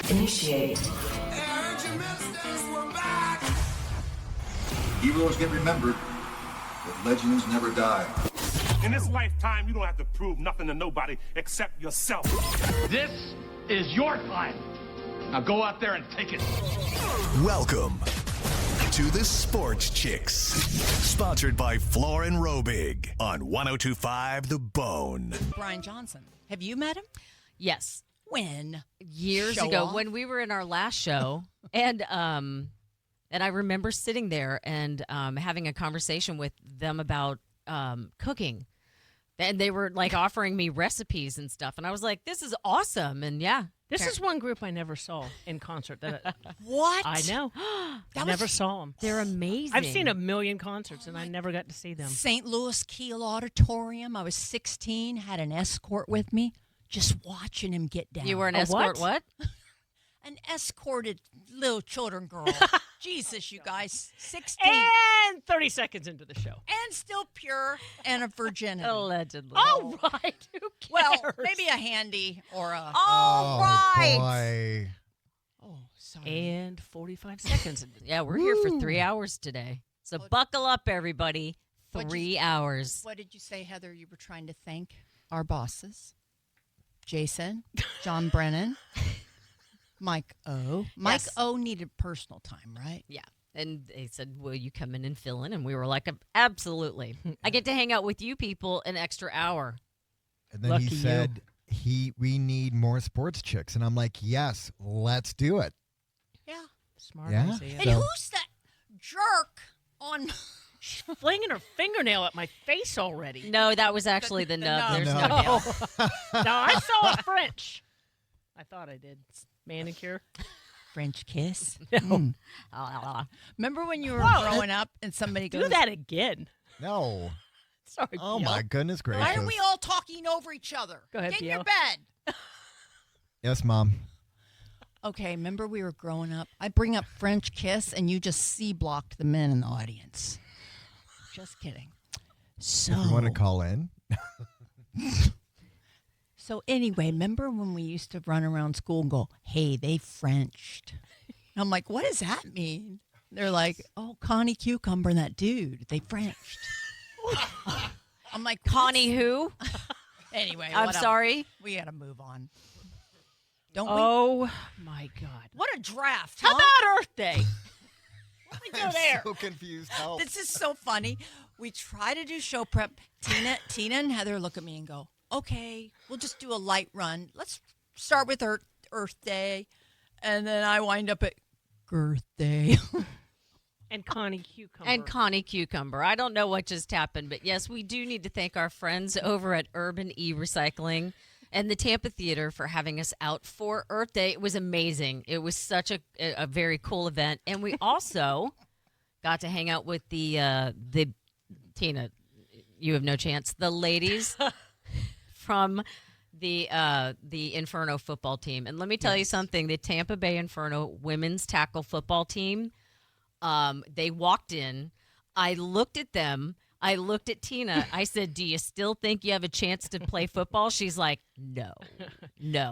Initiate. Heroes get remembered, but legends never die. In this lifetime, you don't have to prove nothing to nobody except yourself. This is your time. Now go out there and take it. Welcome to the SportsChix, sponsored by Floor and Robig on 102.5 The Bone. Brian Johnson. Have you met him? Yes. When? Years Show ago off? when we were in our last show. and I remember sitting there and having a conversation with them about cooking. And they were like offering me recipes and stuff. And I was like, this is awesome. And yeah. This is one group I never saw in concert. What? I know. Never saw them. They're amazing. I've seen a million concerts, and I never got to see them. St. Louis Keel Auditorium. I was 16, had an escort with me, just watching him get down. You were an escort what? An escorted little children girl. Jesus, you guys. 16. And 30 seconds into the show. And still pure and a virginity. Allegedly. All right. Who cares? Well, maybe a handy or a... All right. Oh, sorry. And 45 seconds. Yeah, we're here for 3 hours today. So buckle up, everybody. 3 hours. What did you say, Heather? You were trying to thank our bosses? Jason, John Brennan, Mike O. Mike O needed personal time, right? Yeah. And they said, will you come in and fill in? And we were like, absolutely. I get to hang out with you people an extra hour. And then Lucky he said, we need more sports chicks. And I'm like, yes, let's do it. Yeah. Smart. Yeah. Isaiah. And who's that jerk on... She's flinging her fingernail at my face already. No, that was actually the nub. nub. There's No. no nail. No, I saw a French. I thought I did. Manicure. French kiss? No. Remember when you were Whoa. growing up and somebody goes... Do that again. No. Sorry, Oh, Biel. my goodness gracious. Why are we all talking over each other? Go ahead, Get in Biel. your bed. Yes, Mom. Okay, remember we were growing up? I bring up French kiss and you just C-blocked the men in the audience. Just kidding. So, If you want to call in. So anyway, remember when we used to run around school and go, hey, they Frenched. And I'm like, what does that mean? They're like, oh, Connie Cucumber and that dude, they Frenched. I'm like, Connie who? Anyway, I'm whatever. sorry. We got to move on. Don't we? Oh, my God. What a draft. How huh? about Earth Day? Let me go I'm there. so confused. Help. This is so funny. We try to do show prep. Tina and Heather look at me and go, okay, we'll just do a light run. Let's start with Earth Day. And then I wind up at Girth Day. And Connie Cucumber. And Connie Cucumber. I don't know what just happened, but yes, we do need to thank our friends over at Urban E-Recycling and the Tampa Theater for having us out for Earth Day. It was amazing. It was such a very cool event. And we also got to hang out with the Tina, you have no chance, the ladies from the Inferno football team. And let me tell you something, the Tampa Bay Inferno women's tackle football team, they walked in. I looked at them. I looked at Tina. I said, do you still think you have a chance to play football? She's like, no.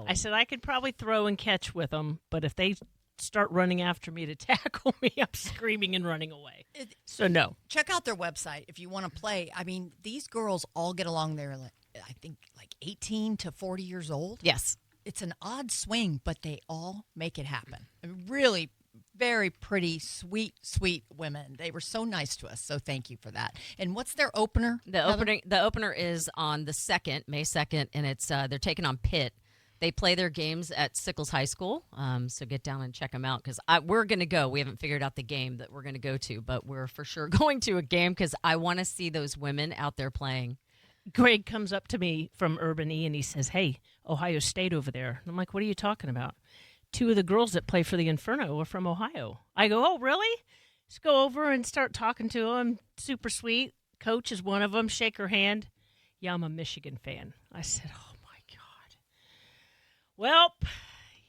I said I could probably throw and catch with them, but if they start running after me to tackle me, I'm screaming and running away. So no. Check out their website if you want to play. I mean, these girls all get along there, I think, like 18 to 40 years old. Yes. It's an odd swing, but they all make it happen. Really very pretty, sweet women. They were so nice to us, so thank you for that. And what's their opener? The opener is on the 2nd, May 2nd, and it's they're taking on Pitt. They play their games at Sickles High School, so get down and check them out because we're going to go. We haven't figured out the game that we're going to go to, but we're for sure going to a game because I want to see those women out there playing. Greg comes up to me from Urban E, and he says, hey, Ohio State over there. And I'm like, what are you talking about? 2 of the girls that play for the Inferno are from Ohio. I go, oh, really? Just go over and start talking to them. Super sweet. Coach is one of them. Shake her hand. Yeah, I'm a Michigan fan. I said, oh, my God. Well,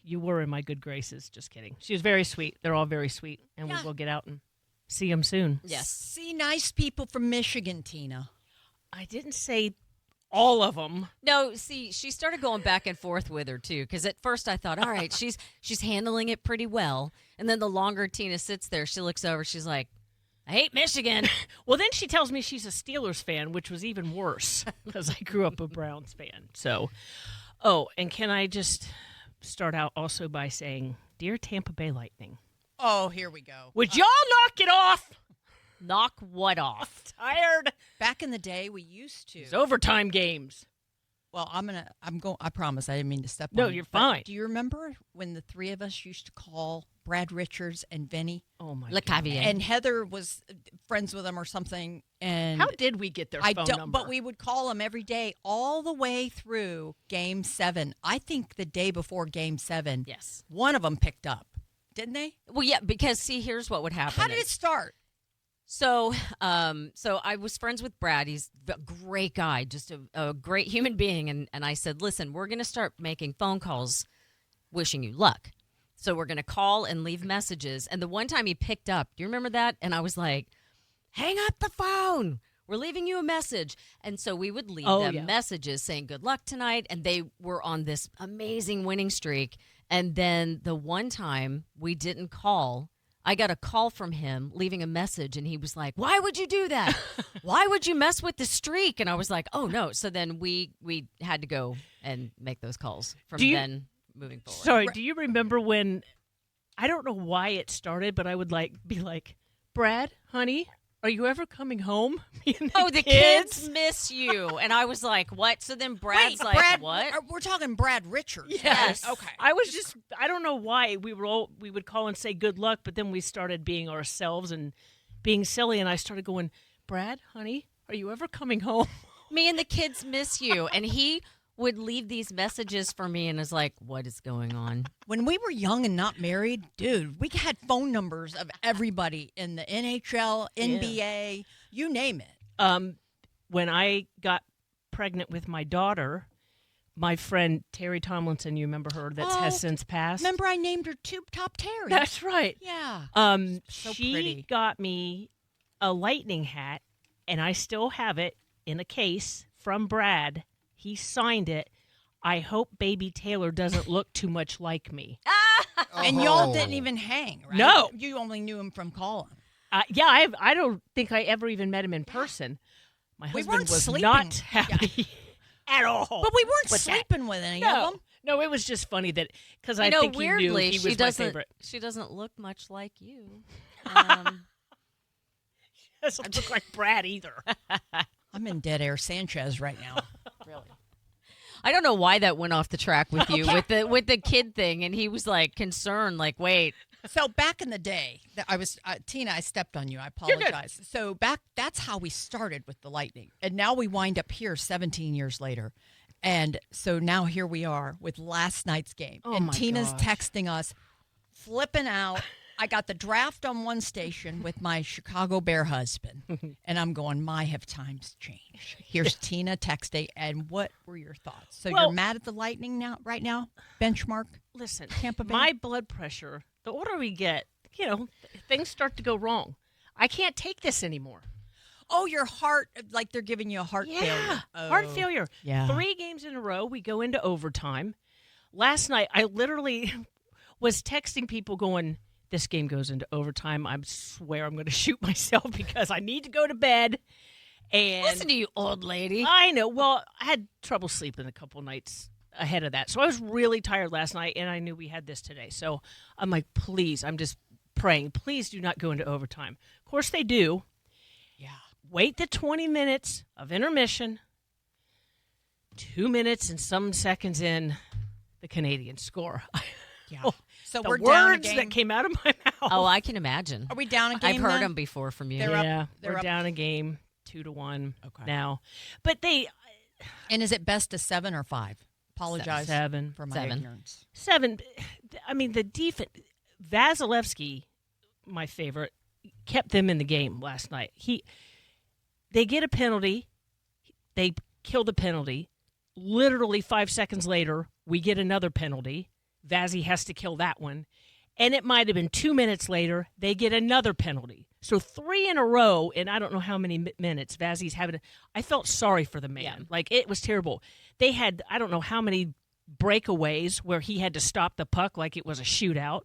you were in my good graces. Just kidding. She was very sweet. They're all very sweet. And we will get out and see them soon. Yes. See nice people from Michigan, Tina. I didn't say all of them. No, see, she started going back and forth with her too. Because at first I thought, all right, she's handling it pretty well. And then the longer Tina sits there, she looks over. She's like, I hate Michigan. Well, then she tells me she's a Steelers fan, which was even worse because I grew up a Browns fan. So, and can I just start out also by saying, dear Tampa Bay Lightning, Oh, here we go. would y'all knock it off? Knock what off? Tired. Back in the day, we used to. It's overtime games. Well, I promise I didn't mean to step No, on you're but fine. Do you remember when the three of us used to call Brad Richards and Vinny? Oh, my Le God. Cavier. And Heather was friends with them or something. And How did we get their I phone don't, number? but we would call them every day, all the way through Game 7. I think the day before Game 7, Yes. one of them picked up, didn't they? Well, yeah, because see, here's what would happen. How did it start? So I was friends with Brad. He's a great guy, just a great human being. And I said, listen, we're going to start making phone calls wishing you luck. So we're going to call and leave messages. And the one time he picked up, do you remember that? And I was like, hang up the phone. We're leaving you a message. And so we would leave them messages saying good luck tonight. And they were on this amazing winning streak. And then the one time we didn't call, I got a call from him leaving a message, and he was like, why would you do that? Why would you mess with the streak? And I was like, oh, no. So then we had to go and make those calls from then moving forward. Sorry, do you remember when, I don't know why it started, but I would be like, Brad, honey, are you ever coming home? The kids miss you. And I was like, what? So then Brad's like, Brad, what? We're talking Brad Richards. Yes. Okay. I was I don't know why we would call and say good luck, but then we started being ourselves and being silly, and I started going, Brad, honey, are you ever coming home? Me and the kids miss you. And he would leave these messages for me and is like, what is going on? When we were young and not married, dude, we had phone numbers of everybody in the NHL, NBA, you name it. When I got pregnant with my daughter, my friend Terry Tomlinson, you remember her, that has since passed? Remember I named her Tube Top Terry. That's right. Yeah. So she pretty. got me a Lightning hat, and I still have it in a case from Brad. He signed it. I hope baby Taylor doesn't look too much like me. And y'all didn't even hang, right? No. You only knew him from calling. I don't think I ever even met him in person. My We husband weren't was sleeping. not happy at all. But we weren't with that. sleeping with any of them. No, it was just funny that because I You know, think weirdly, he knew he was my favorite. she doesn't look much like you. Doesn't look like Brad either. I'm in Dead Air Sanchez right now. Really. I don't know why that went off the track with you with the kid thing, and he was like concerned, like, wait. So back in the day, Tina, I stepped on you. I apologize. So that's how we started with the Lightning. And now we wind up here 17 years later. And so now here we are with last night's game. Oh, and my Tina's gosh. texting us, flipping out. I got the draft on one station with my Chicago Bear husband. And I'm going, have times changed. Here's Tina texting. And what were your thoughts? So Well- you're mad at the Lightning right now? Benchmark? Listen, Tampa Bay? my blood pressure, the older we get, things start to go wrong. I can't take this anymore. Oh, your heart, like they're giving you a heart failure. Heart Oh. failure. Yeah. 3 games in a row, we go into overtime. Last night, I literally was texting people going, this game goes into overtime. I swear I'm going to shoot myself because I need to go to bed. And Listen to you, old lady. I know. Well, I had trouble sleeping a couple nights ahead of that. So I was really tired last night, and I knew we had this today. So I'm like, please, I'm just praying, please do not go into overtime. Of course they do. Yeah. Wait the 20 minutes of intermission. 2 minutes and some seconds in, the Canadians score. Yeah. So The we're down a words game. that came out of my mouth. Oh, I can imagine. Are we down a game? I've heard then? them before from you. They're up. Yeah, They're we're up. down a game, 2-1 Okay. now. But they And is it best of 7 or 5? Apologize 7. for my 7. ignorance. 7. I mean, the defense. Vasilevskiy, my favorite, kept them in the game last night. They get a penalty. They kill the penalty. Literally 5 seconds later, we get another penalty. Vazzy has to kill that one. And it might have been 2 minutes later, they get another penalty. So 3 in a row, and I don't know how many minutes Vazzy's having. I felt sorry for the man. Yeah. Like, it was terrible. They had, I don't know how many breakaways where he had to stop the puck like it was a shootout.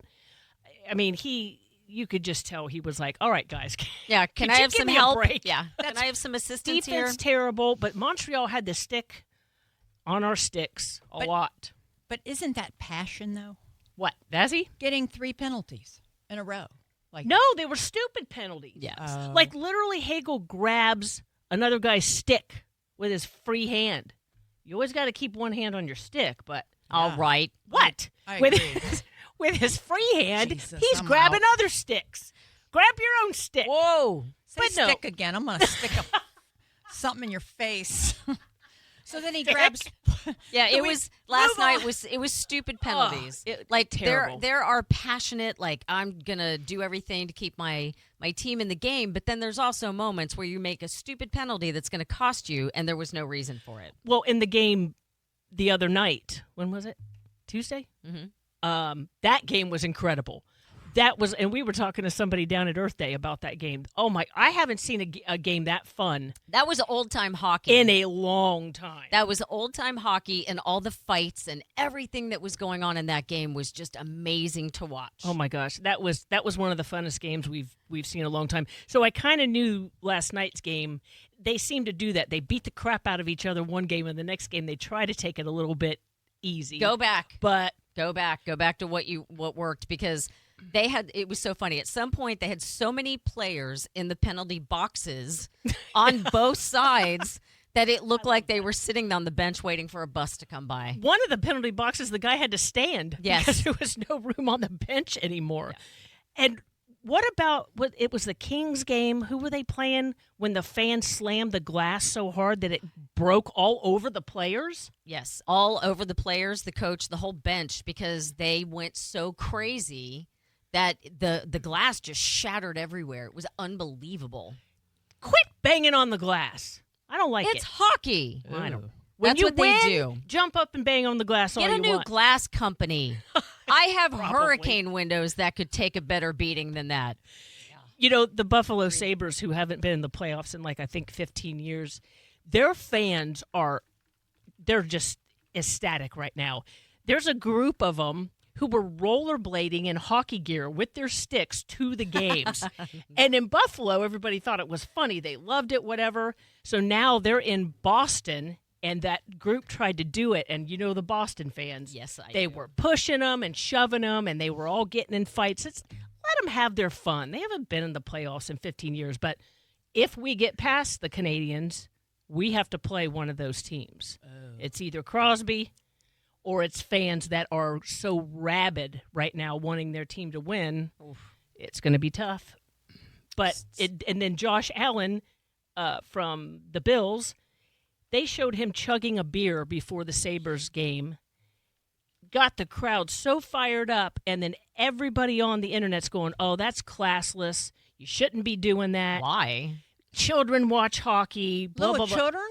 I mean, you could just tell he was like, all right, guys. Yeah, can I you have give some me a help? break? Yeah, can I have some assistance here? Defense terrible, but Montreal had the stick on our sticks a lot. But isn't that passion, though? What, Vazzy? Getting 3 penalties in a row. Like No, they were stupid penalties. Yes. Like, literally, Hagel grabs another guy's stick with his free hand. You always got to keep one hand on your stick, but All right. what? I with agree. with his free hand, Jesus, he's I'm grabbing out. other sticks. Grab your own stick. Whoa. Say But no. stick again. I'm going to stick something in your face. So then he grabs. Yeah, Can it we was last move on? night. It was stupid penalties. it- Like terrible. there are passionate. Like, I'm gonna do everything to keep my team in the game. But then there's also moments where you make a stupid penalty that's gonna cost you, and there was no reason for it. Well, in the game the other night, when was it? Tuesday? Mm-hmm. That game was incredible. That was, and we were talking to somebody down at Earth Day about that game. Oh my! I haven't seen a game that fun That was old time hockey. in a long time. That was old time hockey, and all the fights and everything that was going on in that game was just amazing to watch. Oh my gosh, that was one of the funnest games we've seen in a long time. So I kind of knew last night's game. They seemed to do that. They beat the crap out of each other one game, and the next game they try to take it a little bit easy. Go back. but Go back to what worked, because it was so funny. At some point they had so many players in the penalty boxes on both sides that it looked like they were sitting on the bench waiting for a bus to come by. one of the penalty boxes, the guy had to stand Yes. because there was no room on the bench anymore. Yeah. And what about it was the Kings game? Who were they playing when the fans slammed the glass so hard that it broke all over the players? Yes, all over the players, the coach, the whole bench, because they went so crazy that the glass just shattered everywhere. It was unbelievable. Quit banging on the glass. I don't like It's it. hockey. I don't. That's you what they win, do. Jump up and bang on the glass all Get a you new want. glass company. I have Probably. hurricane windows that could take a better beating than that. You know, the Buffalo Sabres, who haven't been in the playoffs in like, I think 15 years, their fans they're just ecstatic right now. There's a group of them who were rollerblading in hockey gear with their sticks to the games. And in Buffalo, everybody thought it was funny. They loved it, whatever. So now they're in Boston, and that group tried to do it. And you know the Boston fans. Yes, They do. were pushing them and shoving them, and they were all getting in fights. Let them have their fun. They haven't been in the playoffs in 15 years. But if we get past the Canadians, we have to play one of those teams. It's either Crosby or it's fans that are so rabid right now wanting their team to win. It's going to be tough. But and then Josh Allen from the Bills, they showed him chugging a beer before the Sabres game. Got the crowd so fired up, and then everybody on the internet's going, "Oh, that's classless. You shouldn't be doing that. Why? Children watch hockey." Blah, Little blah, blah. children?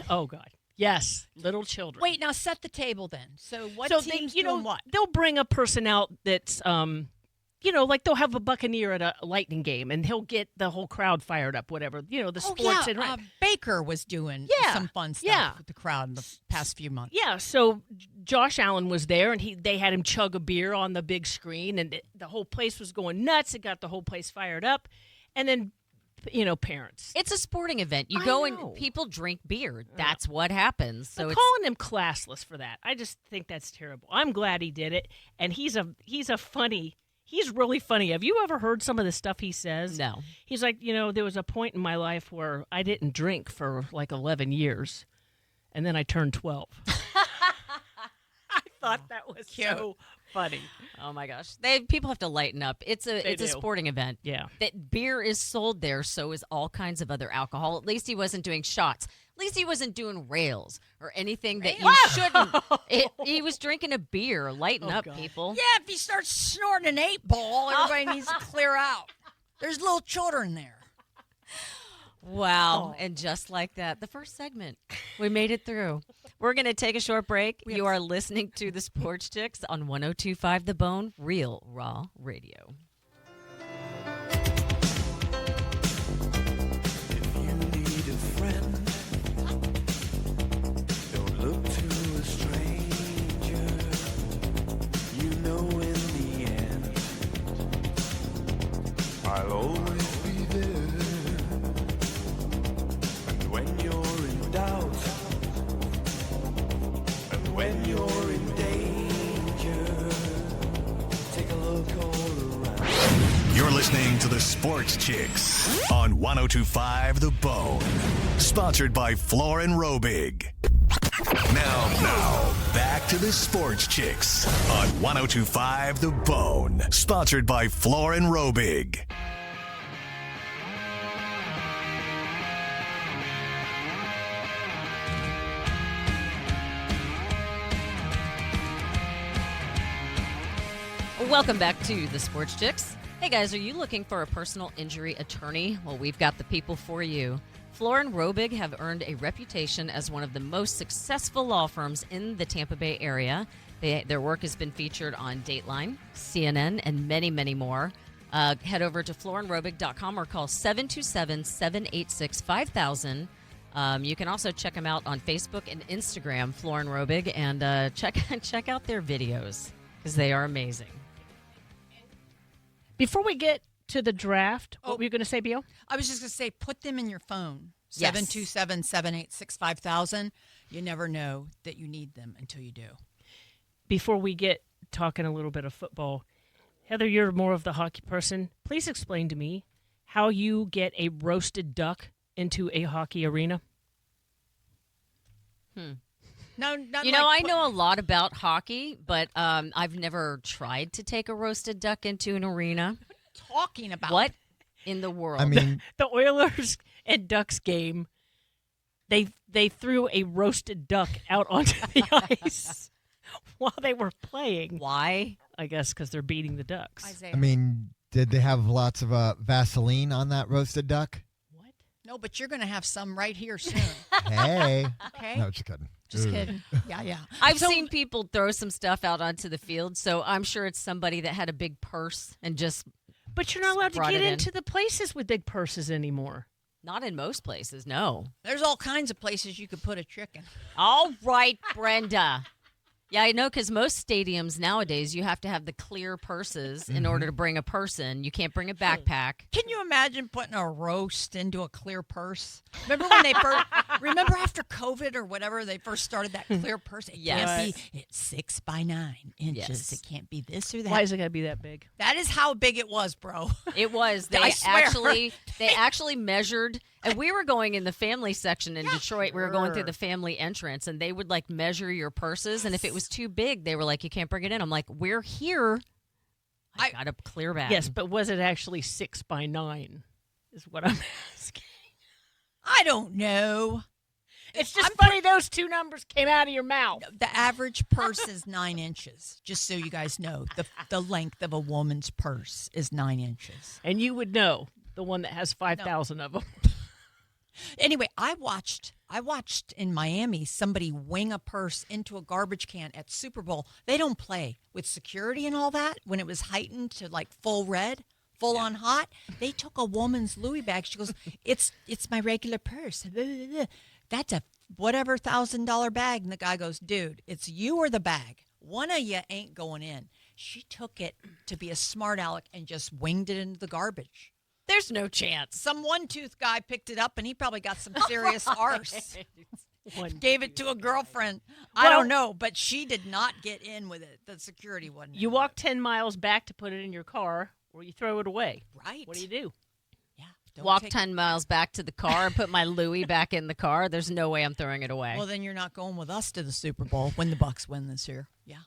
Oh God, yes, little children. Wait, now set the table then. So what so teams they, doing what? they'll bring a person out that's, like they'll have a Buccaneer at a Lightning game, and he'll get the whole crowd fired up. Whatever, the sports and Baker was doing some fun stuff with the crowd in the past few months. yeah. So Josh Allen was there, and they had him chug a beer on the big screen, and the whole place was going nuts. It got the whole place fired up, and then parents. It's a sporting event. You I go know. and people drink beer. That's what happens. So But it's calling him classless for that, I just think that's terrible. I'm glad he did it, and he's really funny. Have you ever heard some of the stuff he says? No. He's like, there was a point in my life where I didn't drink for like 11 years, and then I turned 12. I thought that was so funny. Oh my gosh. People have to lighten up. It's a do. sporting event. Yeah. That beer is sold there, so is all kinds of other alcohol. At least he wasn't doing shots. At least he wasn't doing rails or anything that you shouldn't. He was drinking a beer. Lighten up, God. people. Yeah, if he starts snorting an 8-ball, everybody needs to clear out. There's little children there. Wow. And just like that, the first segment, we made it through. We're going to take a short break. You are listening to the SportsChix on 102.5 The Bone, Real Raw Radio. I'll always be there. And when you're in doubt, and when you're in danger, take a look all around. You're listening to the Sports Chicks on 102.5 The Bone. Sponsored by Floor and Robig. Now, back to the Sports Chicks on 102.5 The Bone. Sponsored by Floor and Robig. Welcome back to the Sports Chicks. Hey guys, are you looking for a personal injury attorney? Well, we've got the people for you. Floor and Robig have earned a reputation as one of the most successful law firms in the Tampa Bay area. Their work has been featured on Dateline, CNN, and many, many more. Head over to floorandrobig.com or call 727-786-5000. You can also check them out on Facebook and Instagram, Floor and Robig, and check out their videos because they are amazing. Before we get to the draft, what were you going to say, Bio? I was just going to say, put them in your phone. Yes. 727-786-5000. You never know that you need them until you do. Before we get talking a little bit of football, Heather, you're more of the hockey person. Please explain to me how you get a roasted duck into a hockey arena. No, I know a lot about hockey, but I've never tried to take a roasted duck into an arena. Talking about What in the world? I mean, The Oilers and Ducks game, they threw a roasted duck out onto the ice while they were playing. Why? I guess because they're beating the Ducks. Isaiah. I mean, did they have lots of Vaseline on that roasted duck? What? No, but you're going to have some right here soon. Hey. Okay? No, just kidding. Just Ugh. kidding. Yeah. I've seen people throw some stuff out onto the field, so I'm sure it's somebody that had a big purse and just But you're not allowed to Brought get it in. into the places with big purses anymore. not in most places, no. There's all kinds of places you could put a chicken. All right, Brenda. Yeah, I know, because most stadiums nowadays, you have to have the clear purses in order to bring a person. You can't bring a backpack. Can you imagine putting a roast into a clear purse? Remember when they first, remember after COVID or whatever, they first started that clear purse? It Yes. can't be, it's 6 by 9 inches. Yes. It can't be this or that. Why is it got to be that big? That is how big it was, bro. It was. I swear. They actually measured, and we were going in the family section in Detroit. We were going through the family entrance, and they would like measure your purses, and if it was too big, they were like, "You can't bring it in." I'm like, "We're here. I got a clear bag." Yes, but was it actually 6 by 9? Is what I'm asking. I don't know. It's just funny those two numbers came out of your mouth. The average purse is 9 inches, just so you guys know. The length of a woman's purse is 9 inches. And you would know, the one that has 5,000 of them. Anyway, I watched in Miami somebody wing a purse into a garbage can at Super Bowl. They don't play with security and all that. When it was heightened to like full red, full on hot, they took a woman's Louis bag. She goes, "It's my regular purse. That's a whatever $1,000 bag." And the guy goes, "Dude, it's you or the bag. One of you ain't going in." She took it to be a smart aleck and just winged it into the garbage. There's no chance. Some one-tooth guy picked it up, and he probably got some serious arse. Gave it to a girlfriend. I don't know, but she did not get in with it. The security wasn't. You walk 10 miles back to put it in your car, or you throw it away. Right. What do you do? Yeah. Don't Walk take- 10 miles back to the car and put my Louis back in the car. There's no way I'm throwing it away. Well, then you're not going with us to the Super Bowl when the Bucks win this year. Yeah.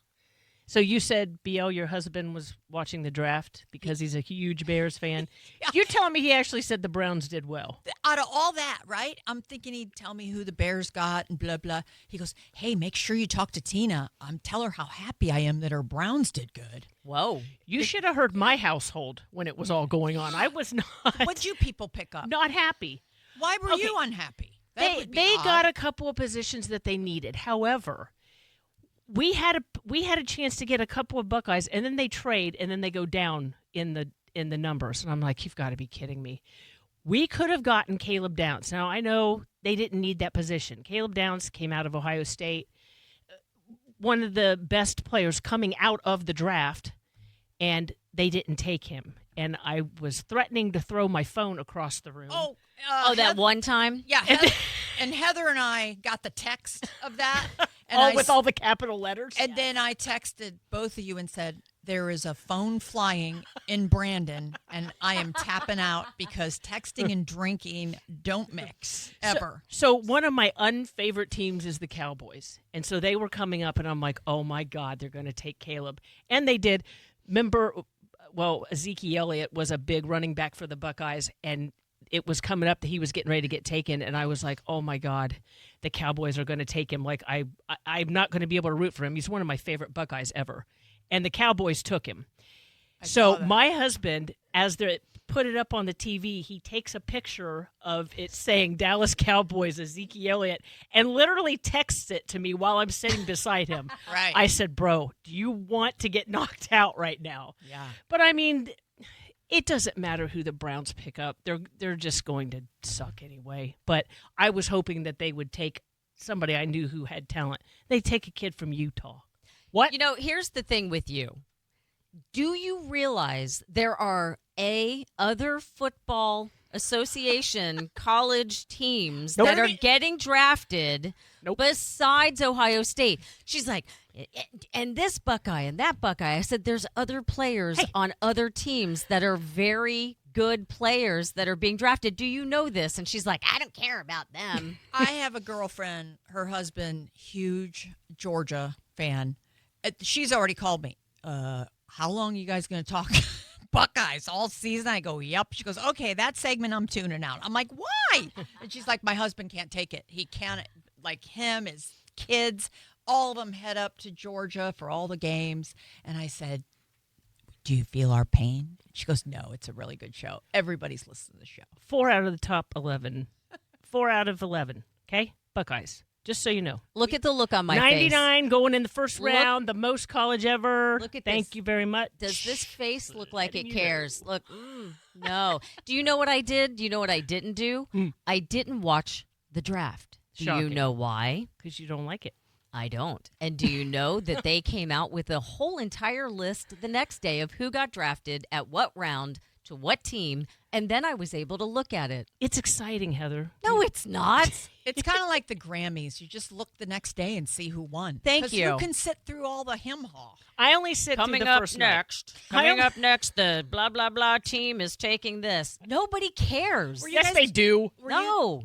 So you said, BL, your husband was watching the draft because he's a huge Bears fan. You're telling me he actually said the Browns did well. Out of all that, right? I'm thinking he'd tell me who the Bears got and blah, blah. He goes, "Hey, make sure you talk to Tina. Tell her how happy I am that her Browns did good." Whoa. You should have heard my household when it was all going on. I was not, What'd you people pick up? not happy. Why were Okay. you unhappy? That would be They odd. got a couple of positions that they needed. However, we had a chance to get a couple of Buckeyes, and then they trade, and then they go down in the numbers. And I'm like, you've got to be kidding me. We could have gotten Caleb Downs. Now, I know they didn't need that position. Caleb Downs came out of Ohio State, one of the best players coming out of the draft. and they didn't take him. And I was threatening to throw my phone across the room. That one time? Yeah, and Heather and I got the text of that. And all the capital letters. And then I texted both of you and said, there is a phone flying in Brandon, and I am tapping out because texting and drinking don't mix ever. So one of my unfavorite teams is the Cowboys. And so they were coming up, and I'm like, oh, my God, they're going to take Caleb. And they did. Remember, Ezekiel Elliott was a big running back for the Buckeyes, and it was coming up that he was getting ready to get taken, and I was like, oh, my God, the Cowboys are going to take him. Like, I'm not going to be able to root for him. He's one of my favorite Buckeyes ever. And the Cowboys took him. So my husband, as they put it up on the TV, he takes a picture of it saying Dallas Cowboys, Ezekiel Elliott, and literally texts it to me while I'm sitting beside him. Right. I said, bro, do you want to get knocked out right now? Yeah. But, I mean, it doesn't matter who the Browns pick up. They're just going to suck anyway. But I was hoping that they would take somebody I knew who had talent. They take a kid from Utah. What? You know, here's the thing with you. Do you realize there are other football association college teams that are getting drafted besides Ohio State? She's like, and this Buckeye and that Buckeye. I said, there's other players on other teams that are very good players that are being drafted. Do you know this? And she's like, I don't care about them. I have a girlfriend, her husband, huge Georgia fan. She's already called me. How long are you guys going to talk Buckeyes all season? I go, yep. She goes, okay, that segment I'm tuning out. I'm like, why? And she's like, my husband can't take it. He can't, like him, his kids, all of them head up to Georgia for all the games. And I said, do you feel our pain? She goes, no, it's a really good show. Everybody's listening to the show. 4 out of the top 11. 4 out of 11. Okay? Buckeyes. Just so you know. Look at the look on my 99 face. going in the first round, the most college ever. Look at Thank this. you very much. Does this face look like it cares? Look, no. Do you know what I did? Do you know what I didn't do? I didn't watch the draft. Do Shocking. you know why? Because you don't like it. I don't. And do you know that they came out with a whole entire list the next day of who got drafted at what round to what team, and then I was able to look at it. It's exciting, Heather. No, it's not. It's kind of like the Grammys. You just look the next day and see who won. Thank you. Who can sit through all the him haw? I only sit through the first night. Coming up next, the blah, blah, blah team is taking this. Nobody cares. Yes, they do. No.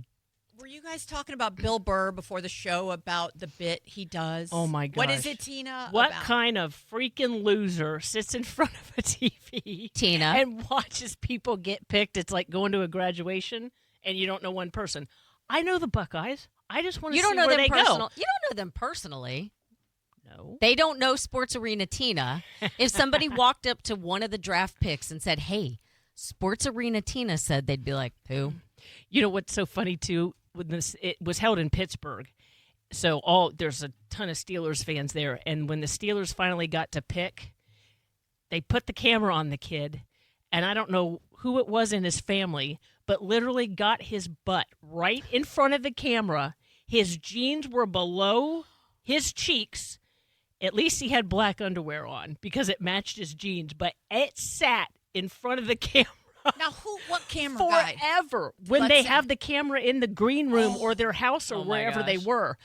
Were you guys talking about Bill Burr before the show about the bit he does? Oh, my gosh. What is it, Tina? What about? kind of freaking loser sits in front of a TV, Tina, and watches people get picked? It's like going to a graduation, and you don't know one person. I know the Buckeyes. I just want to see where they go. You don't know them personally. No. They don't know Sports Arena Tina. If somebody walked up to one of the draft picks and said, hey, Sports Arena Tina said, they'd be like, who? You know what's so funny, too? It was held in Pittsburgh, so there's a ton of Steelers fans there. And when the Steelers finally got to pick, they put the camera on the kid, and I don't know who it was in his family, but literally got his butt right in front of the camera. His jeans were below his cheeks. At least he had black underwear on because it matched his jeans, but it sat in front of the camera. Now, what camera guy? Forever. When they have the camera in the green room or their house or wherever they were.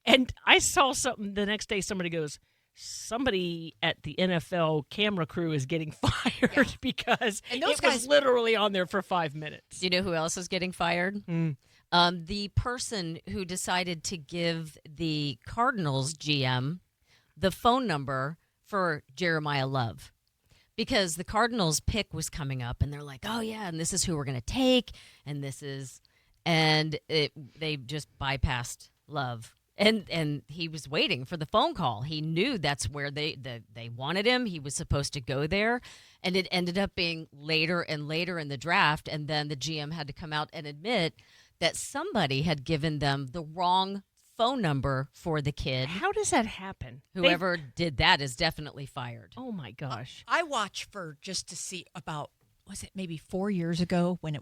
And I saw something the next day. Somebody goes, somebody at the NFL camera crew is getting fired because and those it guys was literally on there for 5 minutes. Do you know who else is getting fired? The person who decided to give the Cardinals GM the phone number for Jeremiah Love. Because the Cardinals pick was coming up, and they're like, oh, yeah, and this is who we're going to take, and they just bypassed Love. And he was waiting for the phone call. He knew that's where they wanted him. He was supposed to go there, and it ended up being later and later in the draft, and then the GM had to come out and admit that somebody had given them the wrong phone number for the kid. How does that happen? Whoever did that is definitely fired. Oh, my gosh. I watch just to see about, was it maybe 4 years ago when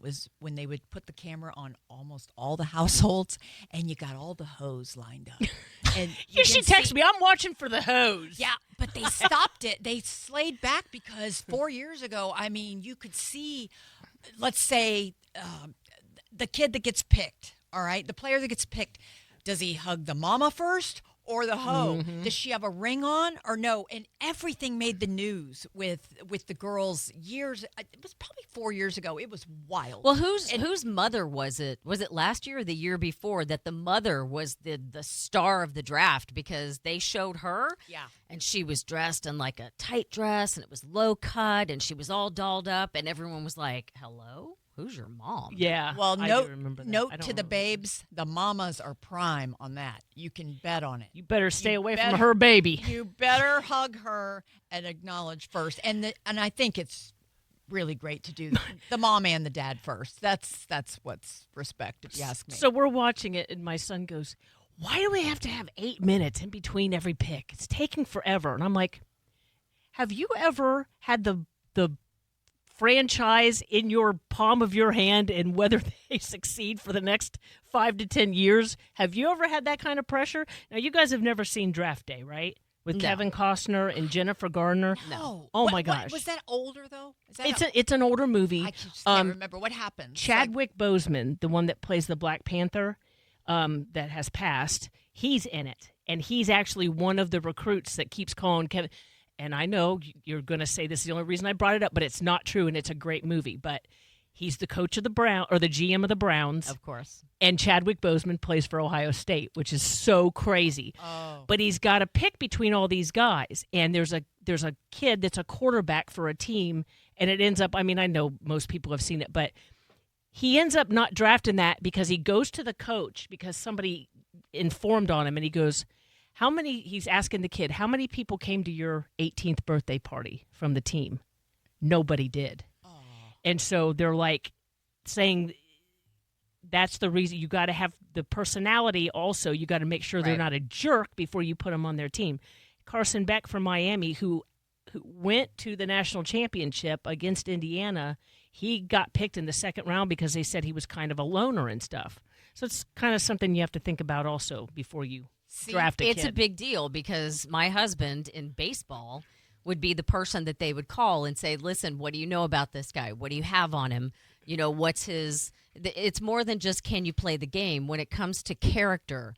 they would put the camera on almost all the households and you got all the hoes lined up. And She texted me, I'm watching for the hose. Yeah, but they stopped it. They slayed back because 4 years ago, I mean, you could see, let's say, the kid that gets picked, all right? The player that gets picked, does he hug the mama first or the hoe? Does she have a ring on or no? And everything made the news with the girls years. It was probably 4 years ago. It was wild. Well, whose mother was it? Was it last year or the year before that the mother was the star of the draft because they showed her? Yeah. And she was dressed in like a tight dress and it was low cut and she was all dolled up and everyone was like, hello? Who's your mom? Yeah. Well, I do remember that. I note don't to the remember. babes, the mamas are prime on that. You can bet on it. You better stay away from better- her baby. You better hug her and acknowledge first. And I think it's really great to do the mom and the dad first. That's what's respect, if you ask me. So we're watching it, and my son goes, why do we have to have 8 minutes in between every pick? It's taking forever. And I'm like, have you ever had the franchise in your palm of your hand and whether they succeed for the next 5 to 10 years? Have you ever had that kind of pressure? Now, you guys have never seen Draft Day, right? With Kevin Costner and Jennifer Garner. No. Oh, What- my what- gosh. was that older, though? Is that It's an older movie. I just can't remember. What happened? Chadwick Boseman, the one that plays the Black Panther, that has passed, he's in it. And he's actually one of the recruits that keeps calling Kevin. And I know you're going to say this is the only reason I brought it up, but it's not true, and it's a great movie. But he's the coach of the the GM of the Browns. Of course. And Chadwick Boseman plays for Ohio State, which is so crazy. Oh. But he's got to pick between all these guys. And there's a kid that's a quarterback for a team, and it ends up, I mean, I know most people have seen it, but he ends up not drafting that because he goes to the coach because somebody informed on him, and he goes, he's asking the kid, how many people came to your 18th birthday party from the team? Nobody did. And so they're like saying that's the reason you got to have the personality also. You got to make sure they're not a jerk before you put them on their team. Carson Beck from Miami, who went to the national championship against Indiana, he got picked in the second round because they said he was kind of a loner and stuff. So it's kind of something you have to think about also before you draft a kid. It's a big deal because my husband in baseball would be the person that they would call and say, listen, what do you know about this guy? What do you have on him? You know, what's his – it's more than just can you play the game. When it comes to character,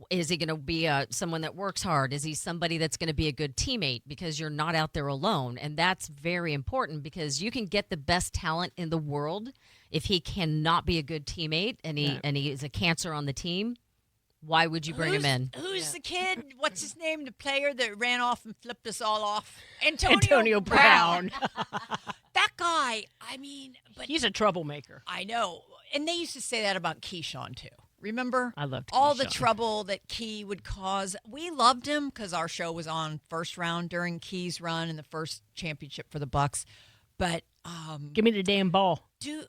is he going to be someone that works hard? Is he somebody that's going to be a good teammate because you're not out there alone? And that's very important because you can get the best talent in the world if he cannot be a good teammate and he is a cancer on the team. Why would you bring him in? Who's the kid? What's his name? The player that ran off and flipped us all off? Antonio Brown. That guy, I mean, but He's a troublemaker. I know. And they used to say that about Keyshawn, too. Remember? I loved all the Keyshawn. trouble that Key would cause. We loved him because our show was on first round during Key's run in the first championship for the Bucks. But Give me the damn ball. do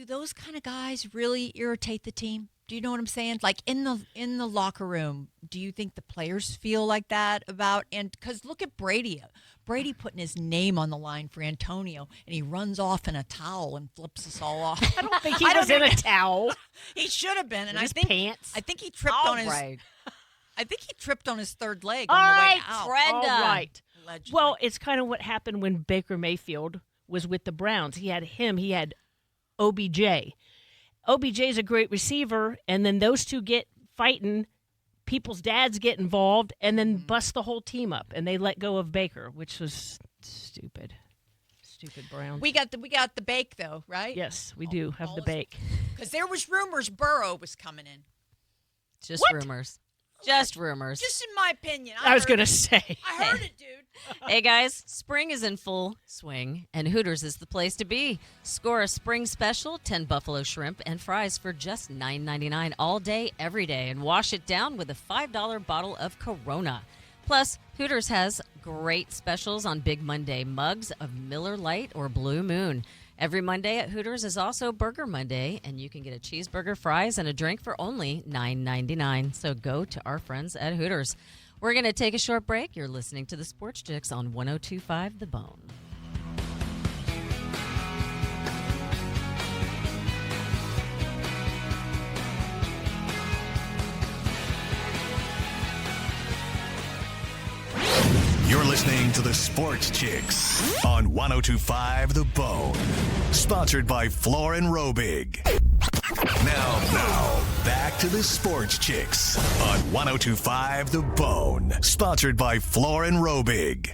those kind of guys really irritate the team? Do you know what I'm saying? Like in the locker room, do you think the players feel like that about? And because look at Brady putting his name on the line for Antonio, and he runs off in a towel and flips us all off. I don't think he was in a towel. He should have been, and His I think pants. I think he tripped on his. Right. I think he tripped on his third leg All on the way right, out. Brenda. All right. Allegedly. Well, it's kind of what happened when Baker Mayfield was with the Browns. He had OBJ. OBJ is a great receiver, and then those two get fighting. People's dads get involved, and then bust the whole team up, and they let go of Baker, which was stupid. Stupid Browns. we got the bake though, right? Yes, we do have the bake. Because there was rumors Burrow was coming in. Just What? rumors. Just rumors. Just in my opinion. I was heard going to it. say. I heard it, dude. Hey guys, spring is in full swing, and Hooters is the place to be. Score a spring special, 10 buffalo shrimp and fries for just $9.99 all day, every day, and wash it down with a $5 bottle of Corona. Plus, Hooters has great specials on Big Monday mugs of Miller Lite or Blue Moon. Every Monday at Hooters is also Burger Monday, and you can get a cheeseburger, fries, and a drink for only $9.99. So go to our friends at Hooters. We're going to take a short break. You're listening to the SportsChix on 102.5 The Bone. You're listening to the Sports Chicks on 102.5 The Bone. Sponsored by Floor and Robig. Now, back to the Sports Chicks on 102.5 The Bone. Sponsored by Floor and Robig.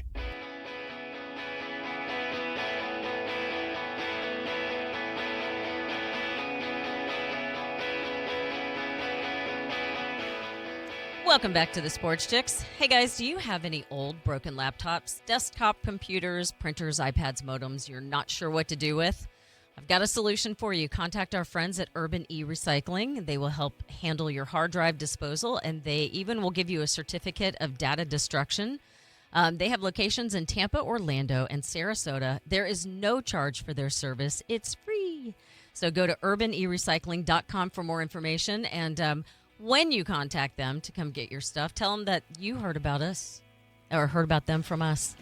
Welcome back to the Sports Chicks. Hey guys, do you have any old broken laptops, desktop computers, printers, iPads, modems you're not sure what to do with? I've got a solution for you. Contact our friends at Urban E-Recycling. They will help handle your hard drive disposal, and they even will give you a certificate of data destruction. They have locations in Tampa, Orlando, and Sarasota. There is no charge for their service. It's free. So go to urbanerecycling.com for more information, and when you contact them to come get your stuff, tell them that you heard about us or heard about them from us.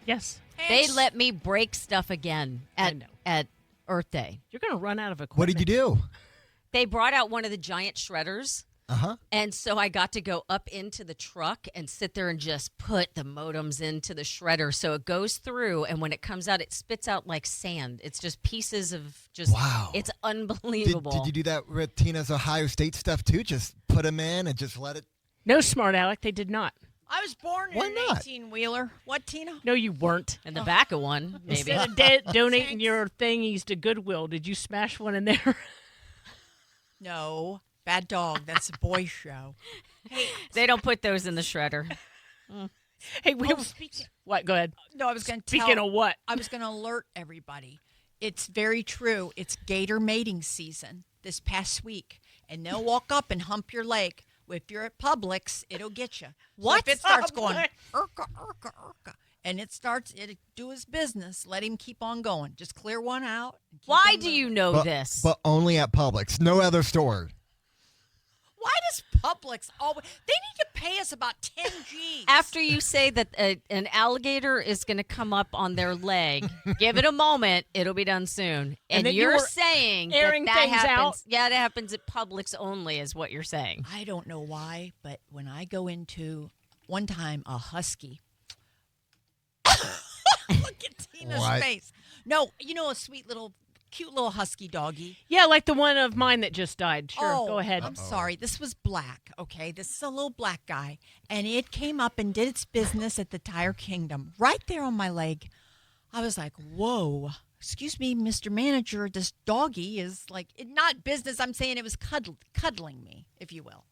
Yes. They let me break stuff again at Earth Day. You're going to run out of equipment. What did you do? They brought out one of the giant shredders. Uh-huh. And so I got to go up into the truck and sit there and just put the modems into the shredder. So it goes through, and when it comes out, it spits out like sand. It's just pieces of just, wow. It's unbelievable. Did you do that with Tina's Ohio State stuff too? Just put them in and just let it? No, smart Alec, they did not. I was born in Why an not? 18-wheeler. What, Tina? No, you weren't. In the back of one, maybe. Instead of donating your thingies to Goodwill, did you smash one in there? No. Bad dog. That's a boy show. Hey, They don't put those in the shredder. Hey, what? Go ahead. no, I was going to Speaking of what? I was going to alert everybody. It's very true. It's gator mating season this past week, and they'll walk up and hump your leg. If you're at Publix, it'll get you. What? So if it starts going, urka, urka, urka, and it'll do his business, let him keep on going. Just clear one out. And keep Why on do you moving. know this? But only at Publix. No other store. Why does Publix always? They need to pay us about 10 G's. After you say that an alligator is going to come up on their leg, give it a moment. It'll be done soon. And then you you're were saying airing that things happens. out? Yeah, that happens at Publix only, is what you're saying. I don't know why, but when I go into one time a husky, look at Tina's What? face. No, you know, a sweet little, cute little husky doggy. Yeah, like the one of mine that just died. Sure, Oh, go ahead. I'm sorry. This was black, okay? This is a little black guy. And it came up and did its business at the Tire Kingdom, right there on my leg. I was like, whoa. Excuse me, Mr. Manager, this doggy is like, not business. I'm saying it was cuddling me, if you will.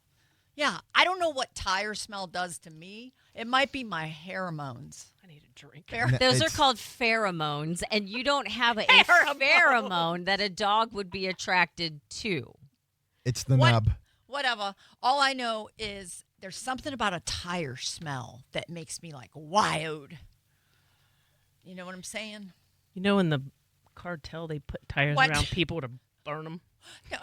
Yeah, I don't know what tire smell does to me. It might be my pheromones. I need a drink. Those are It's- called pheromones, and you don't have a pheromone that a dog would be attracted to. It's the What? nub. Whatever. All I know is there's something about a tire smell that makes me like wild. You know what I'm saying? You know, in the cartel, they put tires What? around people to burn them. No.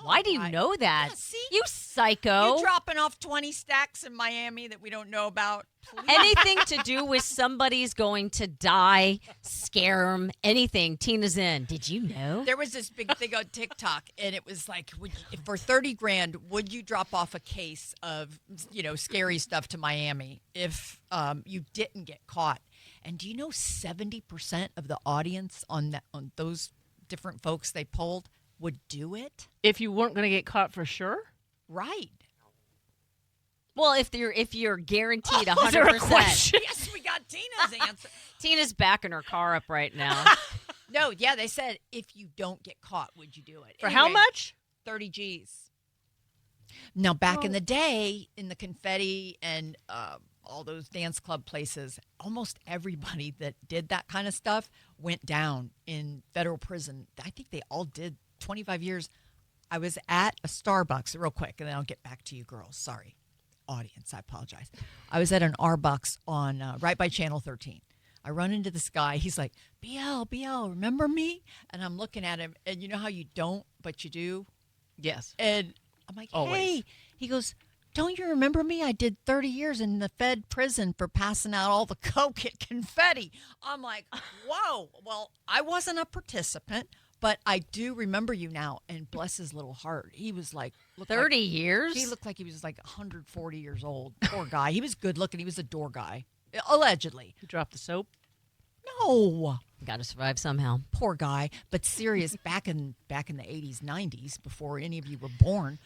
Why do you my- know that? Yeah, see? You psycho. You dropping off 20 stacks in Miami that we don't know about? Please. Anything to do with somebody's going to die, scare them, anything. Tina's in. Did you know? There was this big thing on TikTok, and it was like, for 30 grand, would you drop off a case of, scary stuff to Miami if you didn't get caught? And do you know 70% of the audience on those different folks they polled would do it? If you weren't going to get caught for sure? Right. Well, if you're guaranteed 100%. Was there a question? Yes, we got Tina's answer. Tina's backing her car up right now. No, yeah, they said if you don't get caught, would you do it? For how much? 30 G's. Now, back in the day, in the confetti and all those dance club places, almost everybody that did that kind of stuff went down in federal prison. I think they all did 25 years. I was at a Starbucks real quick, and then I'll get back to you girls. Sorry, audience, I apologize. I was at an Arbucks on right by Channel 13. I run into this guy. He's like, BL, remember me? And I'm looking at him, and you know how you don't, but you do? Yes. And I'm like, Always. hey. He goes, don't you remember me? I did 30 years in the Fed prison for passing out all the coke at confetti. I'm like, whoa. Well, I wasn't a participant, but I do remember you now. And bless his little heart. He was like, 30 years? He looked like he was like 140 years old. Poor guy. He was good looking. He was a door guy. Allegedly. He dropped the soap. No. Got to survive somehow. Poor guy. But serious, back in the 80s, 90s, before any of you were born,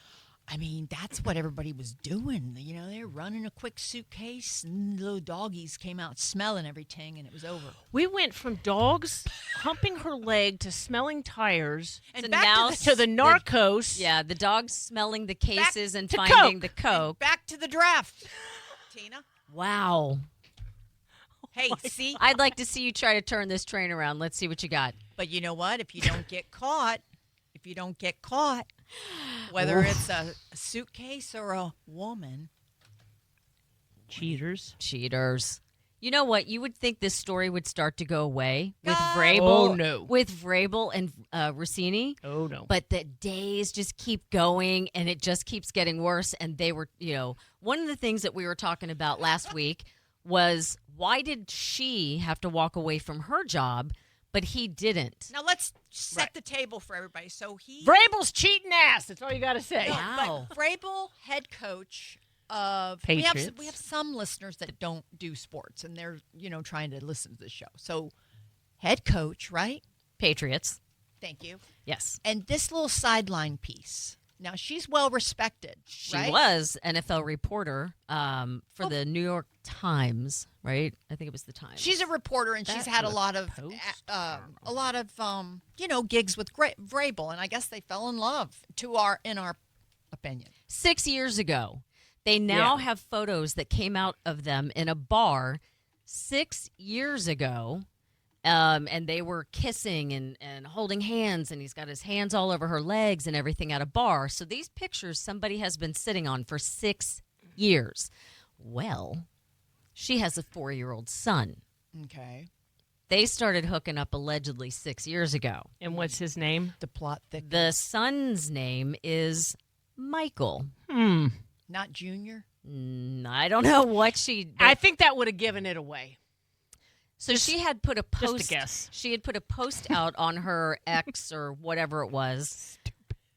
I mean, that's what everybody was doing. You know, they were running a quick suitcase, and little doggies came out smelling everything, and it was over. We went from dogs humping her leg to smelling tires And So back now to to the narcos. Yeah, the dog's smelling the cases and to finding Coke. the Coke. back to the draft, Tina. Wow. Hey, see? I'd like to see you try to turn this train around. Let's see what you got. But you know what? If you don't get caught, whether it's a suitcase or a woman. Cheaters. Cheaters. You know what? You would think this story would start to go away with God. Vrabel. Oh, no. With Vrabel and Rossini. Oh, no. But the days just keep going, and it just keeps getting worse. And they were, one of the things that we were talking about last week was why did she have to walk away from her job, but he didn't? Now let's set the table for everybody. So Vrabel's cheating ass. That's all you got to say. Wow. But Vrabel, head coach of Patriots. We have some listeners that don't do sports, and they're trying to listen to the show. So head coach, right? Patriots. Thank you. Yes. And this little sideline piece. Now she's well respected. She right? was NFL reporter for the New York Times, right? I think it was the Times. She's a reporter, and she's had a lot of gigs with Vrabel, and I guess they fell in love in our opinion. 6 years ago. They now have photos that came out of them in a bar 6 years ago. And they were kissing and holding hands, and he's got his hands all over her legs and everything at a bar. So these pictures somebody has been sitting on for 6 years. Well, she has a 4-year-old son. Okay. They started hooking up allegedly 6 years ago. And what's his name? The plot thick. The son's name is Michael. Not Junior. I don't know what she. I think that would have given it away. So she had put a post. Just a guess. She had put a post out on her X or whatever it was,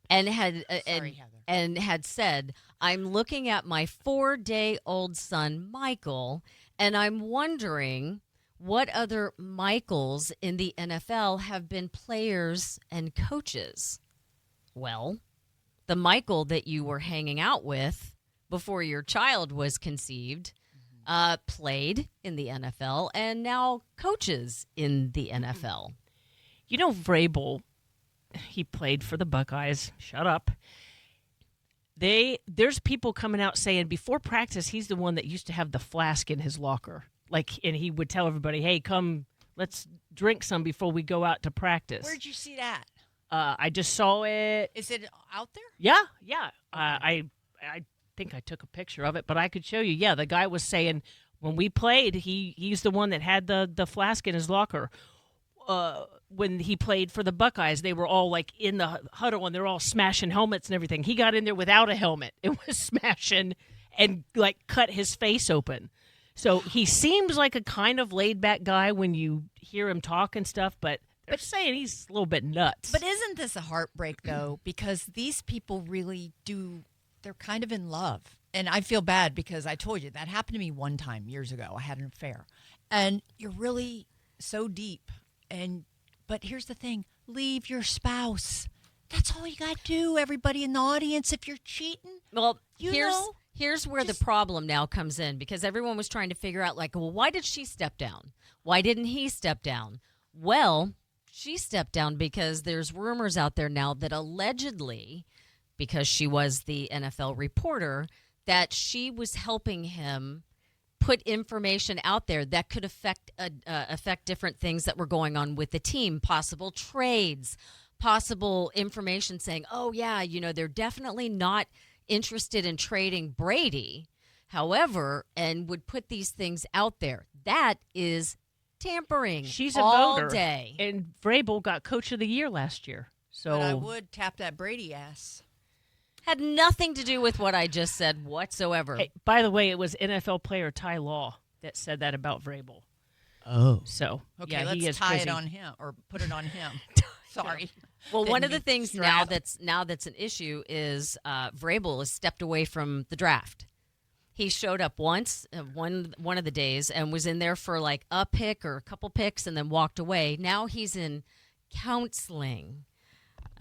and had Sorry, Heather. and had said, "I'm looking at my 4-day-old son Michael, and I'm wondering what other Michaels in the NFL have been players and coaches." Well, the Michael that you were hanging out with before your child was conceived. Played in the NFL and now coaches in the NFL. You know, Vrabel, he played for the Buckeyes. Shut up. There's people coming out saying before practice, he's the one that used to have the flask in his locker. And he would tell everybody, hey, come, let's drink some before we go out to practice. Where'd you see that? I just saw it. Is it out there? Yeah. I think I took a picture of it, but I could show you. Yeah, the guy was saying when we played, he's the one that had the flask in his locker. When he played for the Buckeyes, they were all like in the huddle and they're all smashing helmets and everything. He got in there without a helmet. It was smashing and like cut his face open. So he seems like a kind of laid back guy when you hear him talk and stuff, but they're saying he's a little bit nuts. But isn't this a heartbreak, though? Because these people really do, they're kind of in love. And I feel bad because I told you that happened to me one time years ago. I had an affair. And you're really so deep. But here's the thing, leave your spouse. That's all you got to do, everybody in the audience. If you're cheating, Well, know, here's where the problem now comes in, because everyone was trying to figure out, like, well, why did she step down? Why didn't he step down? Well, she stepped down because there's rumors out there now that allegedly, because she was the NFL reporter, that she was helping him put information out there that could affect different things that were going on with the team, possible trades, possible information saying, oh, yeah, they're definitely not interested in trading Brady. However, and would put these things out there. That is tampering. She's a all voter. day. And Vrabel got Coach of the Year last year. So but I would tap that Brady ass. Had nothing to do with what I just said whatsoever. Hey, by the way, it was NFL player Ty Law that said that about Vrabel. Oh. So, Okay, yeah, he let's is tie crazy. it on him or put it on him. Sorry. Well, Didn't one of the mean things straddle. now that's an issue is Vrabel has stepped away from the draft. He showed up once, one of the days, and was in there for like a pick or a couple picks, and then walked away. Now he's in counseling.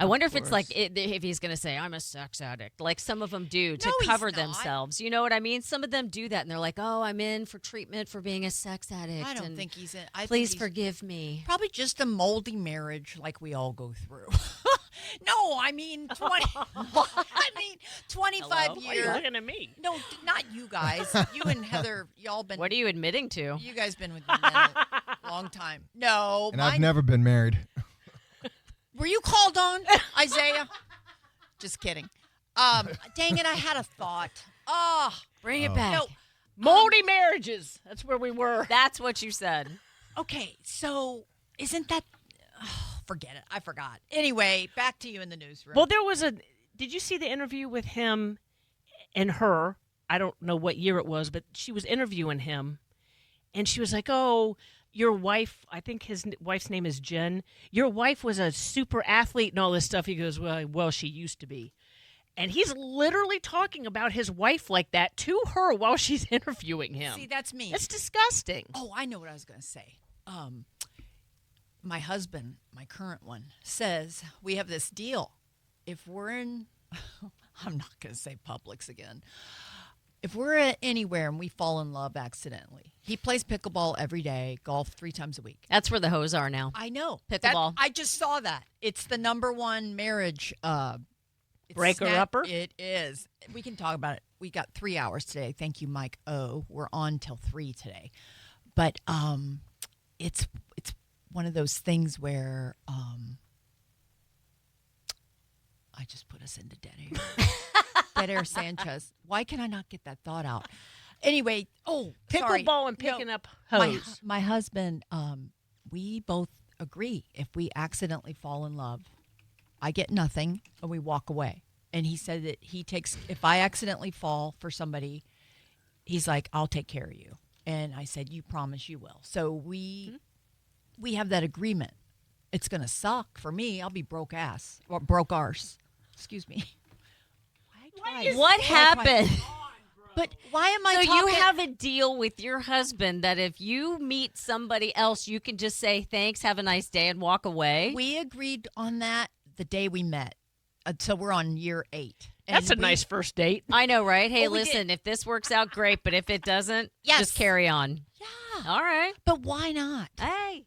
I wonder if it's like if he's going to say, I'm a sex addict, like some of them do to cover themselves. You know what I mean? Some of them do that, and they're like, oh, I'm in for treatment for being a sex addict. I don't think he's in. Please forgive me. Probably just a moldy marriage like we all go through. No, I mean 25 Hello? years. Why are you looking at me? No, not you guys. You and Heather, y'all been. What are you admitting to? You guys been with me a long time. No, And I've never been married. Were you called on, Isaiah? Just kidding. Dang it, I had a thought. Oh, bring it back. No, Moldy marriages. That's where we were. That's what you said. okay, so isn't that? Oh, forget it. I forgot. Anyway, back to you in the newsroom. Well, there was did you see the interview with him and her? I don't know what year it was, but she was interviewing him, and she was like, oh, your wife, I think his wife's name is Jen. Your wife was a super athlete and all this stuff. He goes, well, she used to be. And he's literally talking about his wife like that to her while she's interviewing him. See, that's me. It's disgusting. Oh, I know what I was going to say. My husband, my current one, says we have this deal. If we're in, I'm not going to say Publix again. If we're anywhere and we fall in love accidentally, he plays pickleball every day, golf 3 times a week. That's where the hoes are now. I know. Pickleball. I just saw that. It's the #1 marriage Breaker-upper? It is. We can talk about it. We got 3 hours today. Thank you, Mike O. We're on till 3 today. But it's one of those things where I just put us into dead air. Dead air Sanchez. Why can I not get that thought out? Anyway, sorry. Pickleball and picking up hose. My husband, we both agree. If we accidentally fall in love, I get nothing and we walk away. And he said that if I accidentally fall for somebody, he's like, I'll take care of you. And I said, you promise you will. So we have that agreement. It's going to suck for me. I'll be broke arse. Excuse me. What happened? But why am I So talking? you have a deal with your husband that if you meet somebody else, you can just say thanks, have a nice day, and walk away? We agreed on that the day we met. So we're on year 8. And That's a nice first date. I know, right? Hey, Oh, we listen, if this works out, great. But if it doesn't, Yes. just carry on. Yeah. All right. But why not? Hey.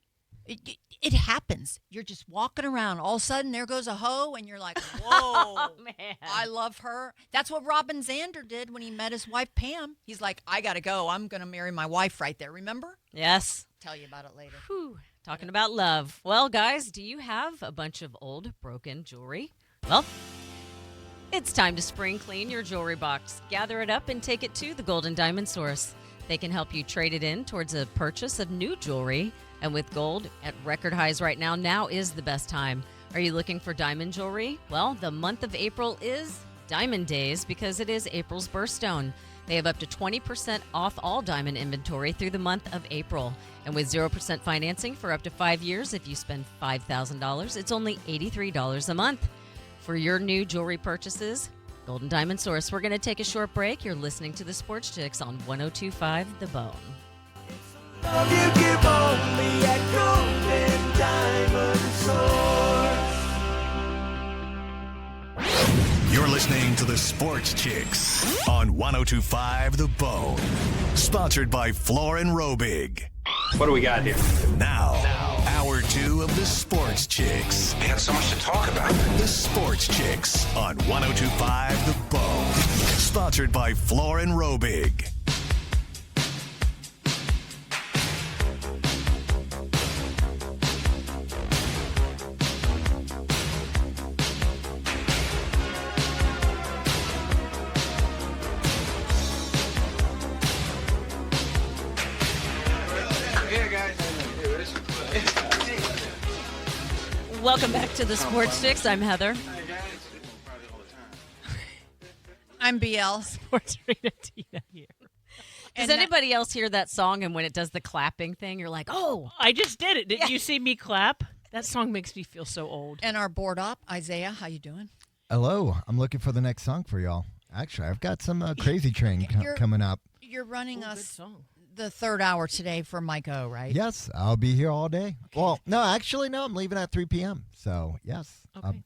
It happens. You're just walking around. All of a sudden, there goes a hoe, and you're like, whoa, Man. I love her. That's what Robin Zander did when he met his wife, Pam. He's like, I got to go. I'm going to marry my wife right there. Remember? Yes. Tell you about it later. Whew. Talking about love. Well, guys, do you have a bunch of old, broken jewelry? Well, it's time to spring clean your jewelry box. Gather it up and take it to the Golden Diamond Source. They can help you trade it in towards a purchase of new jewelry. And with gold at record highs right now is the best time. Are you looking for diamond jewelry? Well, the month of April is Diamond Days because it is April's birthstone. They have up to 20% off all diamond inventory through the month of April. And with 0% financing for up to 5 years, if you spend $5,000, it's only $83 a month. For your new jewelry purchases, Golden Diamond Source. We're going to take a short break. You're listening to the SportsChix on 102.5 The Bone. Love you give only at Golden Diamond Source. You're listening to the SportsChix on 102.5 The Bone. Sponsored by Floor and Robig. What do we got here? Now, hour 2 of the SportsChix. We have so much to talk about. The SportsChix on 102.5 The Bone. Sponsored by Floor and Robig. Welcome back to the SportsChix. I'm Heather. I'm BL. Sports Arena Tina here. Does And anybody else hear that song and when it does the clapping thing, you're like, oh. I just did it. Didn't you see me clap? That song makes me feel so old. And our board op, Isaiah, how you doing? Hello. I'm looking for the next song for y'all. Actually, I've got some Crazy Train You're- coming up. You're running Good us song. the third hour today for Mike O, right? Yes, I'll be here all day. Well, no, actually, no, I'm leaving at 3 p.m. So, yes. Okay.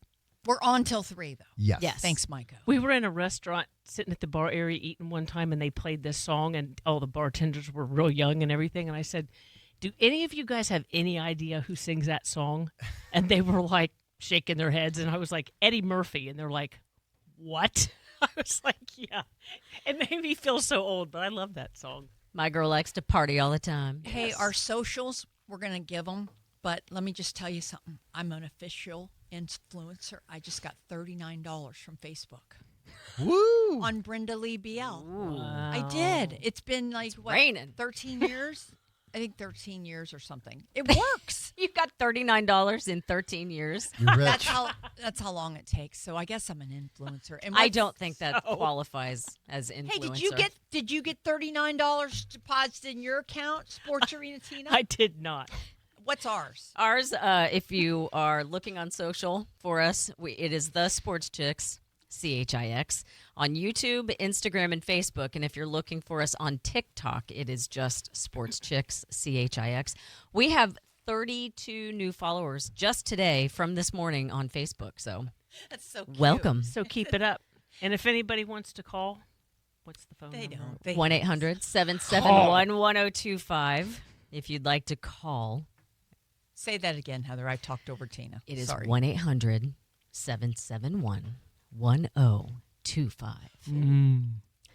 We're on till 3, though. Yes. Yes. Thanks, Mike O. We were in a restaurant sitting at the bar area eating one time, and they played this song, and all the bartenders were real young and everything. And I said, do any of you guys have any idea who sings that song? And they were like shaking their heads, and I was like, Eddie Murphy. And they're like, what? I was like, yeah. It made me feel so old, but I love that song. My girl likes to party all the time. Hey, our socials, we're going to give them. But let me just tell you something. I'm an official influencer. I just got $39 from Facebook. Woo! On Brenda Lee BL. Wow. I did. It's been like, raining. 13 years? I think 13 years or something. It works. You've got $39 in 13 years. You're rich. That's how long it takes. So I guess I'm an influencer. And I don't think that qualifies as influencer. Hey, did you get $39 deposited in your account, Sports Arena Tina? I did not. What's ours? Ours, if you are looking on social for us, it is the SportsChix, CHIX, on YouTube, Instagram, and Facebook. And if you're looking for us on TikTok, it is just SportsChix, CHIX. We have 32 new followers just today from this morning on Facebook. So That's so cute. welcome. So keep it up. And if anybody wants to call, what's the phone They number? don't. They 1-800-771-1025 if you'd like to call. Say that again, Heather. I talked over Tina. It is Sorry. 1-800-771-1025.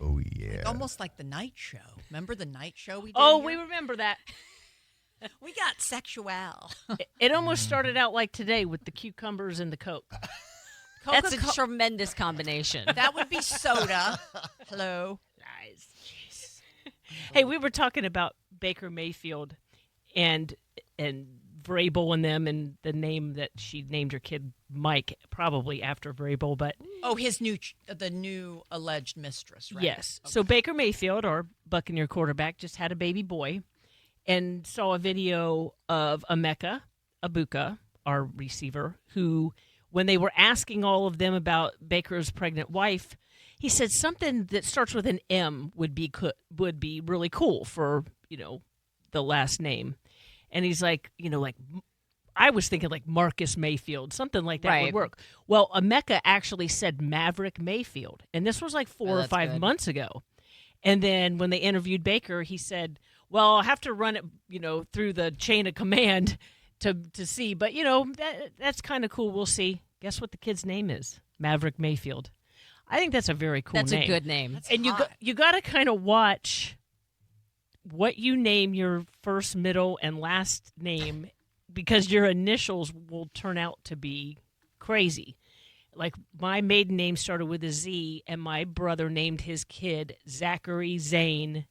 Oh, yeah. Almost like the night show. Remember the night show we did? Oh, here? we remember that. We got sexual. It almost started out like today with the cucumbers and the Coke. That's a tremendous combination. That would be soda. Hello. Nice. Jeez. Hey, we were talking about Baker Mayfield and Vrabel and them, and the name that she named her kid Mike, probably after Vrabel, but Oh, the new alleged mistress, right? yes. So Baker Mayfield, our Buccaneer quarterback, just had a baby boy, and saw a video of Emeka Egbuka, our receiver, who, when they were asking all of them about Baker's pregnant wife, he said something that starts with an M would be really cool for, the last name. And he's like, I was thinking like Marcus Mayfield, something like that would work. Well, Emeka actually said Maverick Mayfield, and this was like 4 or 5 months ago. And then when they interviewed Baker, he said, well, I'll have to run it, through the chain of command to see. But, that's kind of cool. We'll see. Guess what the kid's name is? Maverick Mayfield. I think that's a very cool name. That's a good name. And you got to kind of watch what you name your first, middle, and last name, because your initials will turn out to be crazy. Like, my maiden name started with a Z, and my brother named his kid Zachary Zane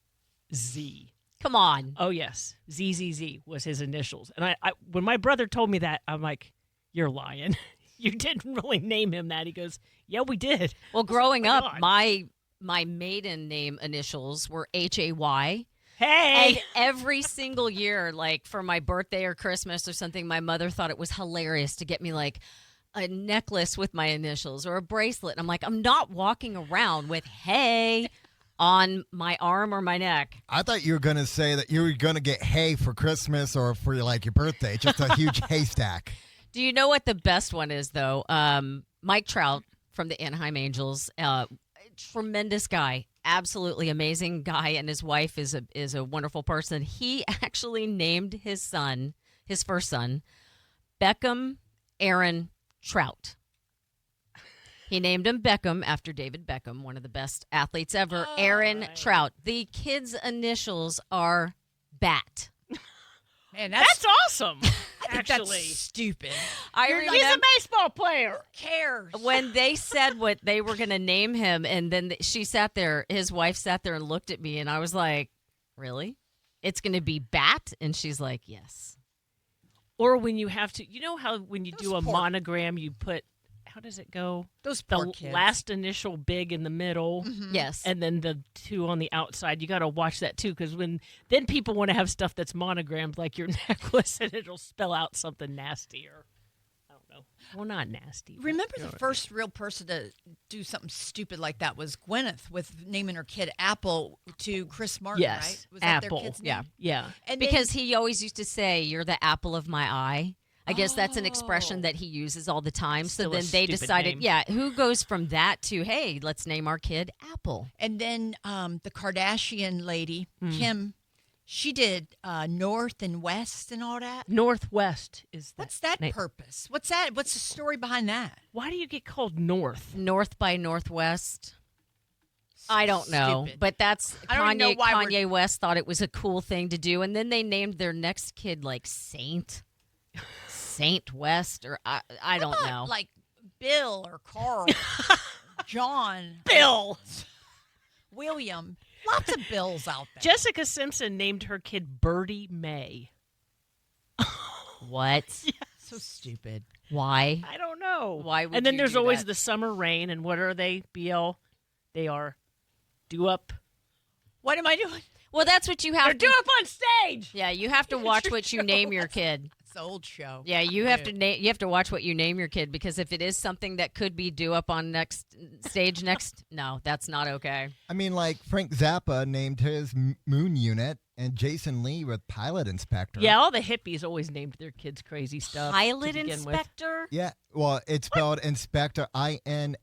Z. Come on. Oh, yes. ZZZ was his initials. And I when my brother told me that, I'm like, you're lying. You didn't really name him that. He goes, yeah, we did. Well, growing Oh, my up, God. my maiden name initials were HAY. Hey! And every single year, like for my birthday or Christmas or something, my mother thought it was hilarious to get me like a necklace with my initials or a bracelet. And I'm like, I'm not walking around with hey on my arm or my neck. I thought you were going to say that you were going to get hay for Christmas or for your birthday, just a huge haystack. Do you know what the best one is, though? Mike Trout from the Anaheim Angels, tremendous guy, absolutely amazing guy, and his wife is a wonderful person. He actually named his first son, Beckham Aaron Trout. He named him Beckham after David Beckham, one of the best athletes ever. Aaron Trout. The kid's initials are BAT. Man, That's awesome. I think actually. that's stupid. He's a baseball player. Who cares? When they said what they were going to name him, and then his wife sat there and looked at me, and I was like, really? It's going to be BAT? And she's like, yes. Or when you have to, how when you do a poor- monogram, you put, how does it go? Those The poor kids. last initial big in the middle. Yes. And then the two on the outside. You got to watch that too, because then people want to have stuff that's monogrammed, like your necklace, and it'll spell out something nastier. I don't know. Well, not nasty. but Remember you know the what first real person to do something stupid like that was Gwyneth with naming her kid Apple to Chris Martin, Yes, right? Was that Apple. their kid's name? Yeah. Yeah. And Because he always used to say, "You're the apple of my eye." I guess that's an Oh. expression that he uses all the time. So Still a then they stupid decided, name. who goes from that to, hey, let's name our kid Apple. And then the Kardashian lady, Hmm. Kim, she did North and West and all that. Northwest is that. What's that name. purpose? What's that? What's the story behind that? Why do you get called North? North by Northwest. I don't know, Stupid. but that's I don't even know why Kanye West thought it was a cool thing to do, and then they named their next kid like Saint West, or I don't How about, know. like Bill or Carl, John, Bill. William. Lots of Bills out there. Jessica Simpson named her kid Birdie May. What? So stupid. Why? I don't know. Why would And then you there's do always that? the summer rain, and what are they, BL? They are do up. What am I doing? Well, that's what you have They're to do up on stage. Yeah, you have to watch what you name your kid. It's the old show. Yeah, you have to you have to watch what you name your kid, because if it is something that could be due up on next stage next, no, that's not okay. I mean, like Frank Zappa named his Moon Unit, and Jason Lee with Pilot Inspector. Yeah, all the hippies always named their kids crazy stuff. Pilot to begin with. inspector? Yeah. Well, it's spelled Inspector, INSPEKTOR.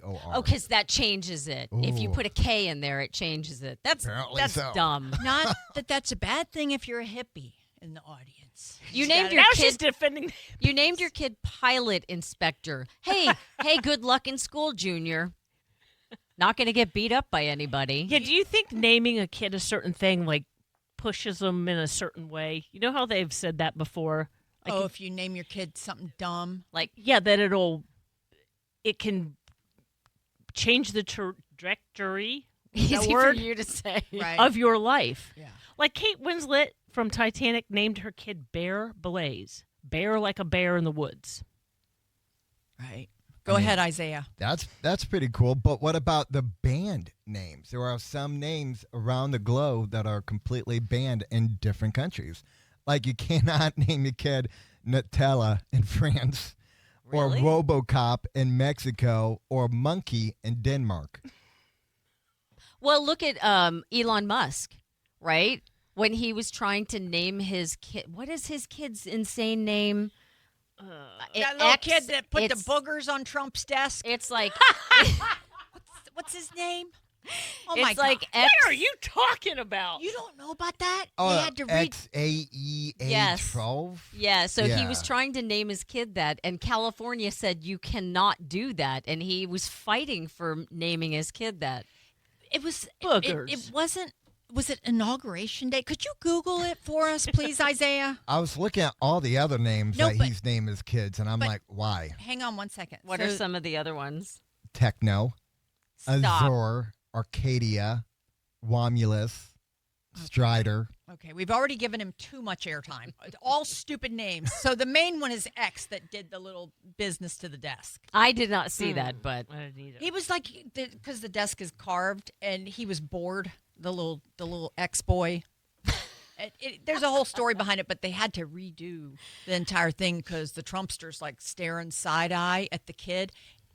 Oh, because that changes it. If you Ooh. put a K in there, it changes it. That's Apparently that's so. dumb. Not that that's a bad thing if you're a hippie in the audience. You named your Now she's kid. defending. You named your kid Pilot Inspector. Hey, good luck in school, Junior. Not going to get beat up by anybody. Yeah, do you think naming a kid a certain thing like pushes them in a certain way? You know how they've said that before? Like, Oh, if you name your kid something dumb. Like, yeah, that it can change the trajectory easy that for word? you to say. Right. of your life. Yeah. Like Kate Winslet from Titanic named her kid Bear Blaze. Bear like a bear in the woods. Right. Go ahead, Isaiah. That's pretty cool. But what about the band names? There are some names around the globe that are completely banned in different countries. Like you cannot name your kid Nutella in France, Really? or RoboCop in Mexico, or Monkey in Denmark. Well, look at Elon Musk, right? When he was trying to name his kid, what is his kid's insane name? That little X, kid that put the it's- boogers on Trump's desk. It's like What's his name? Oh it's my like God. X. What are you talking about? You don't know about that? Oh, they had to read. XAEA 12. Yeah, so he Yeah. was trying to name his kid that, and California said you cannot do that, and he was fighting for naming his kid that. It was Boogers. It wasn't. Was it inauguration day? Could you Google it for us, please, Isaiah? I was looking at all the other names No, that but- he's named his kids, and I'm but- like, why? Hang on one second. What So- are some of the other ones? Techno, Stop. Azure, Arcadia, Womulus, Strider. Okay, we've already given him too much airtime. All stupid names. So the main one is X that did the little business to the desk. I did not see that, but I didn't either. He was like, because the desk is carved, and he was bored. The little X boy. There's a whole story behind it, but they had to redo the entire thing because the Trumpster's like staring side eye at the kid.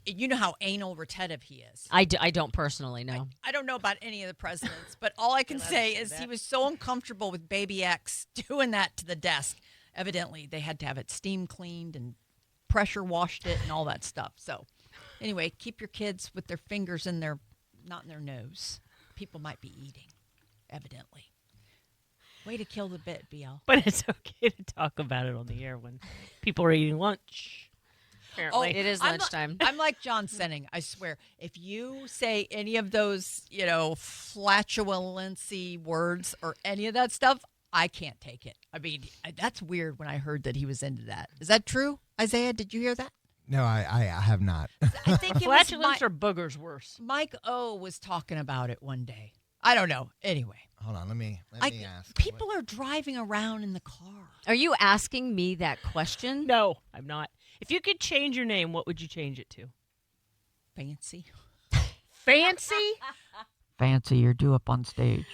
You know how anal retentive he is. I don't personally know. I don't know about any of the presidents, but all I can say is he was so uncomfortable with baby X doing that to the desk. Evidently, they had to have it steam cleaned and pressure washed it and all that stuff. So anyway, keep your kids with their fingers in their, not in their nose. People might be eating, evidently. Way to kill the bit, BL. But it's okay to talk about it on the air when people are eating lunch. Apparently. It is lunchtime. I'm like John Senning. I swear, if you say any of those, flatulency words or any of that stuff, I can't take it. I mean, that's weird when I heard that he was into that. Is that true, Isaiah? Did you hear that? No, I have not. I think it was Flatulence or boogers worse? Mike O was talking about it one day. I don't know. Anyway, Hold on, let me ask. people are driving around in the car. Are you asking me that question? No, I'm not. If you could change your name, what would you change it to? Fancy. Fancy? Fancy, you're due up on stage.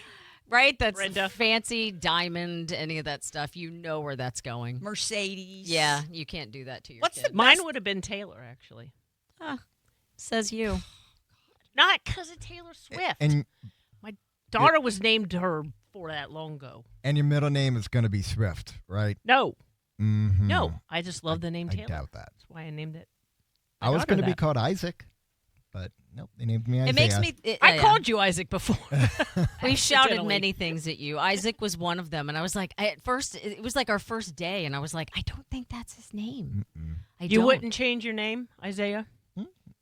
Right? That's Brenda. fancy, diamond, any of that stuff. You know where that's going. Mercedes. Yeah, you can't do that to your What's kid. the Mine best- would have been Taylor, actually. Says you. Not because of Taylor Swift. And My daughter was named her for that long ago. and your middle name is going to be Swift, right? No, Mm-hmm. no. I just love the name I Taylor. doubt that. That's why I named it. I was going to be that. called Isaac, but nope, they named me Isaiah. It makes me. I called you Isaac before. We shouted Accidentally. many things at you. Isaac was one of them, and I was like, at first, it was like our first day, and I was like, I don't think that's his name. I You don't. wouldn't change your name, Isaiah?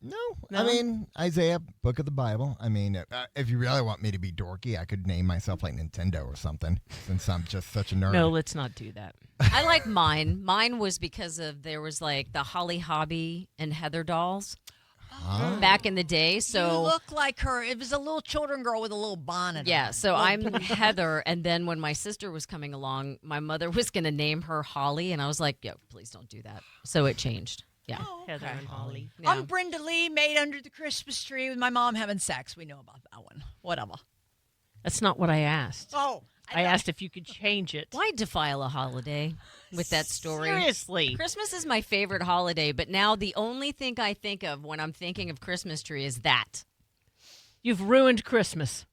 No, No? I mean, Isaiah, book of the Bible. I mean, if you really want me to be dorky, I could name myself like Nintendo or something, since I'm just such a nerd. No, let's not do that. I like mine. Mine was because of there was like the Holly Hobby and Heather dolls back in the day. You So look like her. It was a little children girl with a little bonnet. yeah, on. so I'm Heather, and then when my sister was coming along, my mother was going to name her Holly, and I was like, "Yo, please don't do that." So it changed. Yeah. Oh, Heather okay. and Holly. Yeah. I'm Brenda Lee, made under the Christmas tree with my mom having sex. We know about that one. Whatever. That's not what I asked. Oh, I asked if you could change it. Why defile a holiday with that story? Seriously. Christmas is my favorite holiday, but now the only thing I think of when I'm thinking of Christmas tree is that. You've ruined Christmas.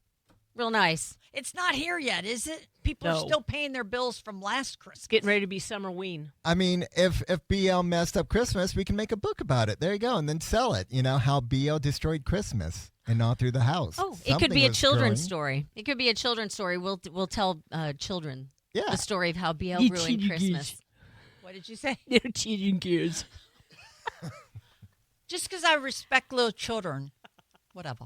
Real nice. It's not here yet, is it? People are No. still paying their bills from last Christmas. It's getting ready to be Summerween. I mean, if BL messed up Christmas, we can make a book about it. There you go, and then sell it. You know how BL destroyed Christmas and all through the house. Oh, it Something could be a was children's growing. story. It could be a children's story. We'll tell children Yeah. the story of how BL You ruined cheated Christmas. kids. What did you say? They're cheating kids. Just because I respect little children. Whatever.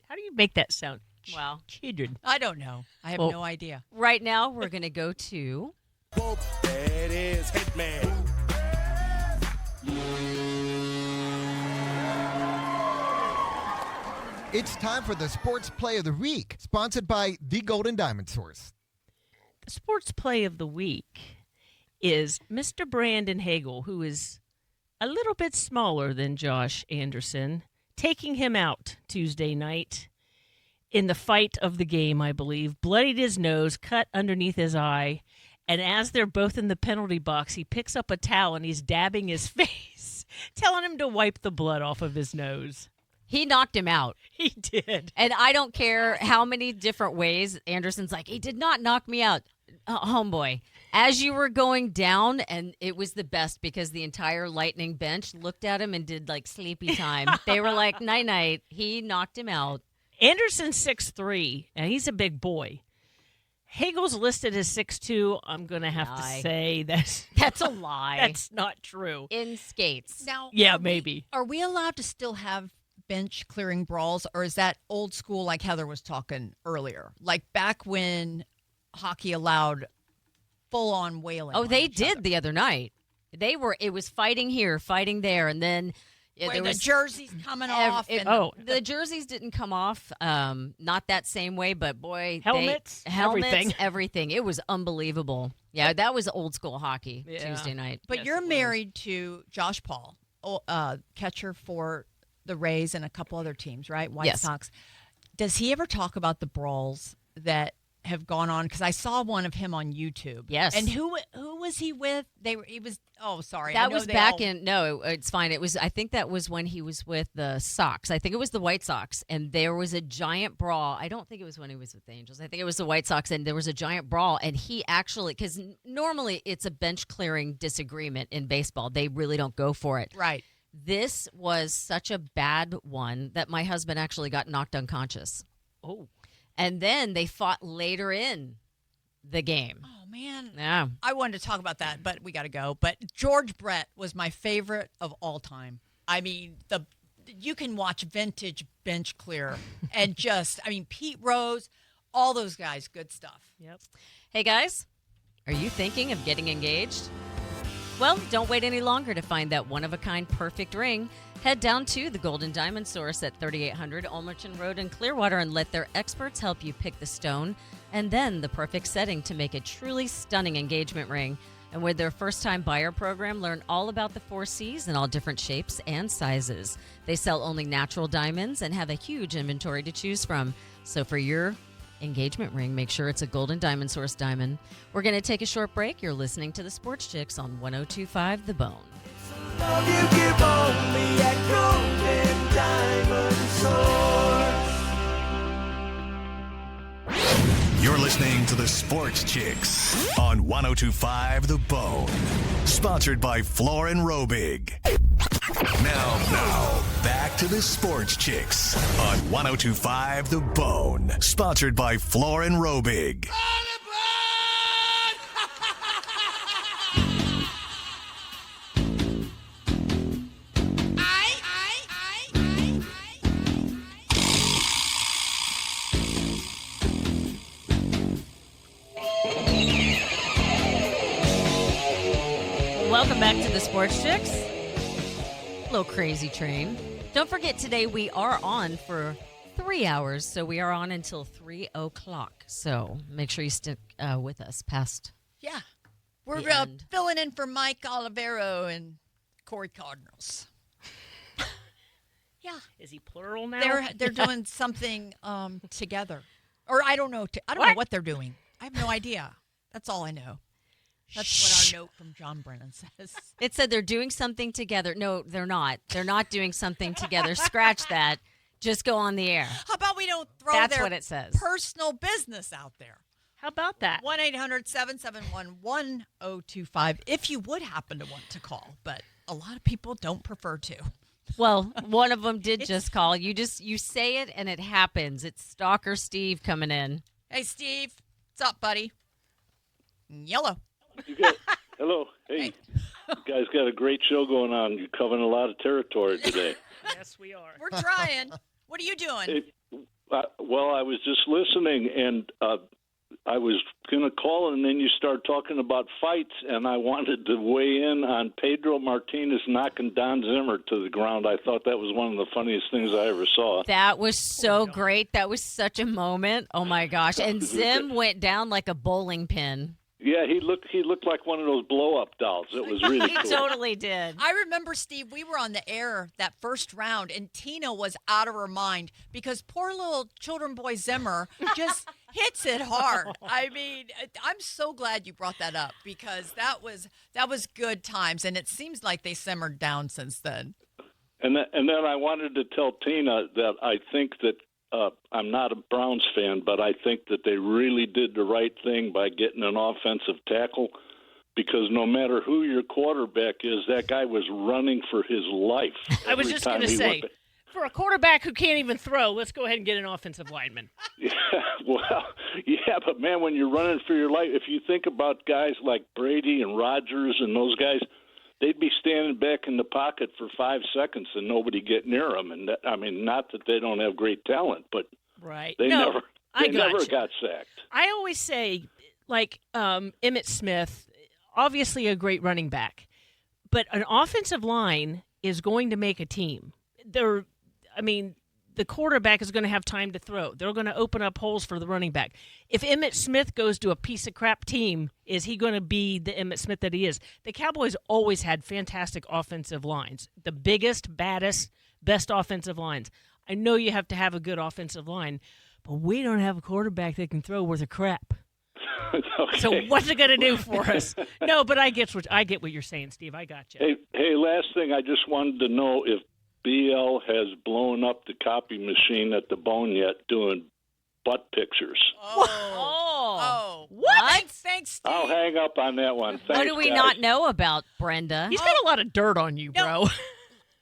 How do you make that sound? Well, Children. I don't know. I have Oh. no idea. right now we're going to go to Whoop, there it is, Hitman. It's time for the Sports Play of the Week, sponsored by the Golden Diamond Source. The sports play of the week is Mr. Brandon Hagel, who is a little bit smaller than Josh Anderson, taking him out Tuesday night in the fight of the game, I believe, bloodied his nose, cut underneath his eye, and as they're both in the penalty box, he picks up a towel and he's dabbing his face, telling him to wipe the blood off of his nose. he knocked him out. He did. And I don't care how many different ways Anderson's like, he did not knock me out. Homeboy, as you were going down, and it was the best because the entire Lightning bench looked at him and did like sleepy time. They were like, night-night. He knocked him out. Anderson's 6'3", and he's a big boy. Hagel's listed as 6'2". I'm going to have Lie. to say That's a lie. that's not true. In skates. Now, Yeah, are we- maybe. Are we allowed to still have bench clearing brawls, or is that old school like Heather was talking earlier? Like back when hockey allowed full on wailing. Oh, on they each did other. the other night. It was fighting here, fighting there, and then Where there the was jerseys coming off. And the jerseys didn't come off, not that same way, but boy, Helmets, everything. everything. It was unbelievable. Yeah, that was old school hockey Yeah. Tuesday night. But Yes, you're it was. married to Josh Paul, catcher for the Rays and a couple other teams, right? White Yes. Sox. Does he ever talk about the brawls that have gone on? Because I saw one of him on YouTube. Yes. And who was he with? He was. Oh, sorry. I That know was they back all- in no, it's fine. It was I think that was when he was with the Sox. I think it was the White Sox, and there was a giant brawl. I don't think it was when he was with the Angels. I think it was the White Sox, and there was a giant brawl. And he actually, because normally it's a bench clearing disagreement in baseball, they really don't go for it. Right. This was such a bad one that my husband actually got knocked unconscious, Oh, and then they fought later in the game. Oh man. Yeah. I wanted to talk about that, but we got to go. But George Brett was my favorite of all time. I mean, you can watch vintage bench clear and Pete Rose, all those guys, good stuff. yep. Hey guys, are you thinking of getting engaged? Well, don't wait any longer to find that one-of-a-kind perfect ring. Head down to the Golden Diamond Source at 3800 Olmerton Road in Clearwater and let their experts help you pick the stone and then the perfect setting to make a truly stunning engagement ring. And with their first-time buyer program, learn all about the 4 C's in all different shapes and sizes. They sell only natural diamonds and have a huge inventory to choose from. So for your engagement ring, make sure it's a golden diamond source diamond. We're going to take a short break. You're listening to the Sports Chicks on 102.5 The Bone. Love you give only at golden diamond source. You're listening to the Sports Chicks on 102.5 The Bone. Sponsored by Floor and Robig. Now, back to the Sports Chicks on 102.5 The Bone. Sponsored by Floor and Robig. Welcome back to the Sports Chicks. Little crazy train. Don't forget, today we are on for 3 hours, so we are on until 3 o'clock. So make sure you stick with us past. Yeah. We're The end. filling in for Mike Olivero and Corey Cardinals. Yeah. Is he plural now? They're doing something together. Or I don't know. I don't know what they're doing. I have no idea. That's all I know. That's what our note from John Brennan says. It said they're doing something together. No, they're not. They're not doing something together. Scratch that. Just go on the air. How about we don't throw That's their what it says. personal business out there? How about that? 1-800-771-1025 if you would happen to want to call. But a lot of people don't prefer to. Well, one of them did just call. You say it and it happens. It's Stalker Steve coming in. Hey, Steve. What's up, buddy? Yellow. Hello. Hey. You guys got a great show going on. You're covering a lot of territory today. Yes, we are. We're trying. What are you doing? Well, I was just listening, and I was going to call, and then you start talking about fights, and I wanted to weigh in on Pedro Martinez knocking Don Zimmer to the ground. I thought that was one of the funniest things I ever saw. That was so great. That was such a moment. Oh, my gosh. And Zim went down like a bowling pin. Yeah, he looked like one of those blow-up dolls. It was really He cool. totally did. I remember, Steve, we were on the air that first round, and Tina was out of her mind because poor little children boy Zimmer just hits it hard. I mean, I'm so glad you brought that up because that was good times, and it seems like they simmered down since then. And then I wanted to tell Tina that I think that I'm not a Browns fan, but I think that they really did the right thing by getting an offensive tackle because no matter who your quarterback is, that guy was running for his life. I was just going to say, for a quarterback who can't even throw, let's go ahead and get an offensive lineman. Yeah, but man, when you're running for your life, if you think about guys like Brady and Rodgers and those guys, they'd be standing back in the pocket for 5 seconds and nobody get near them. And not that they don't have great talent, but right. They never you. got sacked. I always say, like Emmitt Smith, obviously a great running back, but an offensive line is going to make a team. The quarterback is going to have time to throw. They're going to open up holes for the running back. If Emmitt Smith goes to a piece of crap team, is he going to be the Emmitt Smith that he is? The Cowboys always had fantastic offensive lines, the biggest, baddest, best offensive lines. I know you have to have a good offensive line, but we don't have a quarterback that can throw worth a crap. Okay. So what's it going to do for us? No, but I get what you're saying, Steve. I got you. Hey, last thing, I just wanted to know if BL has blown up the copy machine at the Bone yet doing butt pictures. Oh. What? Thanks, Steve. I'll hang up on that one. Thanks, What do we guys. not know about Brenda? He's got a lot of dirt on you, bro.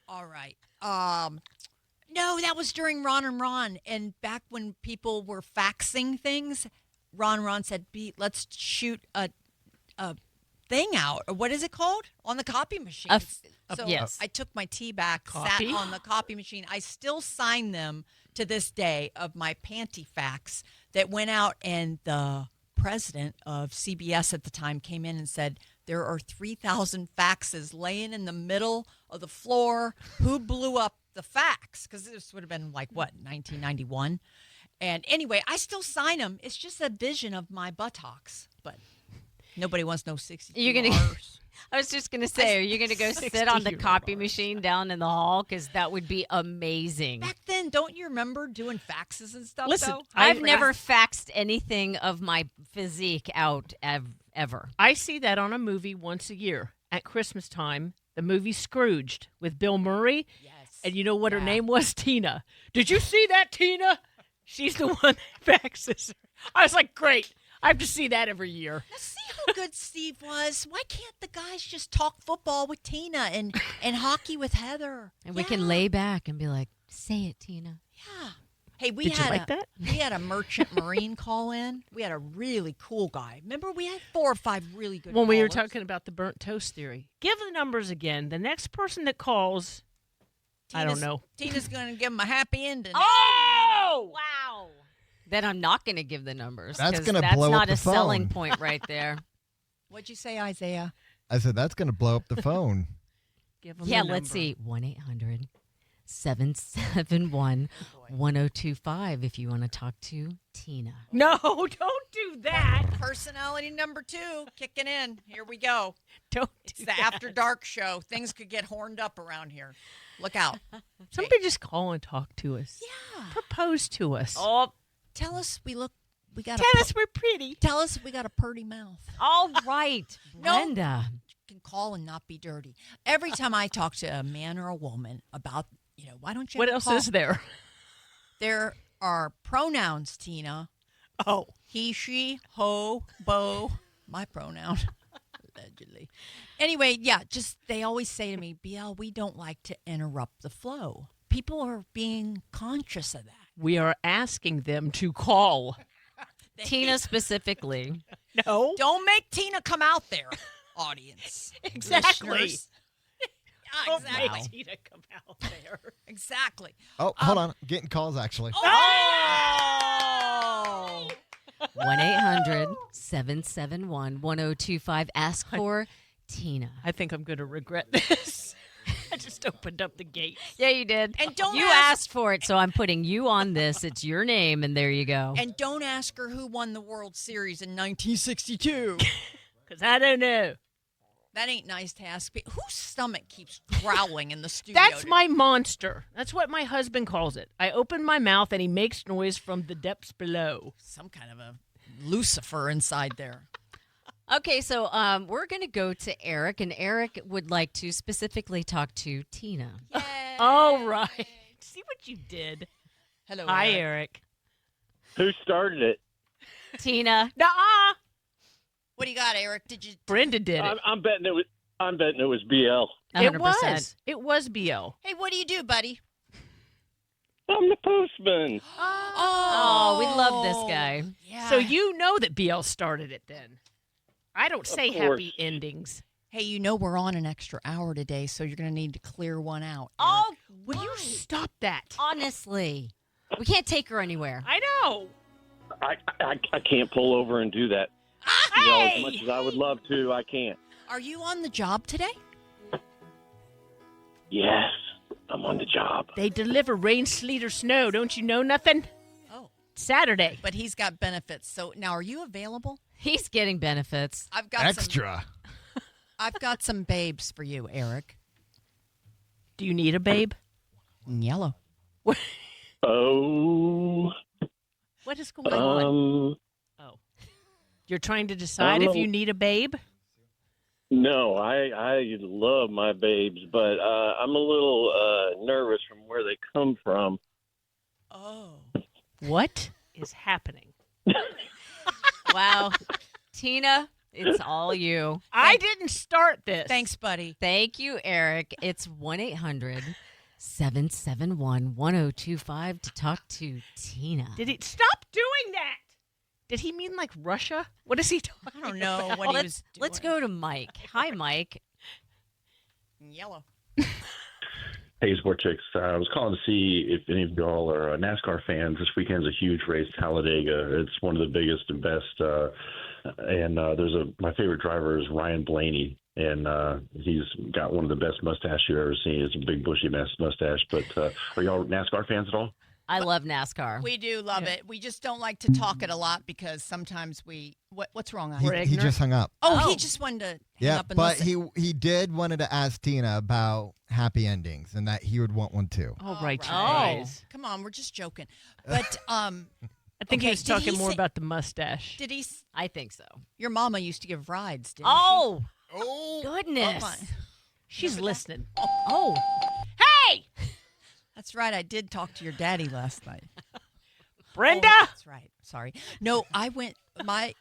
All right. No, that was during Ron and Ron. And back when people were faxing things, Ron said, let's shoot a thing out. Or what is it called? On the copy machine. So yes. I took my tea back, Copy? sat on the copy machine. I still sign them to this day of my panty fax that went out, and the president of CBS at the time came in and said, there are 3,000 faxes laying in the middle of the floor. Who blew up the fax? Because this would have been 1991? And anyway, I still sign them. It's just a vision of my buttocks. But Nobody wants no 60. You're gonna. I was just gonna say, are you gonna go sit on the copy machine down in the hall? Because that would be amazing. Back then, don't you remember doing faxes and stuff? Listen, though? I've never faxed anything of my physique out ever. I see that on a movie once a year at Christmas time. The movie Scrooged with Bill Murray. Yes. And you know what her name was? Tina. Did you see that, Tina? She's the one that faxes. I was like, great. I have to see that every year. Now, see how good Steve was. Why can't the guys just talk football with Tina and hockey with Heather? And we can lay back and be like, say it, Tina. Yeah. Hey, we Did you had like that? We had a merchant marine call in. We had a really cool guy. Remember, we had 4 or 5 really good When we were callers. talking about the burnt toast theory. Give the numbers again. The next person that calls, I don't know. Tina's going to give him a happy ending. Oh! Wow. Then I'm not going to give the numbers. That's 'cause gonna that's blow up not the a selling phone. point right there. What'd you say, Isaiah? I said, that's going to blow up the phone. Give them Yeah, the let's number. see. 1-800-771-1025 if you want to talk to Tina. No, don't do that. Personality number 2 kicking in. Here we go. Don't It's do the that. After Dark show. Things could get horned up around here. Look out. Somebody just call and talk to us. Yeah. Propose to us. Oh, Tell us we got Tell us we're pretty. Tell us we got a purty mouth. all right. No. Brenda. Can call and not be dirty. Every time I talk to a man or a woman about, why don't you What have a else call? is there? There are pronouns, Tina. Oh. He, she, ho, bo, my pronoun, allegedly. Anyway, yeah, they always say to me, BL, we don't like to interrupt the flow. People are being conscious of that. We are asking them to call. Tina specifically. No. Don't make Tina come out there, audience. Exactly. Listeners. Yeah, Don't exactly. make Tina come out there. Exactly. Oh, hold on. Getting calls, actually. Oh! 1-800-771-1025. Ask for Tina. I think I'm going to regret this. I just opened up the gate. Yeah, you did. And don't you ask- asked for it, so I'm putting you on this. It's your name, and there you go. And don't ask her who won the World Series in 1962. Because I don't know. That ain't nice to ask people. Whose stomach keeps growling in the studio? That's my monster. That's what my husband calls it. I open my mouth and he makes noise from the depths below. Some kind of a Lucifer inside there. Okay, so we're going to go to Eric, and Eric would like to specifically talk to Tina. All right. See what you did. Hello, Hi, Eric. Eric. Who started it? Tina. Nuh-uh. What do you got, Eric? Did you? Brenda did it. I'm betting it was. I'm betting it was BL. 100%. It was BL. Hey, what do you do, buddy? I'm the postman. Oh, we love this guy. Yeah. So you know that BL started it then. I don't say course. happy endings. Hey, we're on an extra hour today, so you're going to need to clear one out. Oh, Will you stop that? honestly. We can't take her anywhere. I know. I can't pull over and do that. You know, as much as I would love to, I can't. Are you on the job today? Yes, I'm on the job. They deliver rain, sleet, or snow. Don't you know nothing? Oh. Saturday. But he's got benefits. So now, are you available? He's getting benefits. I've got Extra. I've got some babes for you, Eric. Do you need a babe? Yellow. Oh. What is going on? Oh. You're trying to decide if you need a babe? No, I love my babes, but I'm a little nervous from where they come from. Oh. What is happening? Wow. Tina, it's all you. I didn't start this. Thanks, buddy. Thank you, Eric. It's 1-800-771-1025 to talk to Tina. Did he stop doing that? Did he mean like Russia? What is he talking I don't know about? what he was doing. Let's go to Mike. Hi, Mike. Yellow. Hey, SportsChix. I was calling to see if any of y'all are NASCAR fans. This weekend's a huge race, Talladega. It's one of the biggest and best. My favorite driver is Ryan Blaney, and he's got one of the best mustaches you've ever seen. It's a big bushy mustache. But are y'all NASCAR fans at all? I love NASCAR. We do love it. We just don't like to talk it a lot because sometimes what's wrong? He just hung up. Oh, he just wanted to hang Yeah, up and but listen. he did wanted to ask Tina about happy endings and that he would want one too. Oh, right. Come on, we're just joking. But I think he was talking more about the mustache. Did he? I think so. Your mama used to give rides, didn't Oh, Oh, goodness. She's listening. Oh, Hey, That's right. I did talk to your daddy last night. Brenda. Oh, that's right. Sorry. No, I went. My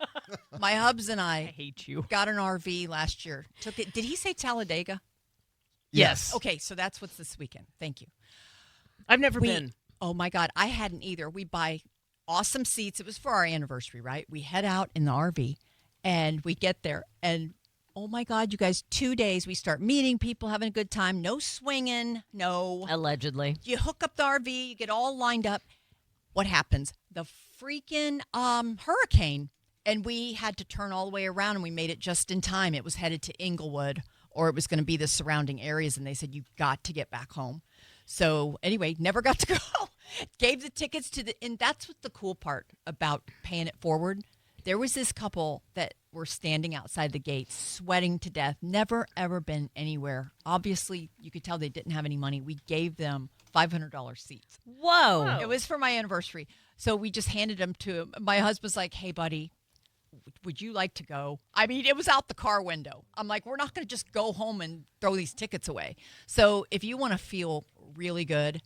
hubs and I hate you. got an RV last year. Took it. Did he say Talladega? Yes. Okay, so that's what's this weekend. Thank you. I've never been. Oh my God, I hadn't either. We buy awesome seats. It was for our anniversary, right? We head out in the RV, and we get there, and oh my God, you guys, 2 days we start meeting people, having a good time. No swinging, no. allegedly. You hook up the RV, you get all lined up. What happens? The freaking hurricane, and we had to turn all the way around, and we made it just in time. It was headed to Inglewood, or it was going to be the surrounding areas, and they said, you've got to get back home. So anyway, never got to go. Gave the tickets to and that's what the cool part about paying it forward. There was this couple that were standing outside the gates, sweating to death, never, ever been anywhere. Obviously, you could tell they didn't have any money. We gave them $500 seats. Whoa. It was for my anniversary. So we just handed them to him. My husband's like, hey, buddy, would you like to go? I mean, it was out the car window. I'm like, we're not going to just go home and throw these tickets away. So if you want to feel really good,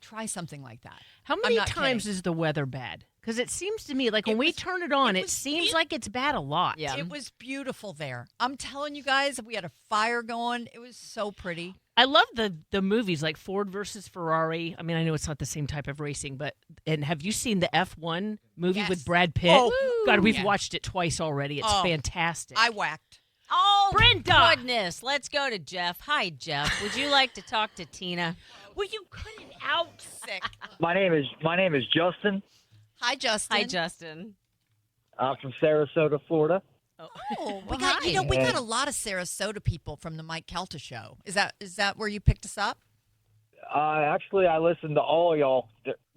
try something like that. How many times is the weather bad? Because it seems to me like when we turn it on, it seems like it's bad a lot. Yeah. It was beautiful there. I'm telling you guys, we had a fire going. It was so pretty. I love the movies like Ford versus Ferrari. I mean, I know it's not the same type of racing, and have you seen the F1 movie with Brad Pitt? Oh, God, we've watched it twice already. It's fantastic. I whacked. Oh, Brenda! Goodness. Let's go to Jeff. Hi, Jeff. Would you like to talk to Tina? Will you cut it out? Sick. My name is Justin. Hi, Justin. Hi, Justin. I'm from Sarasota, Florida. Oh, we got we got a lot of Sarasota people from the Mike Kelta show. Is that where you picked us up? Actually, I listen to all y'all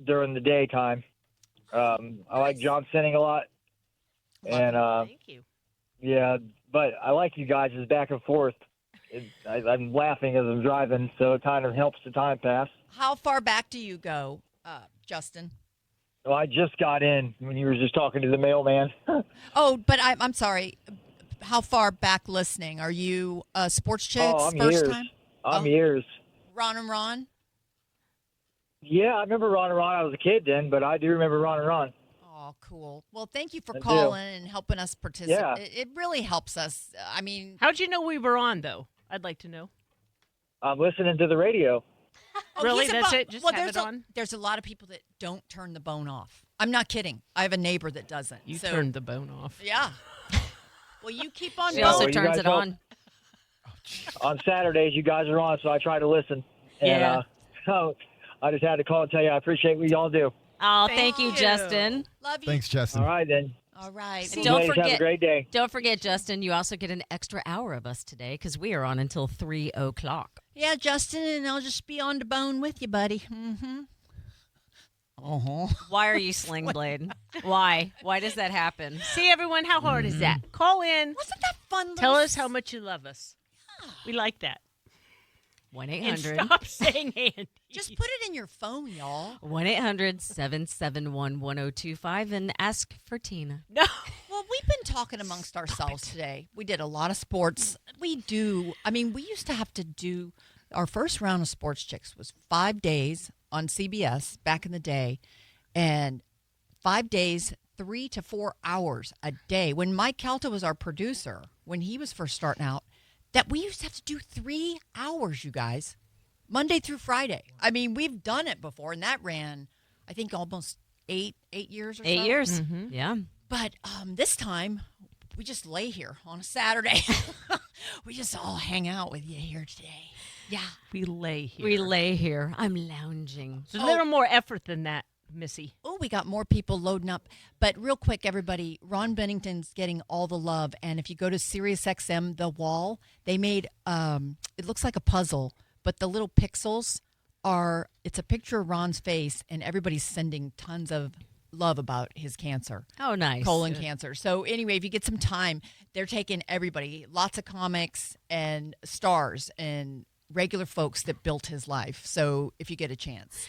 during the daytime. I like John Sinning a lot, and thank you. Yeah, but I like you guys' back and forth. I'm laughing as I'm driving, so it kind of helps the time pass. How far back do you go, Justin? Well, I just got in when you were just talking to the mailman. Oh, but I'm sorry. How far back listening? Are you SportsChix I'm first years. time? I'm years. Ron and Ron? Yeah, I remember Ron and Ron. I was a kid then, but I do remember Ron and Ron. Oh, cool. Well, thank you for I do. calling and helping us participate. Yeah. It really helps us. I mean, How'd you know we were on, though? I'd like to know. I'm listening to the radio. Really? he's That's about- it? Just well, have there's it on? There's a lot of people that don't turn the bone off. I'm not kidding. I have a neighbor that doesn't. You so, turned the bone off. Yeah. Well, you keep on She going. also you turns guys it help. on. On Saturdays, you guys are on, so I try to listen. And, Yeah. so I just had to call and tell you I appreciate what y'all do. Oh, thank you, Justin. Love you. Thanks, Justin. All right, then. All right. You Don't ladies have a forget- great day. Don't forget, Justin, you also get an extra hour of us today because we are on until 3 o'clock. Yeah, Justin, and I'll just be on the bone with you, buddy. Mm-hmm. Uh-huh. Why are you Sling Blade? Why? Why does that happen? See, everyone, how hard is that? Call in. Wasn't that fun? Tell little us how much you love us. We like that. 1-800. And stop saying Andy. Just put it in your phone, y'all. 1-800-771-1025 and ask for Tina. No. Well, we've been talking amongst ourselves today. We did a lot of sports. We used to have to do our first round of SportsChix was 5 days on CBS back in the day, and 5 days, 3 to 4 hours a day. When Mike Kelta was our producer, when he was first starting out, that we used to have to do 3 hours, you guys, Monday through Friday. I mean, we've done it before, and that ran, I think, almost eight years or so. 8 years. Yeah. But this time, we just lay here on a Saturday. We just all hang out with you here today. Yeah. We lay here. We lay here. I'm lounging. It's a little more effort than that, Missy. Oh, we got more people loading up. But real quick, everybody, Ron Bennington's getting all the love. And if you go to SiriusXM, The Wall, they made, it looks like a puzzle, but the little pixels it's a picture of Ron's face, and everybody's sending tons of love about his cancer. Oh, nice. Colon Good. cancer. So anyway, if you get some time, they're taking everybody, lots of comics and stars and regular folks that built his life. So if you get a chance,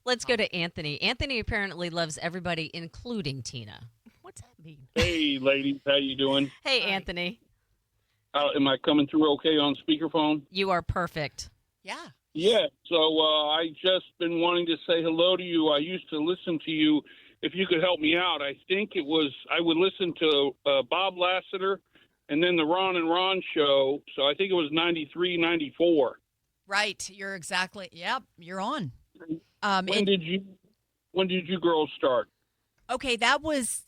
let's go to Anthony. Anthony apparently loves everybody, including Tina. What's that mean? Hey, ladies, how you doing? Hey, Anthony. Am I coming through okay on speakerphone? You are perfect. Yeah. Yeah. So I just been wanting to say hello to you. I used to listen to you. If you could help me out, I think I would listen to Bob Lassiter and then the Ron and Ron show. So I think it was 93, 94. Right. You're exactly. Yep. You're on. When did you girls start? Okay,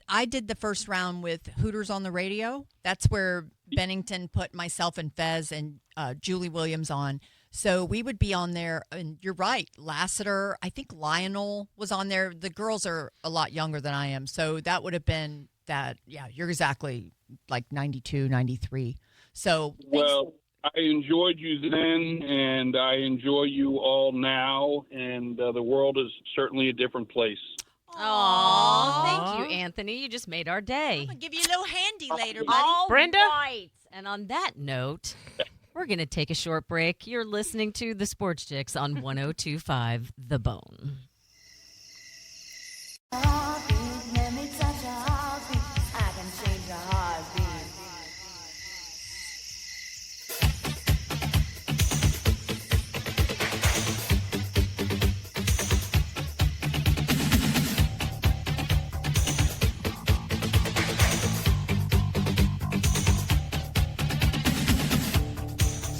I did the first round with Hooters on the radio. That's where Bennington put myself and Fez and Julie Williams on. So we would be on there, and you're right, Lassiter, I think Lionel was on there. The girls are a lot younger than I am, so that would have been that. Yeah, you're exactly like 92, 93. So well, I enjoyed you then, and I enjoy you all now, and the world is certainly a different place. Oh, thank you, Anthony. You just made our day. I'll give you a little handy later, buddy. All Brenda? right. And on that note, we're going to take a short break. You're listening to the Sports Chicks on 102.5 The Bone. Let me touch your heartbeat. I can change your heartbeat.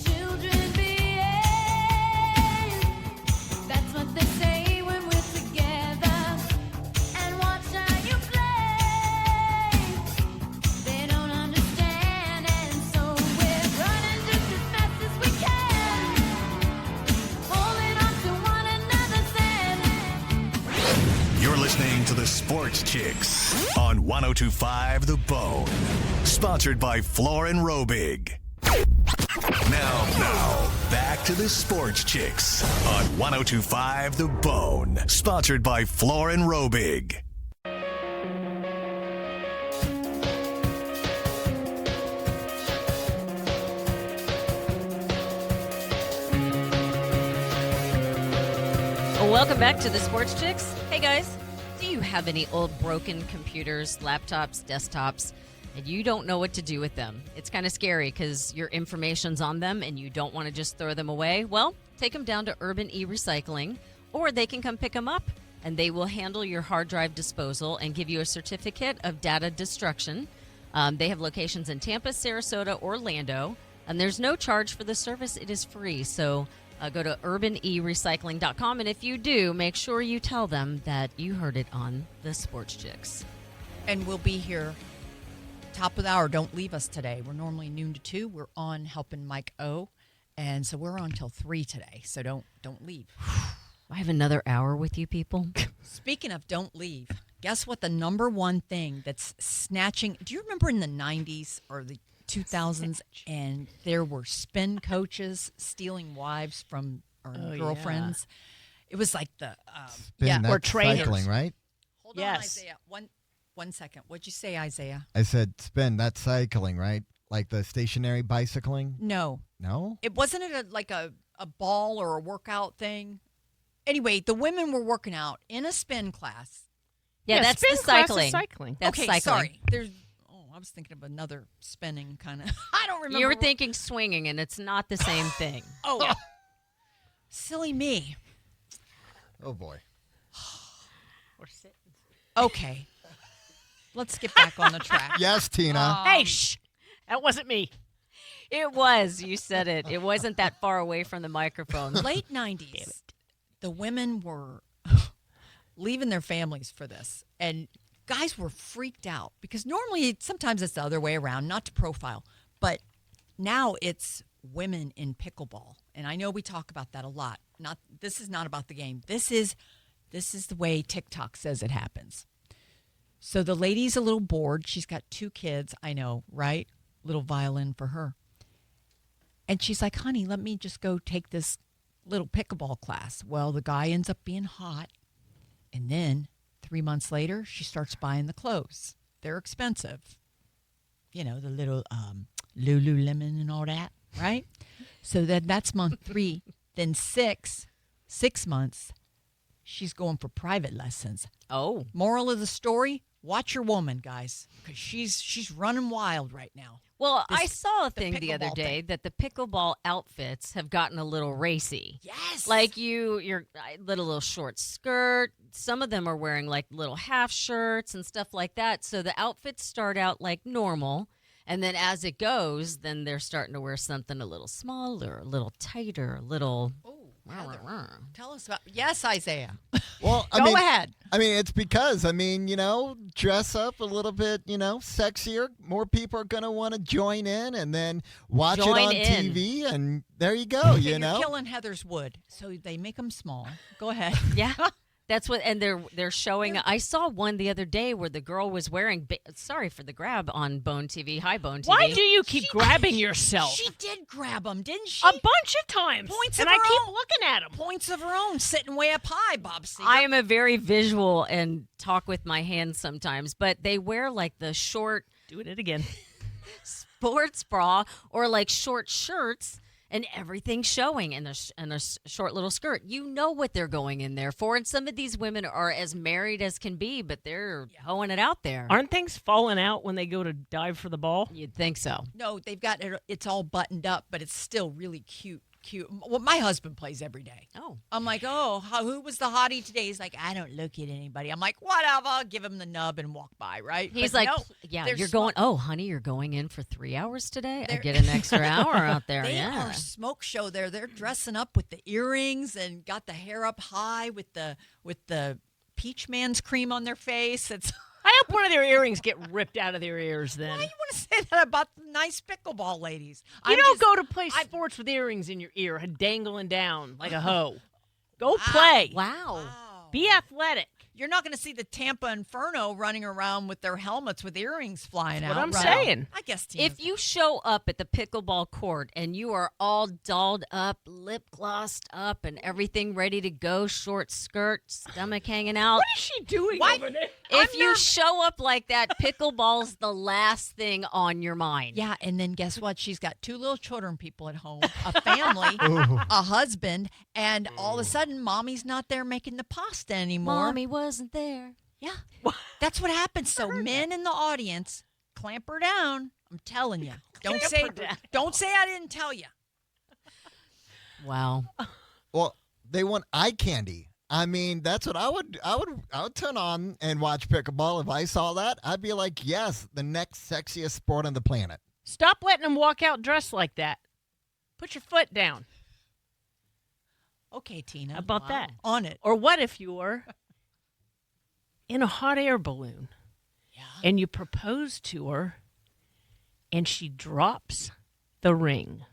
Children behave. That's what they say when we're together. And watch how you play. They don't understand, and so we're running just as fast as we can, holding on to one another's hand. You're listening to the Sports Chicks on 102.5 The Bone. Sponsored by Floor and Robig. Now, back to the Sports Chicks on 102.5 The Bone. Sponsored by Floor and Robig. Welcome back to the Sports Chicks. Hey, guys. Do you have any old broken computers, laptops, desktops, and you don't know what to do with them? It's kind of scary because your information's on them and you don't want to just throw them away. Well, take them down to Urban E-Recycling, or they can come pick them up, and they will handle your hard drive disposal and give you a certificate of data destruction. They have locations in Tampa, Sarasota, Orlando, and there's no charge for the service. It is free. So go to urbanerecycling.com, and if you do, make sure you tell them that you heard it on the Sports Chicks. And we'll be here top of the hour. Don't leave us today. We're normally noon to 2. We're on helping Mike O. And so we're on till 3 today. So don't leave. I have another hour with you people. Speaking of don't leave, guess what the number one thing that's snatching? Do you remember in the 90s or the 2000s and there were spin coaches stealing wives from or girlfriends? Yeah. It was like the Spin, or that's trainers. cycling, right? Hold on, Isaiah. One second. What'd you say, Isaiah? I said spin, that's cycling, right? Like the stationary bicycling? No. No? It wasn't like a ball or a workout thing. Anyway, the women were working out in a spin class. Yeah, that's the cycling. That's okay, cycling. Sorry. I was thinking of another spinning kind of. I don't remember. You were thinking swinging, and it's not the same thing. Oh, silly me. Oh boy. Or sitting. Okay. Let's get back on the track. Yes, Tina. Hey, shh. That wasn't me. It was. You said it. It wasn't that far away from the microphone. Late 90s, the women were leaving their families for this. And guys were freaked out because normally sometimes it's the other way around, not to profile. But now it's women in pickleball. And I know we talk about that a lot. This is not about the game. This is the way TikTok says it happens. So the lady's a little bored. She's got 2 kids. I know, right? Little violin for her. And she's like, honey, let me just go take this little pickleball class. Well, the guy ends up being hot. And then 3 months later, she starts buying the clothes. They're expensive. You know, the little Lululemon and all that, right? So that's month 3. Then 6 months, she's going for private lessons. Oh. Moral of the story, watch your woman, guys, because she's running wild right now. Well, I saw a thing the other pickleball day thing. that the pickleball outfits have gotten a little racy. Yes. Like your little short skirt. Some of them are wearing like little half shirts and stuff like that. So the outfits start out like normal. And then as it goes, then they're starting to wear something a little smaller, a little tighter, a little... Tell us about. Yes, Isaiah. Well, Go ahead. I mean, it's because, dress up a little bit, sexier. More people are going to want to join in and then watch it on TV. And there you go, You're killing Heather's wood. So they make them small. Go ahead. Yeah. That's what, and they're showing. I saw one the other day where the girl was wearing. Sorry for the grab on Bone TV, High Bone TV. Why do you keep grabbing yourself? She did grab them, didn't she? A bunch of times. Points and of I her keep own. looking at them. Points of her own, sitting way up high, Bob Seger. I am a very visual and talk with my hands sometimes, but they wear like the short. Doing it again. Sports bra or like short shirts. And everything's showing in a short little skirt. You know what they're going in there for. And some of these women are as married as can be, but they're hoeing it out there. Aren't things falling out when they go to dive for the ball? You'd think so. No, they've got it. It's all buttoned up, but it's still really cute. Well, my husband plays every day. Oh. I'm like, who was the hottie today? He's like, I don't look at anybody. I'm like, whatever. Give him the nub and walk by, right? He's But like, no, yeah, they're you're smoke- going, honey, you're going in for 3 hours today? I get an extra hour out there. They Yeah. are a smoke show there. They're dressing up with the earrings and got the hair up high with the peach man's cream on their face. It's I hope one of their earrings get ripped out of their ears then. Why do you want to say that about the nice pickleball ladies? You don't go to play sports with earrings in your ear dangling down like a hoe. Go play. Wow. Be athletic. You're not going to see the Tampa Inferno running around with their helmets with earrings flying out. what I'm right? saying. I guess If you show up at the pickleball court and you are all dolled up, lip glossed up, and everything ready to go, short skirt, stomach hanging out. What is she doing over there? If you show up like that, pickleball's the last thing on your mind. Yeah, and then guess what? She's got 2 little children people at home, a family, Ooh. a husband, and all of a sudden, mommy's not there making the pasta anymore. Mommy wasn't there. Yeah, that's what happens. So men in the audience, clamp her down. I'm telling you. Don't say I didn't tell you. Wow. Well, they want eye candy. I mean, that's what I would turn on and watch pickleball. If I saw that, I'd be like, yes, the next sexiest sport on the planet. Stop letting them walk out dressed like that. Put your foot down. Okay, Tina. How about that? On it. Or what if you were in a hot air balloon and you propose to her and she drops the ring?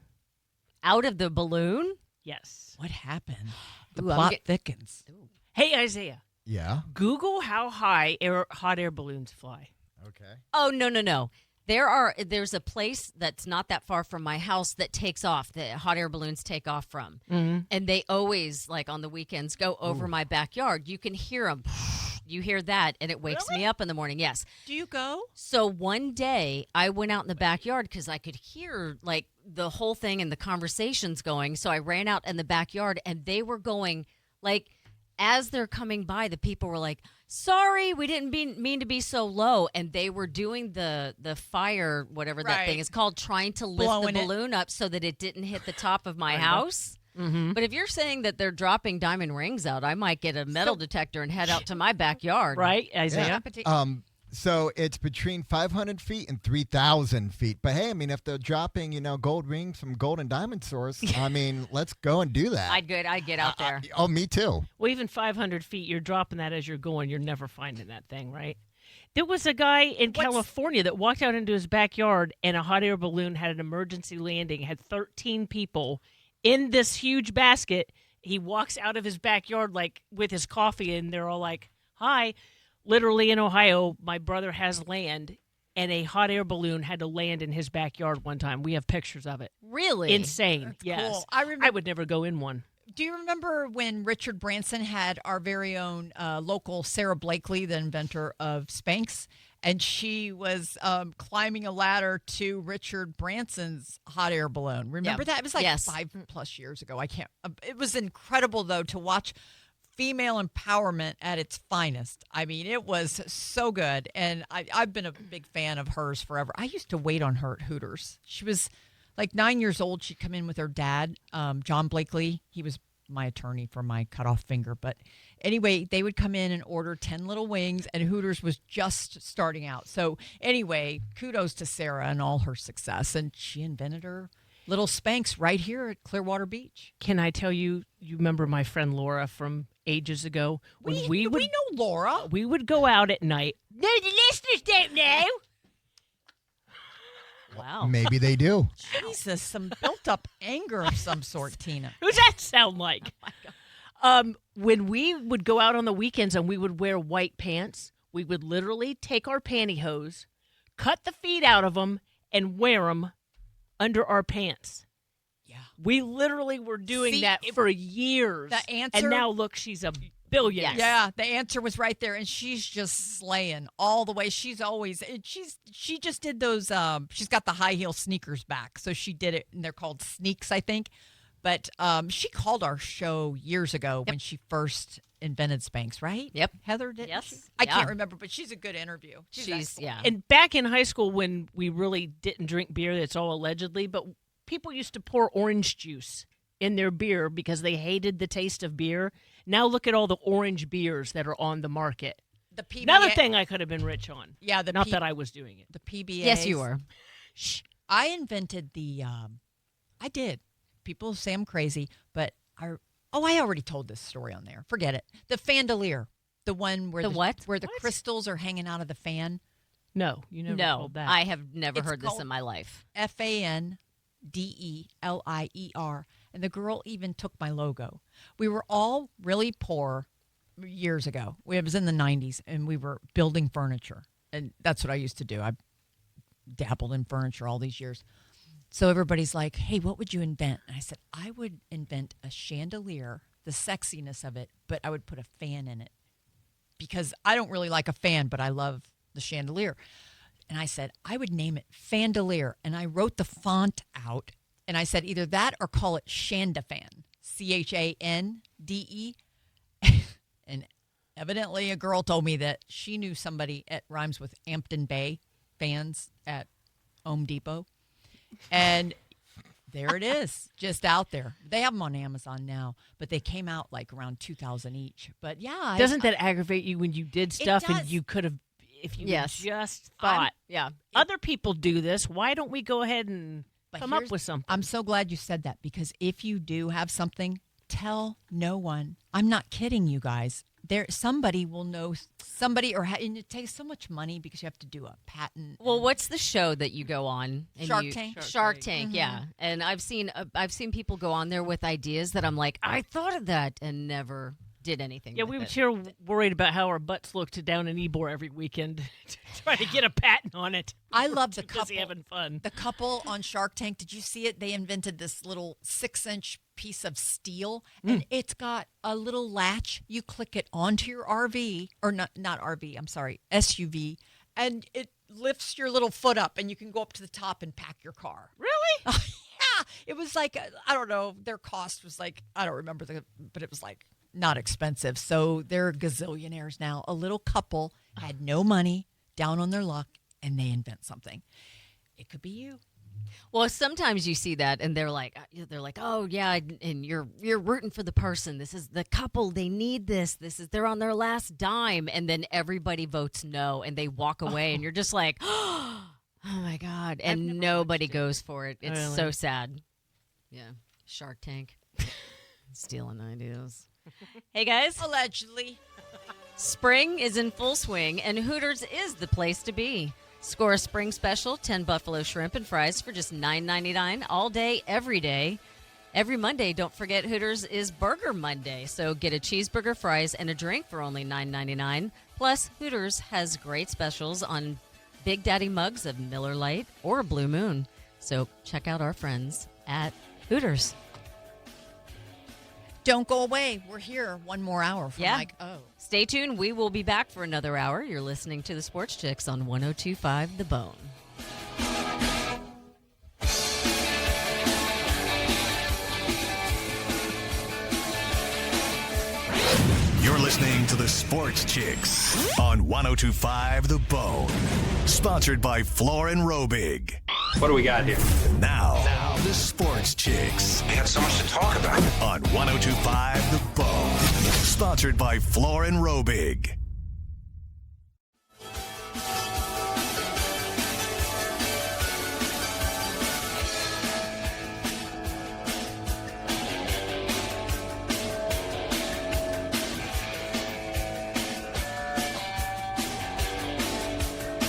Out of the balloon? Yes. What happened? The Ooh, I'm plot get- thickens. Hey, Isaiah, Yeah. Google how high hot air balloons fly. Okay. Oh, no. There's a place that's not that far from my house that takes off, the hot air balloons take off from. Mm-hmm. And they always, like on the weekends, go over my backyard. You can hear them. You hear that, and it wakes me up in the morning. Yes. Do you go? So one day I went out in the backyard because I could hear like the whole thing and the conversations going. So I ran out in the backyard and they were going like as they're coming by, the people were like, sorry, we didn't mean to be so low. And they were doing the fire, whatever that thing is called, trying to lift Blowing the it. balloon up so that it didn't hit the top of my house. Mm-hmm. But if you're saying that they're dropping diamond rings out, I might get a metal detector and head out to my backyard. Right, Isaiah? So it's between 500 feet and 3,000 feet. But hey, I mean, if they're dropping, gold rings from gold and diamond source, I mean, let's go and do that. I'd get out there. Oh, me too. Well, even 500 feet, you're dropping that as you're going. You're never finding that thing, right? There was a guy in California that walked out into his backyard and a hot air balloon had an emergency landing, had 13 people in this huge basket. He walks out of his backyard like with his coffee and they're all like, hi. Literally in Ohio, my brother has land and a hot air balloon had to land in his backyard one time. We have pictures of it. Really? Insane. That's yes. cool. I remember- I would never go in one. Do you remember when Richard Branson had our very own local Sarah Blakely, the inventor of Spanx, and she was climbing a ladder to Richard Branson's hot air balloon? Remember that? It was like 5+ years ago. I can't. It was incredible though to watch female empowerment at its finest. I mean, it was so good, and I've been a big fan of hers forever. I used to wait on her at Hooters. She was like 9 years old. She'd come in with her dad, John Blakely. He was my attorney for my cut-off finger. But anyway, they would come in and order 10 little wings, and Hooters was just starting out. So anyway, kudos to Sarah and all her success. And she invented her little Spanx right here at Clearwater Beach. Can I tell you, you remember my friend Laura from ages ago? When we know Laura. We would go out at night. No, the listeners don't know. Wow. Maybe they do. Jesus, some built-up anger of some sort, Tina. Who's that sound like? When we would go out on the weekends and we would wear white pants, we would literally take our pantyhose, cut the feet out of them, and wear them under our pants. Yeah. We literally were doing that for years. The answer, and now look, she's a billionaire. Yeah, the answer was right there, and she's just slaying all the way. She just did those. She's got the high heel sneakers back, so she did it, and they're called Sneaks, I think. But she called our show years ago when she first invented Spanx, right? Yep. Heather did. Yes. I can't remember, but she's a good interview. She's And back in high school when we really didn't drink beer, that's all allegedly, but people used to pour orange juice in their beer because they hated the taste of beer. Now look at all the orange beers that are on the market. The PBA. Another thing I could have been rich on. Yeah, not that I was doing it. The PBA. Yes, you were. Shh. I invented the. I did. People say I'm crazy, but I already told this story on there. Forget it. The fandelier, the one where where the crystals are hanging out of the fan. No, you never told that. I have never It's heard this called in my life. FANDELIER. And the girl even took my logo. We were all really poor years ago. It was in the 90s, and we were building furniture. And that's what I used to do. I dabbled in furniture all these years. So everybody's like, hey, what would you invent? And I said, I would invent a chandelier, the sexiness of it, but I would put a fan in it. Because I don't really like a fan, but I love the chandelier. And I said, I would name it Fandelier. And I wrote the font out. And I said, either that or call it Shandafan, CHANDE. And evidently a girl told me that she knew somebody at rhymes with Hampton Bay fans at Home Depot. And there it is, just out there. They have them on Amazon now, but they came out like around $2,000 each. But yeah. Doesn't that aggravate you when you did stuff and you could have, if you just thought, other people do this, why don't we go ahead and come up with something? I'm so glad you said that, because if you do have something, tell no one. I'm not kidding you guys. Somebody will know somebody, and it takes so much money because you have to do a patent. Well, what's the show that you go on? Shark Tank. Shark Tank, yeah. And I've seen people go on there with ideas that I'm like, I thought of that and never did anything. Yeah, we were here worried about how our butts looked down in Ybor every weekend to try to get a patent on it. I love the couple having fun. The couple on Shark Tank. Did you see it? They invented this little 6-inch piece of steel, and it's got a little latch. You click it onto your RV, or not RV. I'm sorry, SUV, and it lifts your little foot up, and you can go up to the top and pack your car. Really? Yeah. It was like, I don't know. Their cost was like, I don't remember but it was like not expensive. So they're gazillionaires now. A little couple had no money, down on their luck, and they invent something. It could be you. Well, sometimes you see that, and they're like, oh yeah, and you're rooting for the person. This is the couple. They need this. They're on their last dime, and then everybody votes no, and they walk away, and you're just like, oh my god, and nobody goes for it. It's Really? so sad. Yeah, Shark Tank, stealing ideas. Hey guys, allegedly, spring is in full swing, and Hooters is the place to be. Score a spring special, 10 buffalo shrimp and fries for just $9.99 all day, every day. Every Monday, don't forget Hooters is Burger Monday, so get a cheeseburger, fries, and a drink for only $9.99. Plus, Hooters has great specials on Big Daddy mugs of Miller Lite or Blue Moon. So check out our friends at Hooters. Don't go away. We're here 1 more hour from Mike O. Stay tuned. We will be back for another hour. You're listening to the Sports Chicks on 102.5 The Bone. You're listening to the Sports Chicks on 102.5 The Bone. Sponsored by Floor and Robig. What do we got here? Now, the Sports Chicks. We have so much to talk about. On 102.5 The Bone. Sponsored by Floor and Robig.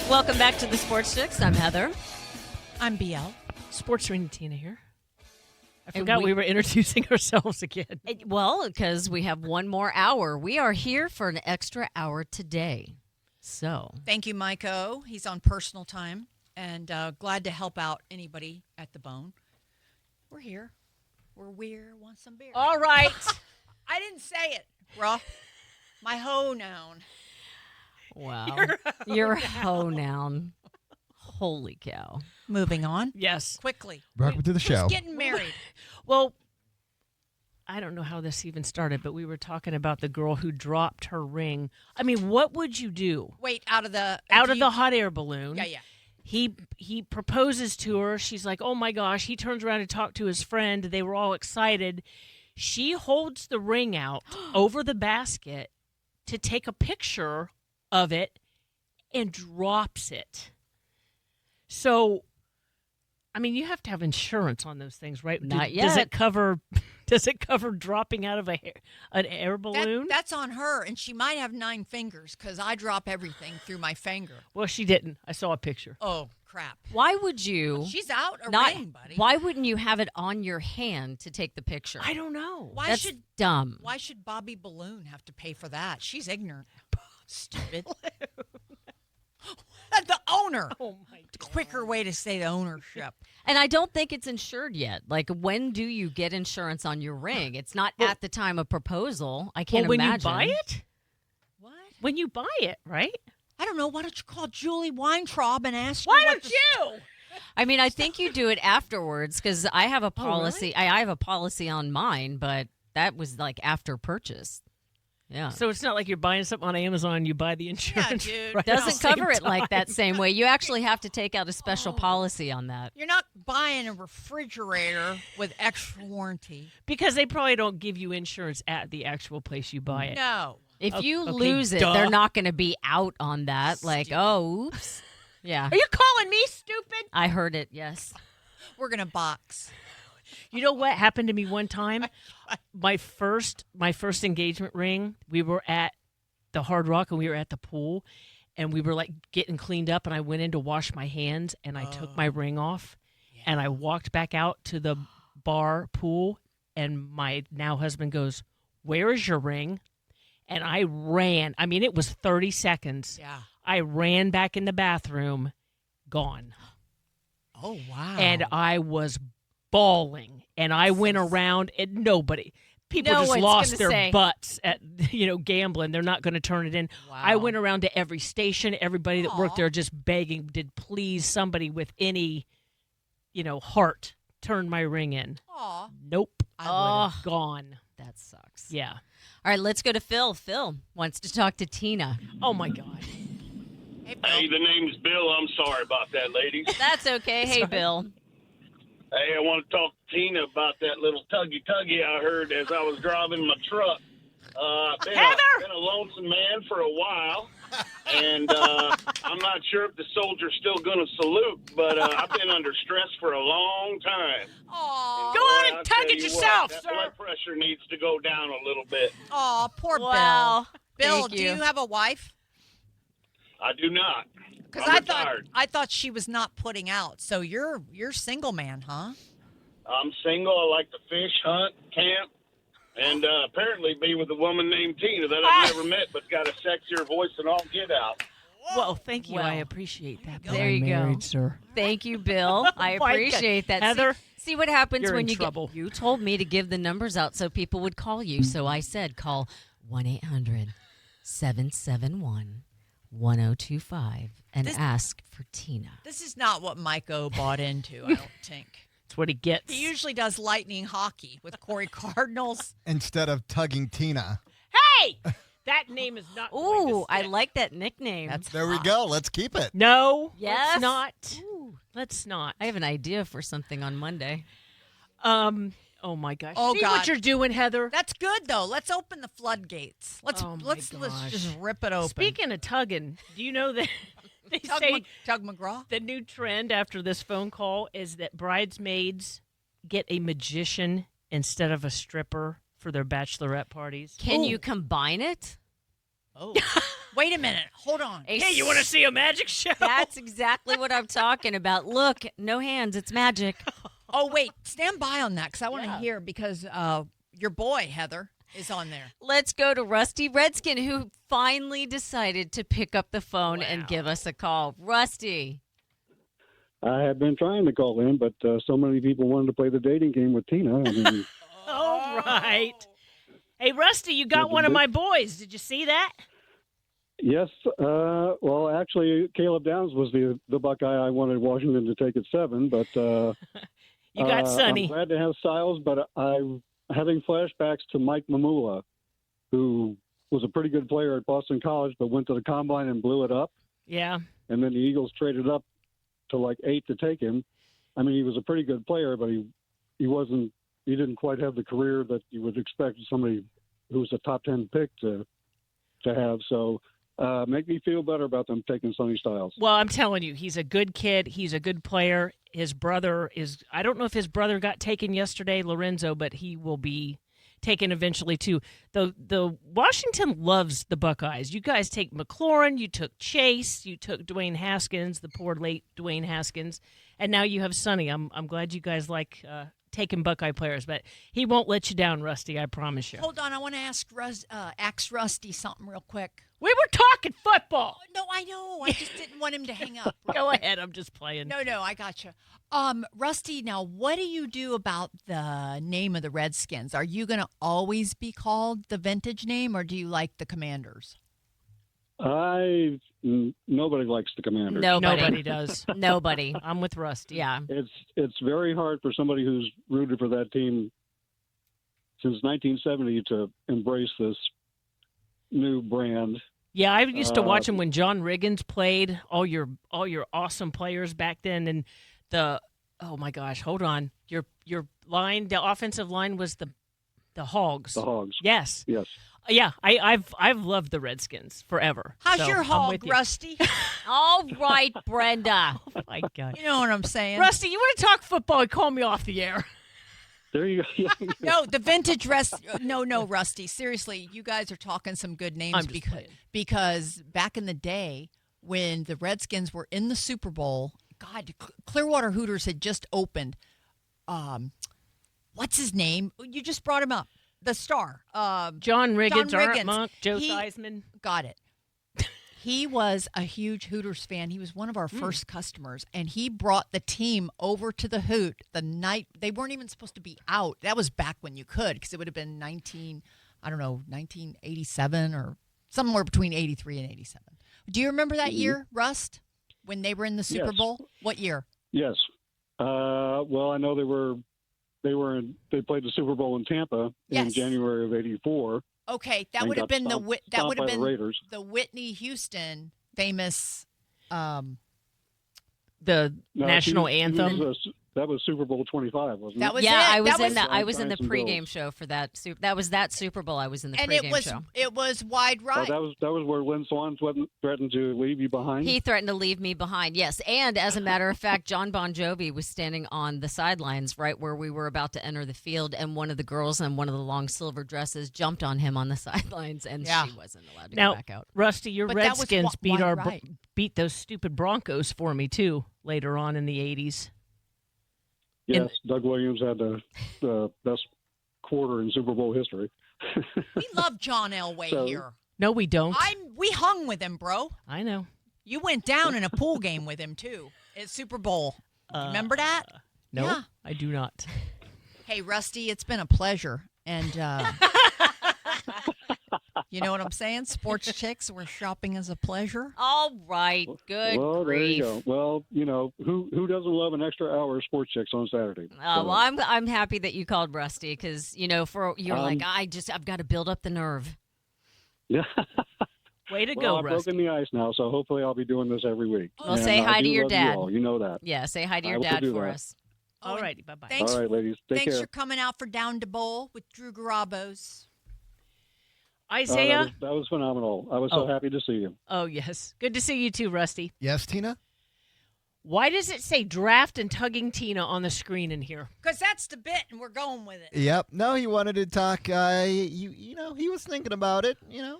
Welcome back to the Sports Chicks. I'm Heather. I'm BL. Sports Ring Tina here. I forgot we were introducing ourselves again. Well, because we have 1 more hour. We are here for an extra hour today. So Thank you, Mike O. He's on personal time and glad to help out anybody at the Bone. We're here. We're want some beer. All right. I didn't say it, bro. My ho noun. wow, you're a hoe noun. Holy cow! Moving on. Yes. Quickly. Welcome to the show. Who's getting married? Well, I don't know how this even started, but we were talking about the girl who dropped her ring. I mean, what would you do? Wait, out of the hot air balloon. Yeah, yeah. He proposes to her. She's like, oh my gosh. He turns around to talk to his friend. They were all excited. She holds the ring out over the basket to take a picture of it and drops it. So, I mean, you have to have insurance on those things, right? Not yet. Does it cover dropping out of an air balloon? That's on her, and she might have 9 fingers because I drop everything through my finger. Well, she didn't. I saw a picture. Oh, crap. Why would you? She's out a ring, buddy. Why wouldn't you have it on your hand to take the picture? I don't know. That's dumb. Why should Bobby Balloon have to pay for that? She's ignorant. Stupid. The owner. Oh my God. Quicker way to say the ownership. And I don't think it's insured yet. Like, when do you get insurance on your ring? It's not at the time of proposal. I can't when imagine. you buy it? What? When you buy it, right? I don't know. Why don't you call Julie Weintraub and ask her? Why don't you? I mean, I think you do it afterwards because I have a policy. really? I have a policy on mine, but that was like after purchase. Yeah. So it's not like you're buying something on Amazon and you buy the insurance. Yeah, dude. right at the Doesn't same cover it like that time. same way. You actually have to take out a special policy on that. You're not buying a refrigerator with extra warranty. Because they probably don't give you insurance at the actual place you buy it. No. If you okay, lose it, duh. they're not going to be out on that. Like, oh, oops. Yeah. Are you calling me stupid? I heard it, yes. We're going to box. You know what happened to me one time? My first engagement ring, we were at the Hard Rock and we were at the pool and we were like getting cleaned up and I went in to wash my hands and I took my ring off and I walked back out to the bar pool and my now husband goes, "Where is your ring?" And I ran. I mean, it was 30 seconds. Yeah. I ran back in the bathroom, gone. Oh, wow. And I was bawling. And I went around and people No just one's lost gonna their say. butts at, gambling. They're not going to turn it in. I went around to every station. Everybody that worked there just begging, did please somebody with any, heart turn my ring in. Aw. Nope. Oh, Gone. that sucks. Yeah. All right, let's go to Phil. Phil wants to talk to Tina. Oh, my God. Hey, Bill. Hey, the name's Bill. I'm sorry about that, ladies. That's okay. Hey, Bill. Hey, I want to talk to Tina about that little tuggy I heard as I was driving my truck. Been a lonesome man for a while, and I'm not sure if the soldier's still going to salute, but I've been under stress for a long time. Aw. Go on and tug it yourself, that sir. blood pressure needs to go down a little bit. Aw, poor Well, Bill. Bill, thank do you. you have a wife? I do not. Because I'm I retired. thought she was not putting out. So you're single man, huh? I'm single. I like to fish, hunt, camp, and apparently be with a woman named Tina that I've never met but's got a sexier voice than all get out. Well, thank you. Well, I appreciate that. but There I'm you married, go. sir. Thank you, Bill. I my appreciate God. that. Heather, see what happens you're when in you trouble. get. You told me to give the numbers out so people would call you. So I said call 1-800-771-1025 and ask for Tina. This is not what Mike O bought into, I don't think. That's what he gets. He usually does lightning hockey with Corey Cardinals. Instead of tugging Tina. Hey! That name is not. Ooh, I like that nickname. There we go. Let's keep it. No. Yes. Let's not. Let's not. I have an idea for something on Monday. Oh my gosh. Oh, See God. what you're doing, Heather? That's good though. Let's open the floodgates. Let's Oh, my let's gosh. just rip it open. Speaking of tugging, do you know that they say Tug McGraw? the new trend after this phone call is that bridesmaids get a magician instead of a stripper for their bachelorette parties? Can you combine it? Oh. Wait a minute. Hold on. Hey, you want to see a magic show? That's exactly what I'm talking about. Look, no hands. It's magic. Oh, wait. Stand by on that because I want to hear because your boy, Heather, is on there. Let's go to Rusty Redskin, who finally decided to pick up the phone and give us a call. Rusty. I have been trying to call in, but so many people wanted to play the dating game with Tina. I mean, All right. Hey, Rusty, you got one of my boys. Did you see that? yes. Well, actually, Caleb Downs was the Buckeye I wanted Washington to take at 7, but you got Sonny. I'm glad to have Siles, but I'm having flashbacks to Mike Mamula, who was a pretty good player at Boston College, but went to the combine and blew it up. Yeah. And then the Eagles traded up to like 8 to take him. I mean, he was a pretty good player, but he didn't quite have the career that you would expect somebody who was a top 10 pick to have. So make me feel better about them taking Sonny Styles. Well, I'm telling you, he's a good kid. He's a good player. His brother is, I don't know if his brother got taken yesterday, Lorenzo, but he will be taken eventually too. The Washington loves the Buckeyes. You guys take McLaurin, you took Chase, you took Dwayne Haskins, the poor late Dwayne Haskins, and now you have Sonny. I'm glad you guys like taking Buckeye players, but he won't let you down, Rusty, I promise you. Hold on. I want to ask Rusty something real quick. We were talking football. No, I know. I just didn't want him to hang up. Go ahead. I'm just playing. No, I got you. Rusty, now what do you do about the name of the Redskins? Are you going to always be called the vintage name, or do you like the Commanders? Nobody likes the Commanders. Nobody does. Nobody. I'm with Rusty. Yeah. It's very hard for somebody who's rooted for that team since 1970 to embrace this new brand. Yeah, I used to watch him when John Riggins played. All your awesome players back then, and oh my gosh, hold on, your line, the offensive line was the Hogs. The Hogs. Yes. Yes. Yeah, I've loved the Redskins forever. How's So, your I'm hog, with you. Rusty? All right, Brenda. Oh my God, You know what I'm saying? Rusty, you want to talk football? Call me off the air. There you go. No, the vintage No, Rusty. Seriously, you guys are talking some good names I'm just playing. because back in the day when the Redskins were in the Super Bowl, God, Clearwater Hooters had just opened. What's his name? You just brought him up. The star. John Riggins, Art Riggins. Monk, Joe Theismann. Got it. He was a huge Hooters fan. He was one of our first customers, and he brought the team over to the Hoot the night they weren't even supposed to be out. That was back when you could, because it would have been 1987 or somewhere between 83 and 87. Do you remember that year, Rust, when they were in the Super Yes. Bowl? What year? Yes. Well, I know they played the Super Bowl in Tampa in Yes. January of '84. Okay, that And would have got been stomped by the Raiders. the Whitney Houston famous. The No, national he anthem. that was Super Bowl 25, wasn't That it? was Yeah, it. I was That in the I was in the Giants and pregame Bills. show for that. That was that Super Bowl. I was in the and pregame show. it was wide right. Oh, that was where Lynn Swann threatened to leave you behind. He threatened to leave me behind. Yes, and as a matter of fact, John Bon Jovi was standing on the sidelines right where we were about to enter the field, and one of the girls in one of the long silver dresses jumped on him on the sidelines, and she wasn't allowed to Now, go back out. Rusty, your But that was Redskins beat wide right. beat those stupid Broncos for me too later on in the 80s. Yes, Doug Williams had the best quarter in Super Bowl history. We love John Elway So- here. No, we don't. We hung with him, bro. I know. You went down in a pool game with him, too, at Super Bowl. Remember that? No, Yeah. I do not. Hey, Rusty, it's been a pleasure. And you know what I'm saying? Sports Chicks, where shopping is a pleasure. All right. Good Well, there you grief. go. Well, who doesn't love an extra hour of Sports Chicks on Saturday? Well, I'm happy that you called Rusty because you're like I've got to build up the nerve. Yeah. Way to Well, go, I've Rusty. broken the ice now, so hopefully I'll be doing this every week. Well, And say I hi to do your love dad. You all. You know that. Yeah, say hi to I your will dad do for that. us. All righty, bye-bye. Thanks, All right, ladies. Take thanks care. for coming out for Down to Bowl with Drew Garabos. Isaiah? That was phenomenal. I was so happy to see you. Oh, yes. Good to see you too, Rusty. Yes, Tina? Why does it say draft and tugging Tina on the screen in here? Because that's the bit, and we're going with it. Yep. No, he wanted to talk. He was thinking about it, No.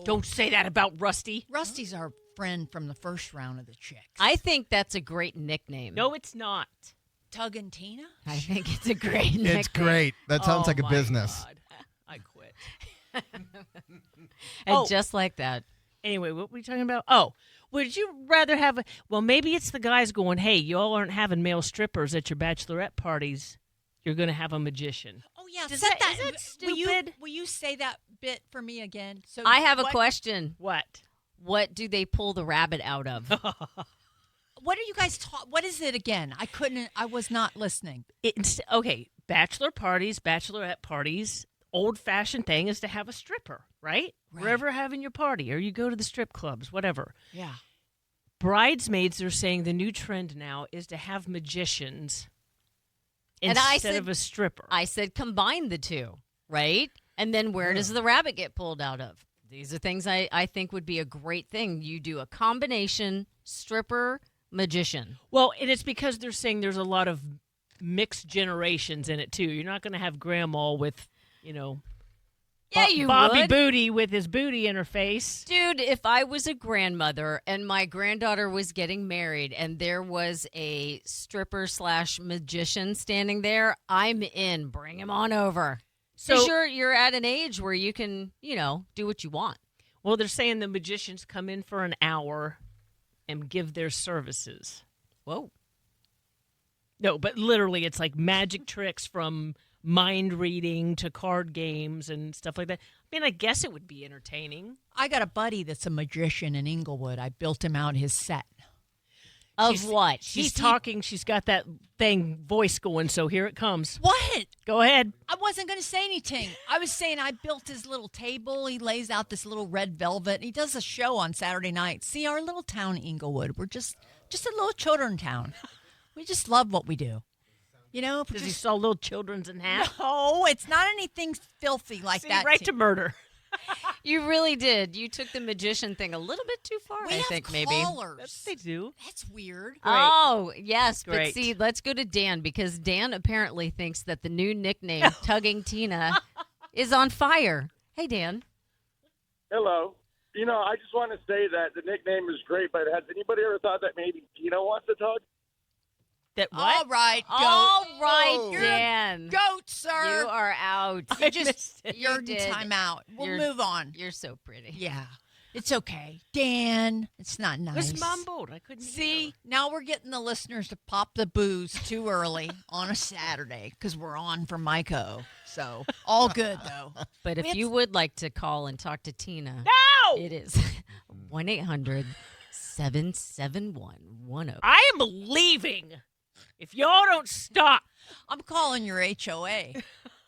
Don't say that about Rusty. Rusty's our friend from the first round of the Chicks. I think that's a great nickname. No, it's not. Tug and Tina? I think it's a great nickname. It's great. That sounds like a my business. God. I quit. And just like that. Anyway, what were we talking about? Oh, would you rather have well, maybe it's the guys going, hey, y'all aren't having male strippers at your bachelorette parties. You're going to have a magician. Oh, yeah. Is set that Will stupid? you say that bit for me again? So I have a what- question. What? What do they pull the rabbit out of? What are you guys what is it again? I was not listening. It's okay. Bachelor parties, bachelorette parties. Old-fashioned thing is to have a stripper, right? Wherever having your party, or you go to the strip clubs, whatever. Yeah. Bridesmaids are saying the new trend now is to have magicians And I instead said- of a stripper. I said combine the two, right? And then where does the rabbit get pulled out of? These are things I think would be a great thing. You do a combination stripper magician. Well, and it's because they're saying there's a lot of mixed generations in it too. You're not going to have grandma with, Yeah, you Bobby would. Booty with his booty in her face. Dude, if I was a grandmother and my granddaughter was getting married and there was a stripper / magician standing there, I'm in. Bring him on over. So you're at an age where you can, do what you want. Well, they're saying the magicians come in for an hour and give their services. Whoa. No, but literally it's like magic tricks from mind reading to card games and stuff like that. I mean, I guess it would be entertaining. I got a buddy that's a magician in Inglewood. I built him out his set. Of what? She's talking. She's got that voice going, so here it comes. What? Go ahead. I wasn't going to say anything. I was saying I built his little table. He lays out this little red velvet. He does a show on Saturday night. See, our little town, Inglewood, we're just a little children town. We just love what we do. Does he saw little children's in half? No, it's not anything filthy like See, that. right to murder. You really did. You took the magician thing a little bit too far, We I have think, maybe. callers. They do. That's weird. Oh, yes. But Great. see, let's go to Dan because Dan apparently thinks that the new nickname, Tugging Tina, is on fire. Hey, Dan. Hello. I just want to say that the nickname is great, but has anybody ever thought that maybe Tina wants to tug? That what? All right, goat. All right, You're Dan. a goat, sir. You are out. You're in did. time out. We'll You're- move on. You're so pretty. Yeah. It's okay. Dan, it's not It nice. was mumbled. I couldn't See, hear. now we're getting the listeners to pop the booze too early on a Saturday because we're on for Myco. So, all good, though. But if you would like to call and talk to Tina, No! it is 1-800-771-10. I am leaving. If y'all don't stop. I'm calling your HOA.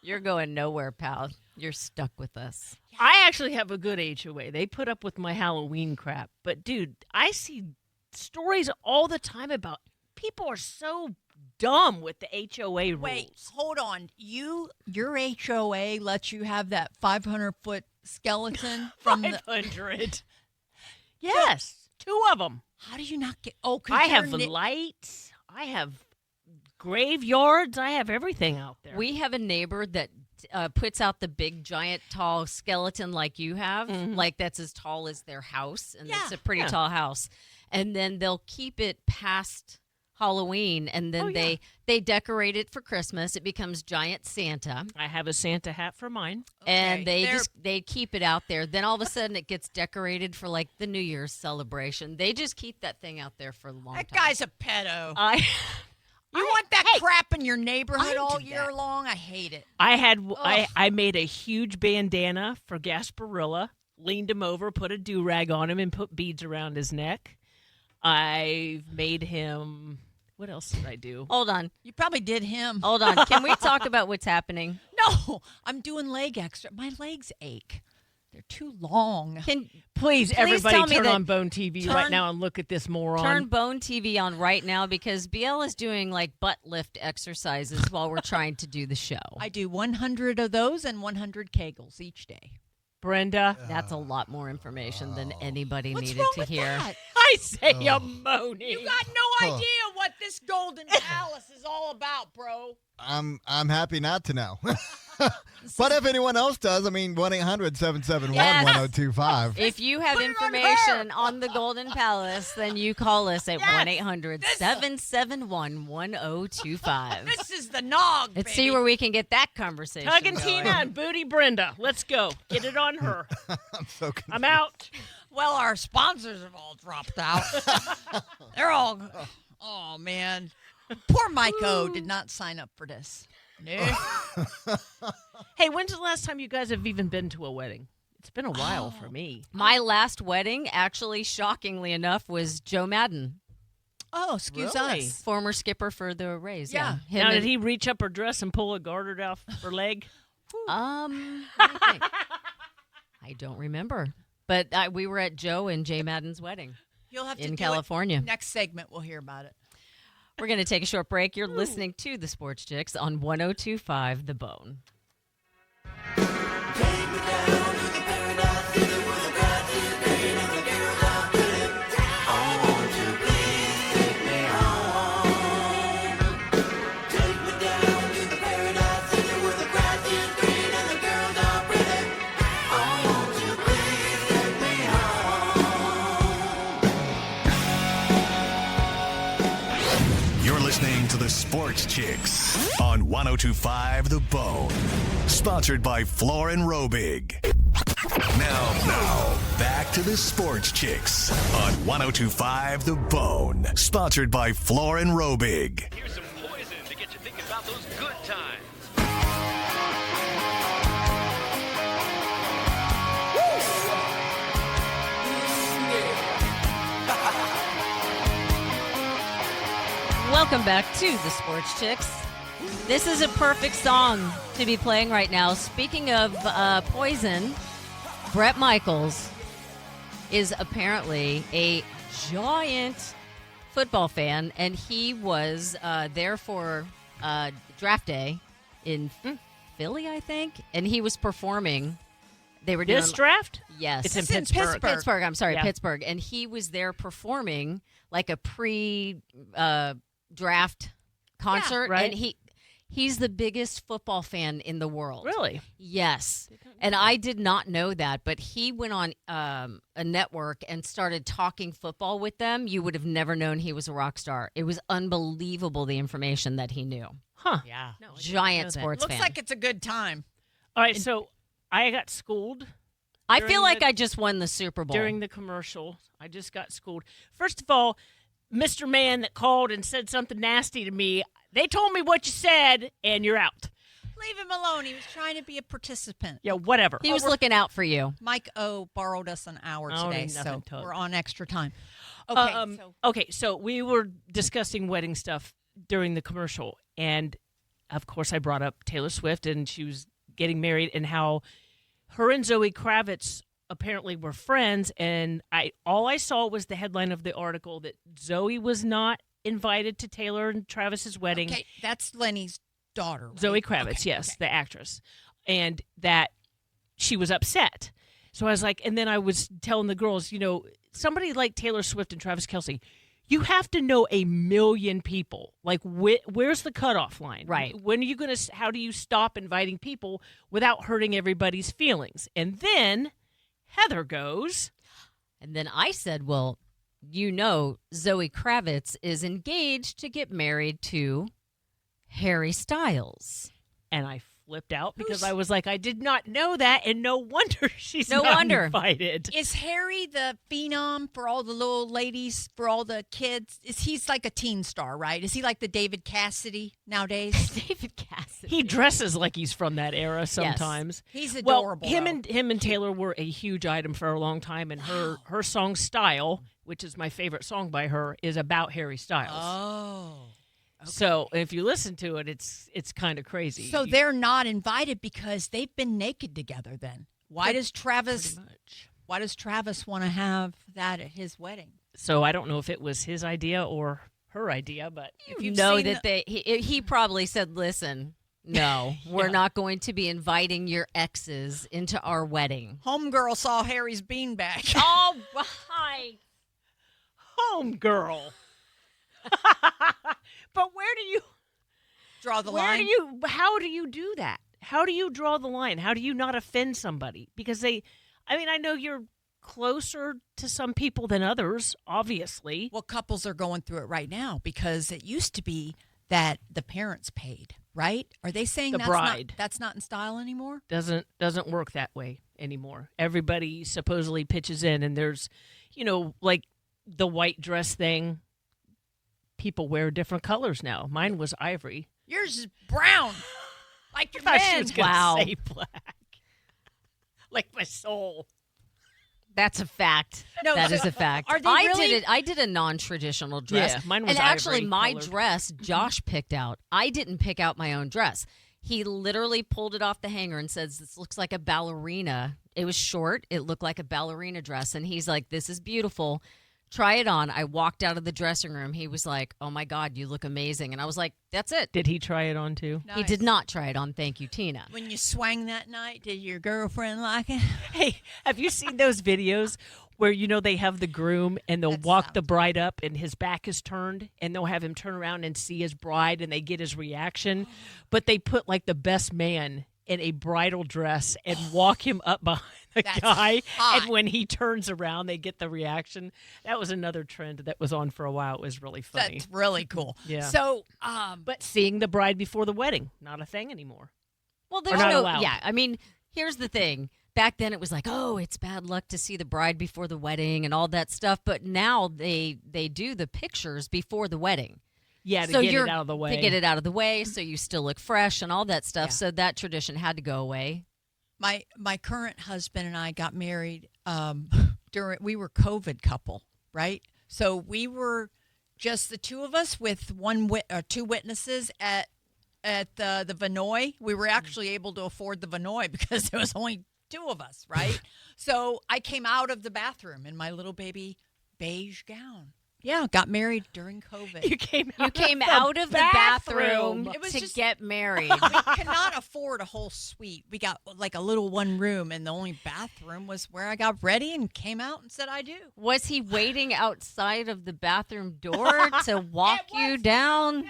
You're going nowhere, pal. You're stuck with us. I actually have a good HOA. They put up with my Halloween crap. But, dude, I see stories all the time about people are so dumb with the HOA rules. Wait, hold on. Your HOA lets you have that 500-foot skeleton from the... 500. Yes, 2 of them. How do you not get... Oh, 'cause I you're have lights. I have graveyards. I have everything out there. We have a neighbor that puts out the big, giant, tall skeleton like you have. Like that's as tall as their house. And it's a pretty tall house. And then they'll keep it past Halloween, and then they decorate it for Christmas. It becomes Giant Santa. I have a Santa hat for mine. And they keep it out there. Then all of a sudden it gets decorated for like the New Year's celebration. They just keep that thing out there for a long time. That guy's a pedo. You want that crap in your neighborhood all year long? I hate it. I made a huge bandana for Gasparilla, leaned him over, put a do-rag on him, and put beads around his neck. I made him... What else did I do? Hold on. You probably did him. Hold on. Can we talk about what's happening? No, I'm doing leg extra. My legs ache. They're too long. Please everybody tell me turn that- on Bone TV right now and look at this moron. Turn Bone TV on right now because BL is doing like butt lift exercises while we're trying to do the show. I do 100 of those and 100 Kegels each day. Brenda. That's a lot more information than anybody What's needed wrong to with hear. that? I say you're moaning. You got no idea what this Golden Palace is all about, bro. I'm happy not to know. But if anyone else does, I mean, 1-800-771-1025. If you have information on the Golden Palace, then you call us at 1-800-771-1025. This is the nog, Let's see where we can get that conversation Tug and going. Tina and Booty Brenda. Let's go. Get it on her. I'm so confused. I'm out. Well, our sponsors have all dropped out. They're all... Oh, man. Poor Mike O did not sign up for this. No. Hey, when's the last time you guys have even been to a wedding? It's been a while for me. My last wedding, actually, shockingly enough, was Joe Madden. Oh, excuse Really? us. Former skipper for the Rays. Yeah. Him Now, and- did he reach up her dress and pull a garter off her leg? Let me think. I don't remember. But we were at Joe and Jay Madden's wedding. You'll have to in do California. It. Next segment, we'll hear about it. We're going to take a short break. You're listening to the Sports Chicks on 102.5 The Bone. You're listening to the Sports Chicks on 102.5 The Bone. Sponsored by Floor and Robig. Now, back to the Sports Chicks on 102.5 The Bone. Sponsored by Floor and Robig. Here's some poison to get you thinking about those good times. Welcome back to the Sports Chicks. This is a perfect song to be playing right now. Speaking of poison, Bret Michaels is apparently a giant football fan, and he was there for draft day in Philly, I think, and he was performing. They were doing This draft? Yes, It's in Pittsburgh. Pittsburgh. I'm sorry, Yeah. Pittsburgh, and he was there performing like a draft concert, right. and he's the biggest football fan in the world. Really? Yes. And I did not know that, but he went on a network and started talking football with them. You would have never known he was a rock star. It was unbelievable, the information that he knew. Huh. Yeah. No, I didn't Giant know that. sports Looks fan. like it's a good time. All right, so I got schooled. I during feel like the- I just won the Super Bowl. During the commercial, I just got schooled. First of all, Mr. Man that called and said something nasty to me, they told me what you said, and you're out. Leave him alone. He was trying to be a participant. Yeah, whatever. He was looking out for you. Mike O borrowed us an hour Oh, today, ain't so nothing, Tug. we're on extra time. Okay, So we were discussing wedding stuff during the commercial, and of course I brought up Taylor Swift, and she was getting married, and how her and Zoe Kravitz apparently were friends, and all I saw was the headline of the article that Zoe was not invited to Taylor and Travis's wedding. Okay, that's Lenny's daughter, right? Zoe Kravitz, Okay, yes, okay. the actress, and that she was upset. So I was like, and then I was telling the girls, somebody like Taylor Swift and Travis Kelce, you have to know 1 million people. Like, where's the cutoff line? Right. When are you going to, how do you stop inviting people without hurting everybody's feelings? And then Heather goes, And then I said, well, you know Zoe Kravitz is engaged to get married to Harry Styles. And I flipped out because I was like, I did not know that, and no wonder she's No not wonder. invited. Is Harry the phenom for all the little ladies, for all the kids? He's like a teen star, right? Is he like the David Cassidy nowadays? David Cassidy. He dresses like he's from that era sometimes. He's adorable. Well, him and Taylor were a huge item for a long time, and her song "Style," which is my favorite song by her, is about Harry Styles. Oh. Okay. So if you listen to it, it's kind of crazy. So they're not invited because they've been naked together then. Why does Travis want to have that at his wedding? So I don't know if it was his idea or her idea, but If you know that he probably said, listen, no, we're not going to be inviting your exes into our wedding. Homegirl saw Harry's beanbag. All right. Homegirl. But where do you draw the line? How do you do that? How do you draw the line? How do you not offend somebody? Because I know you're closer to some people than others, obviously. Well, couples are going through it right now because it used to be that the parents paid, right? Are they saying The bride. that's not in style anymore? Doesn't work that way anymore. Everybody supposedly pitches in, and there's, like the white dress thing. People wear different colors now. Mine was ivory. Yours is brown, like your I thought she men. was gonna say black, like my soul. That's a fact. No, that so is a fact. are they really- I did a non-traditional dress. Yeah, mine was and actually, ivory my colored. dress Josh picked out. I didn't pick out my own dress. He literally pulled it off the hanger and says, "This looks like a ballerina." It was short. It looked like a ballerina dress, and he's like, "This is beautiful. Try it on." I walked out of the dressing room. He was like, "Oh my God, you look amazing." And I was like, "That's it." Did he try it on too? He did not try it on. Thank you, Tina. When you swang that night, did your girlfriend like it? Hey, have you seen those videos where they have the groom and they'll walk the bride up and his back is turned and they'll have him turn around and see his bride and they get his reaction, but they put like the best man in a bridal dress and walk him up behind the guy, hot. and when he turns around, they get the reaction. That was another trend that was on for a while. It was really funny. That's really cool. Yeah. So, But seeing the bride before the wedding, not a thing anymore. Well, Or there's not no. allowed. Yeah, I mean, here's the thing. Back then, it was like, oh, it's bad luck to see the bride before the wedding and all that stuff. But now they do the pictures before the wedding. Yeah, to So get you're- it out of the way. To get it out of the way, so you still look fresh and all that stuff. Yeah. So that tradition had to go away. my current husband and I got married we were COVID couple, right? So we were just the two of us with two witnesses at the Vinoy. We were actually able to afford the Vinoy because there was only two of us, right? So I came out of the bathroom in my little baby beige gown. Yeah, got married during COVID. You came out of the bathroom It was to just- get married. We cannot afford a whole suite. We got like a little one room, and the only bathroom was where I got ready and came out and said I do. Was he waiting outside of the bathroom door to walk you down?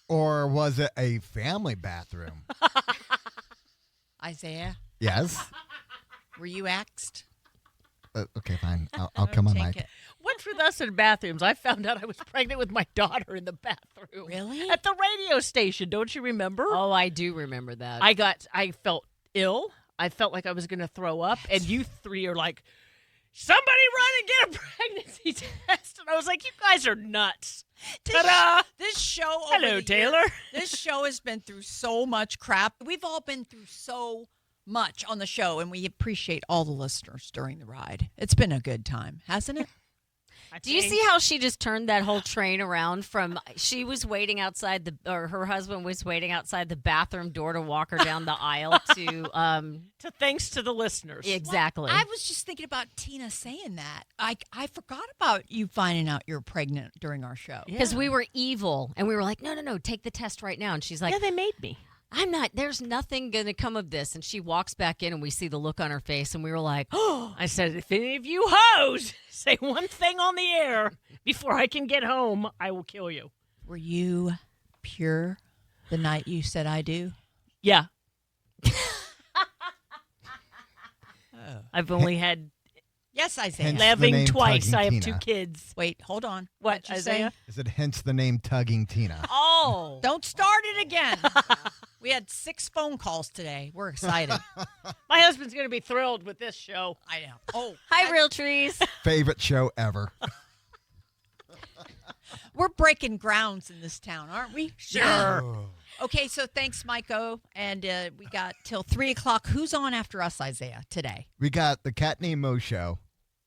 Or was it a family bathroom? Isaiah, Yes. were you axed? Okay, fine. I'll come on, Take Mike. it. What's with us in bathrooms? I found out I was pregnant with my daughter in the bathroom. Really? At the radio station. Don't you remember? Oh, I do remember that. I felt ill. I felt like I was going to throw up. And you three are like, somebody run and get a pregnancy test. And I was like, you guys are nuts. Ta-da! This show. over Hello, the Taylor. years- This show has been through so much crap. We've all been through so much on the show, and we appreciate all the listeners during the ride. It's been a good time, hasn't it? Do you see how she just turned that whole train around from she was waiting outside or her husband was waiting outside the bathroom door to walk her down the aisle to thanks to the listeners. Exactly. I was just thinking about Tina saying that. I forgot about you finding out you're pregnant during our show. Because we were evil and we were like, no, take the test right now. And she's like, yeah, they made me. I'm not, there's nothing going to come of this. And she walks back in and we see the look on her face and we were like, oh, I said, if any of you hoes say one thing on the air before I can get home, I will kill you. Were you pure the night you said I do? Yeah. I've only had Yes, Isaiah. Hence the Living name twice. Tugging I have Tina. 2 kids. Wait, hold on. What, What'd you Isaiah? Is it hence the name Tugging Tina? Oh. Don't start it again. We had 6 phone calls today. We're excited. My husband's going to be thrilled with this show. I know. Oh, Hi, Real Trees. Favorite show ever. we're breaking grounds in this town, aren't we? Sure. Okay, so thanks, Maiko. And we got till 3 o'clock. Who's on after us, Isaiah, today? We got the Cat Named Mo show.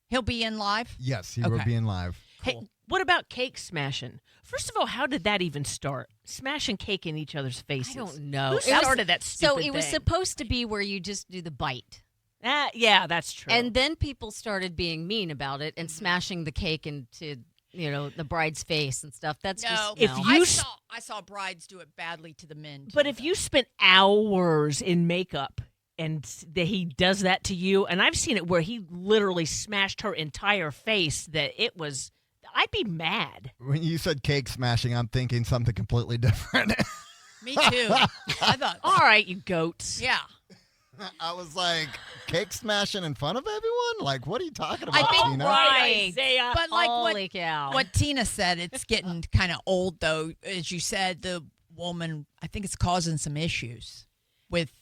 He'll be in live? Yes, he will Okay. be in live. Hey, what about cake smashing? First of all, how did that even start? Smashing cake in each other's faces. I don't know. Who It was- started that stupid So it was thing? supposed to be where you just do the bite. Yeah, that's true. And then people started being mean about it and smashing the cake into, the bride's face and stuff. That's No. just If no. you I saw brides do it badly to the men. But if you spent hours in makeup and he does that to you, and I've seen it where he literally smashed her entire face, that it was, I'd be mad. When you said cake smashing, I'm thinking something completely different. Me too. I thought, All right, you goats. yeah. I was like, cake smashing in front of everyone? Like, what are you talking I about, think- Tina? Right, Isaiah. But like Holy cow. what Tina said, it's getting kind of old, though. As you said, the woman, I think it's causing some issues with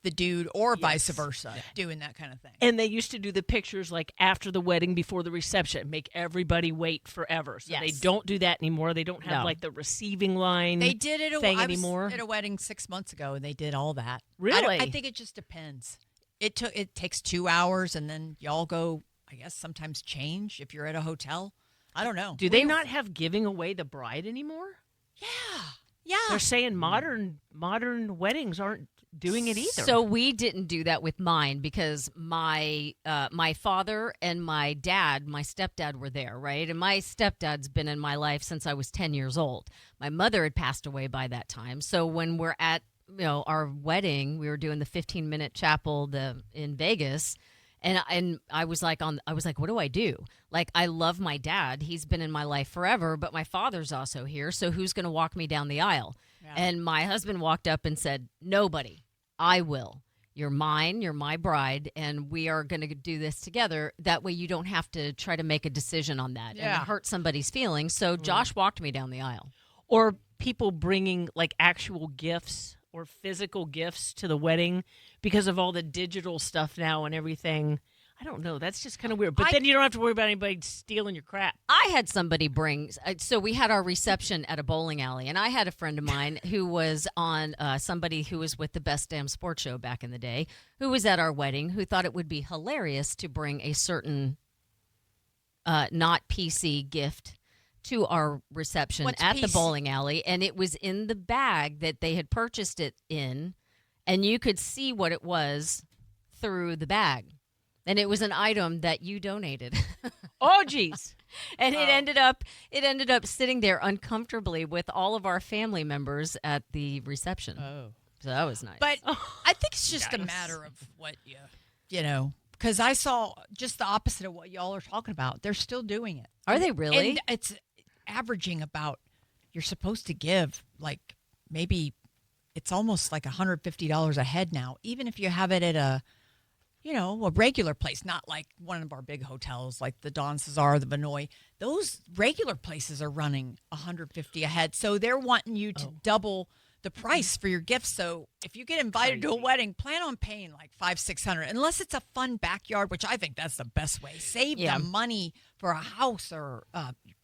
the dude or vice versa, doing that kind of thing. And they used to do the pictures like after the wedding, before the reception, make everybody wait forever. So they Yes. don't do that anymore. They don't have No. like the receiving line They did it thing I was anymore. at a wedding 6 months ago, and they did all that. Really? I think it just depends. It takes 2 hours, and then y'all go, I guess, sometimes change if you're at a hotel. I don't know. Do they not have giving away the bride anymore? Yeah. They're saying modern weddings aren't doing it either. So we didn't do that with mine because my father and my dad, my stepdad, were there, right? And my stepdad's been in my life since I was 10 years old. My mother had passed away by that time. So when we're at our wedding, we were doing the 15-minute chapel in Vegas. And I was like, what do I do? Like, I love my dad. He's been in my life forever, but my father's also here. So who's going to walk me down the aisle? Yeah. And my husband walked up and said, nobody. I will. You're mine. You're my bride. And we are going to do this together. That way you don't have to try to make a decision on that and hurt somebody's feelings. So Josh walked me down the aisle. Or people bringing like actual gifts or physical gifts to the wedding because of all the digital stuff now and everything. I don't know. That's just kind of weird. But then you don't have to worry about anybody stealing your crap. I had somebody bring, so we had our reception at a bowling alley, and I had a friend of mine who was on, somebody who was with the Best Damn Sports Show back in the day, who was at our wedding, who thought it would be hilarious to bring a certain not PC gift to our reception What's at the PC? bowling alley, and it was in the bag that they had purchased it in, and you could see what it was through the bag. And it was an item that you donated. Oh, geez. And it ended up sitting there uncomfortably with all of our family members at the reception. Oh. So that was nice. But I think it's just a matter of what because I saw just the opposite of what y'all are talking about. They're still doing it. Are they really? And it's averaging about, you're supposed to give like maybe it's almost like $150 a head now, even if you have it at a regular place, not like one of our big hotels like the Don Cesar, the Vinoy. Those regular places are running $150 a head. So they're wanting you to double the price for your gifts. So if you get invited to a wedding, plan on paying like $500-$600, unless it's a fun backyard, which I think that's the best way. Save the money for a house or,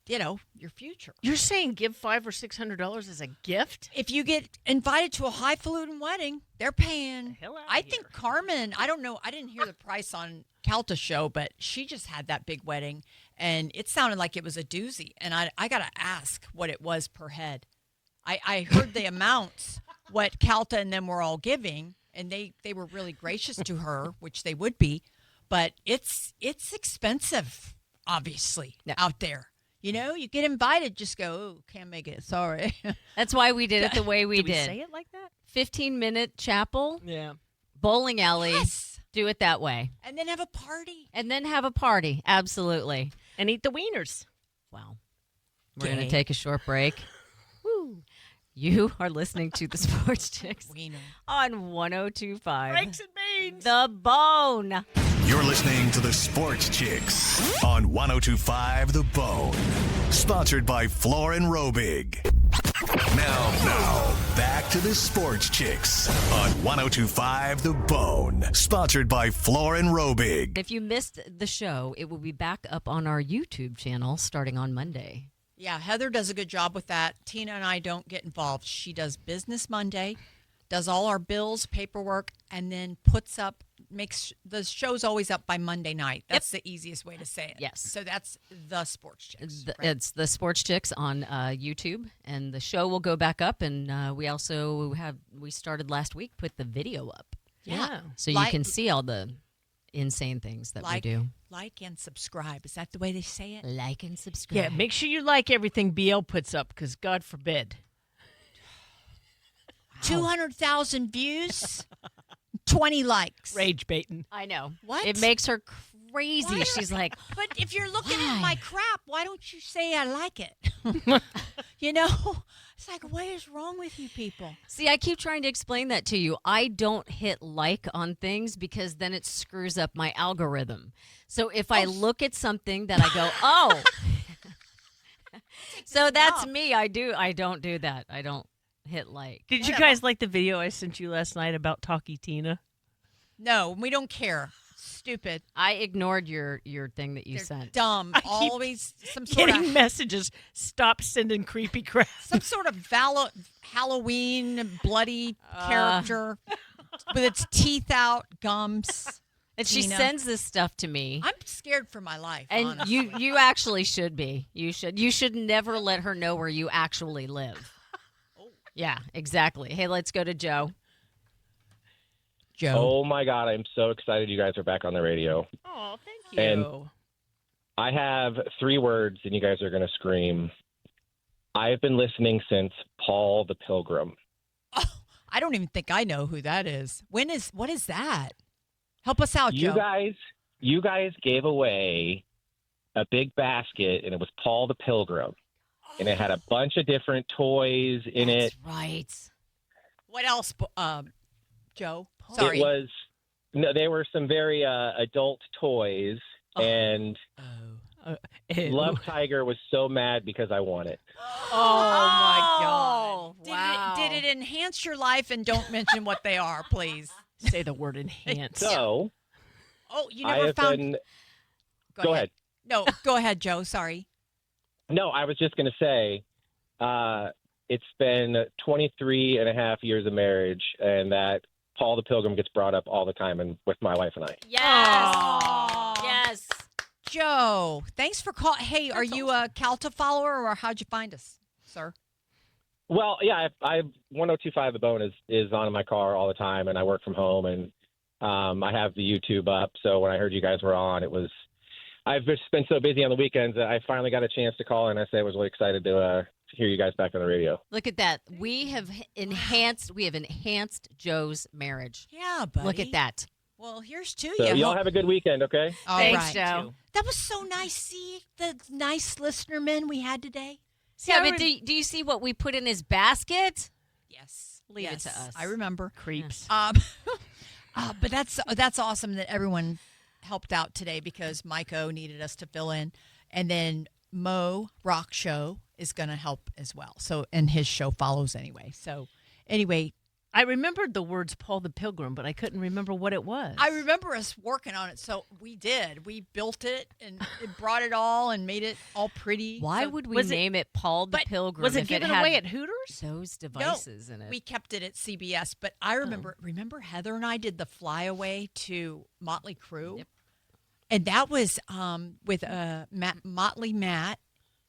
your future. You're saying give $500 or $600 as a gift? If you get invited to a highfalutin wedding, they're paying. I think Carmen, I don't know, I didn't hear the price on Calta's show, but she just had that big wedding, and it sounded like it was a doozy. And I got to ask what it was per head. I heard the amounts, what Calta and them were all giving, and they were really gracious to her, which they would be, but it's expensive, obviously, out there. You get invited, just go, oh, can't make it, sorry. That's why we did it the way we Did did. we say it like that? 15-minute chapel, Yeah. bowling alley, do it that way. And then have a party. Absolutely. And eat the wieners. Well, we're going to take a short break. Woo. You are listening to the Sports Chicks on 102.5. Breaks and beans. The Bone. You're listening to the Sports Chicks on 102.5 The Bone. Sponsored by Floor and Robig. Now, back to the Sports Chicks on 102.5 The Bone. Sponsored by Floor and Robig. If you missed the show, it will be back up on our YouTube channel starting on Monday. Yeah, Heather does a good job with that. Tina and I don't get involved. She does Business Monday, does all our bills, paperwork, and then makes the show's always up by Monday night. That's the easiest way to say it. Yes. So that's the Sports Chicks. Right? It's the Sports Chicks on YouTube, and the show will go back up. And we also started last week, put the video up. Yeah. So you can see all the insane things that we do. Like and subscribe. Is that the way they say it? Like and subscribe. Yeah, make sure you like everything BL puts up, because God forbid. 200,000 views, 20 likes. Rage baiting. I know. What? It makes her crazy. She's like, but if you're looking at my crap, why don't you say I like it? You know? It's like, what is wrong with you people? see, I keep trying to explain that to you. I don't hit like on things because then it screws up my algorithm. So if I look at something that I go, oh, so that's me. I don't do that. I don't hit like. Did you guys like the video I sent you last night about Talkie Tina? No, we don't care. Stupid. I ignored your thing that you sent. Dumb. Always some sort Getting of messages. Stop sending creepy crap. some sort of Halloween bloody character with its teeth out, gums. And she Tina. sends this stuff to me. I'm scared for my life. And honestly. you actually should be. You should never let her know where you actually live. Yeah, exactly. Hey, let's go to Joe. Oh my God, I'm so excited you guys are back on the radio. Oh, thank you. And I have 3 words, and you guys are going to scream. I've been listening since Paul the Pilgrim. I don't even think I know who that is. What is that? Help us out, You Joe. guys gave away a big basket, and it was Paul the Pilgrim. And it had a bunch of different toys in it. Right. What else, Joe? Sorry. They were some very adult toys, and Love Tiger was so mad because I won it. Oh my God! Wow. Did it enhance your life? And don't mention what they are, please. Say the word enhance. So, you I never have found. been. Go ahead. No, go ahead, Joe. Sorry. No, I was just going to say, it's been 23 and a half years of marriage, and that Paul the Pilgrim gets brought up all the time and with my wife and I. Yes. Yes. Joe, thanks for calling. Hey, are you a Calta follower, or how'd you find us, sir? Well, yeah, I 102.5 The Bone is on in my car all the time, and I work from home, and I have the YouTube up. So when I heard you guys were on, I've just been so busy on the weekends that I finally got a chance to call, and I was really excited to hear you guys back on the radio. Look at that. We have enhanced Joe's marriage. Yeah, buddy. Look at that. Well, here's to So you. y'all have a good weekend, okay? All Thanks, right. Joe. That was so nice. See the nice listener men we had today? Yeah, but do you see what we put in his basket? Yes. Leave it to us. I remember. Creeps. But that's awesome that everyone helped out today, because Mike O needed us to fill in. And then Mo Rock Show is going to help as well. So, and his show follows anyway. So anyway, I remembered the words Paul the Pilgrim, but I couldn't remember what it was. I remember us working on it. So we did. We built it and it brought it all and made it all pretty. Why would we name it Paul the Pilgrim? Was it if given had away at Hooters? Those devices in it. We kept it at CBS. But I remember Heather and I did the flyaway to Motley Crue. Yep. And that was with Motley Matt.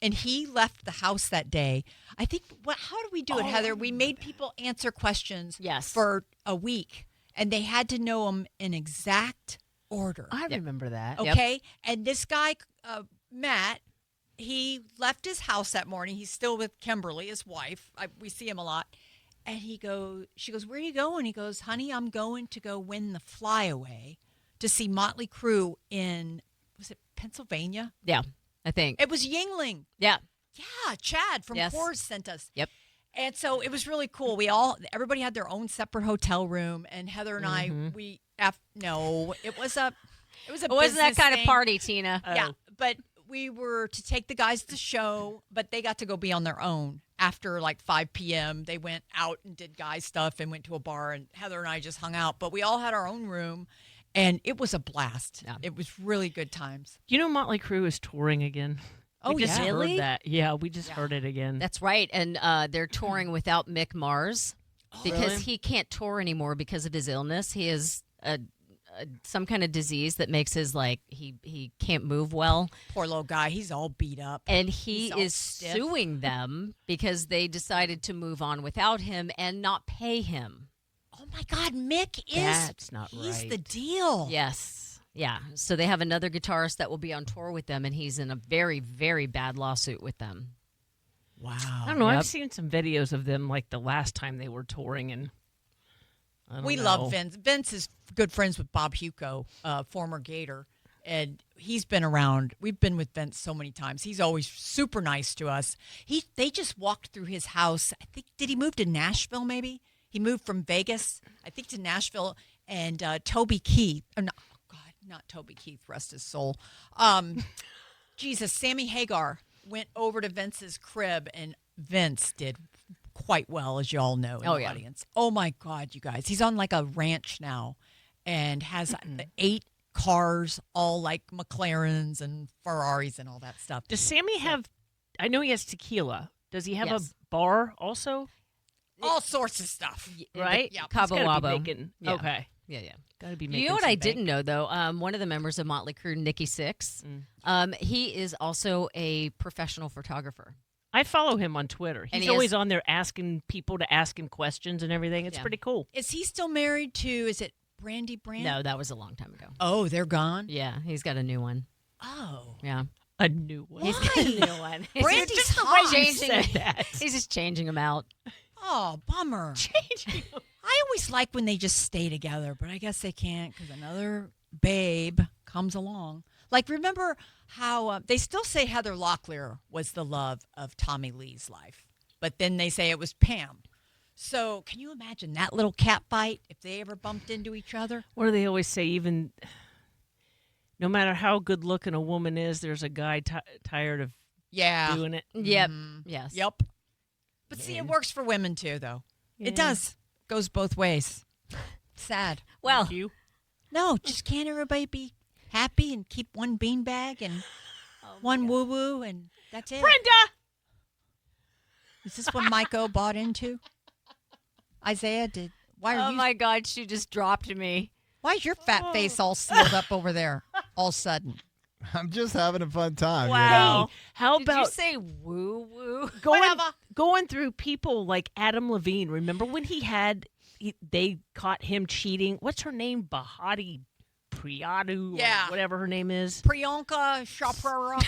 And he left the house that day. I think, how did we do it, Heather? We made people answer questions for a week, and they had to know them in exact order. I remember that. Okay? And this guy, Matt, he left his house that morning. He's still with Kimberly, his wife. We see him a lot. And she goes, where are you going? He goes, honey, I'm going to go win the flyaway to see Motley Crue in, was it Pennsylvania? Yeah. I think. It was Yingling. Yeah. Yeah, Chad from Coors sent us. Yep. And so it was really cool. Everybody had their own separate hotel room, and Heather and I, it was a It was a It wasn't that business kind of thing. party, Tina. Yeah, but we were to take the guys to the show, but they got to go be on their own. After like 5 p.m., they went out and did guy stuff and went to a bar, and Heather and I just hung out. But we all had our own room, and it was a blast. Yeah. It was really good times. You know, Motley Crue is touring again. Oh, we just yeah. heard Really? that. Yeah, we just heard it again. That's right. And they're touring without Mick Mars because really? he can't tour anymore because of his illness. He has some kind of disease that makes his, he can't move well. Poor little guy. He's all beat up. And he He's all is stiff. suing them because they decided to move on without him and not pay him. Oh, my God. Mick is. That's not He's right. the deal. Yes. Yeah. So they have another guitarist that will be on tour with them, and he's in a very, very bad lawsuit with them. Wow. I don't know. Yep. I've seen some videos of them like the last time they were touring, and I don't We know. love Vince. Vince is good friends with Bob Huco, former Gator, and he's been around. We've been with Vince so many times. He's always super nice to us. They just walked through his house. I think, did he move to Nashville maybe? He moved from Vegas, I think, to Nashville, and Toby Keith. Oh, no, oh God, not Toby Keith, rest his soul. Jesus, Sammy Hagar went over to Vince's crib, and Vince did quite well, as you all know, in the audience. Oh, my God, you guys. He's on like a ranch now and has 8 cars, all like McLarens and Ferraris and all that stuff. Does Sammy have? I know he has tequila. Does he have Yes. a bar also? All sorts of stuff. Right? Yeah. Cabo He's gotta be Wabo. making- Yeah. Okay. Yeah. Gotta be making. You know what some I bank. didn't know, though? One of the members of Motley Crue, Nikki Sixx, he is also a professional photographer. I follow him on Twitter. And He's he always has- on there asking people to ask him questions and everything. It's Yeah. pretty cool. Is he still married to, is it Brandy Brand? No, that was a long time ago. Oh, they're gone? Yeah, he's got a new one. Oh. Yeah. A new one. He's got a new one. Brandy's just the hot. way you said that. He's just changing them out. Oh, bummer. I always like when they just stay together, but I guess they can't because another babe comes along. Like, remember how they still say Heather Locklear was the love of Tommy Lee's life, but then they say it was Pam. So can you imagine that little cat fight if they ever bumped into each other? What do they always say? Even no matter how good looking a woman is, there's a guy tired of doing it. Yep. Mhm. Yes. Yep. But see, it works for women too, though. Yeah. It does. Goes both ways. Sad. Well, you. No, just can't everybody be happy and keep one beanbag and one woo woo and that's it. Brenda! Is this what Mike-O bought into? Isaiah did. Why are Oh you? my God, she just dropped me. Why is your fat face all sealed up over there? All of a sudden. I'm just having a fun time. you know? Wow. How Did you about say woo woo? going through people like Adam Levine? Remember when they caught him cheating? What's her name? Bahati Priyadu, Yeah. or whatever her name is. Priyanka Chopra.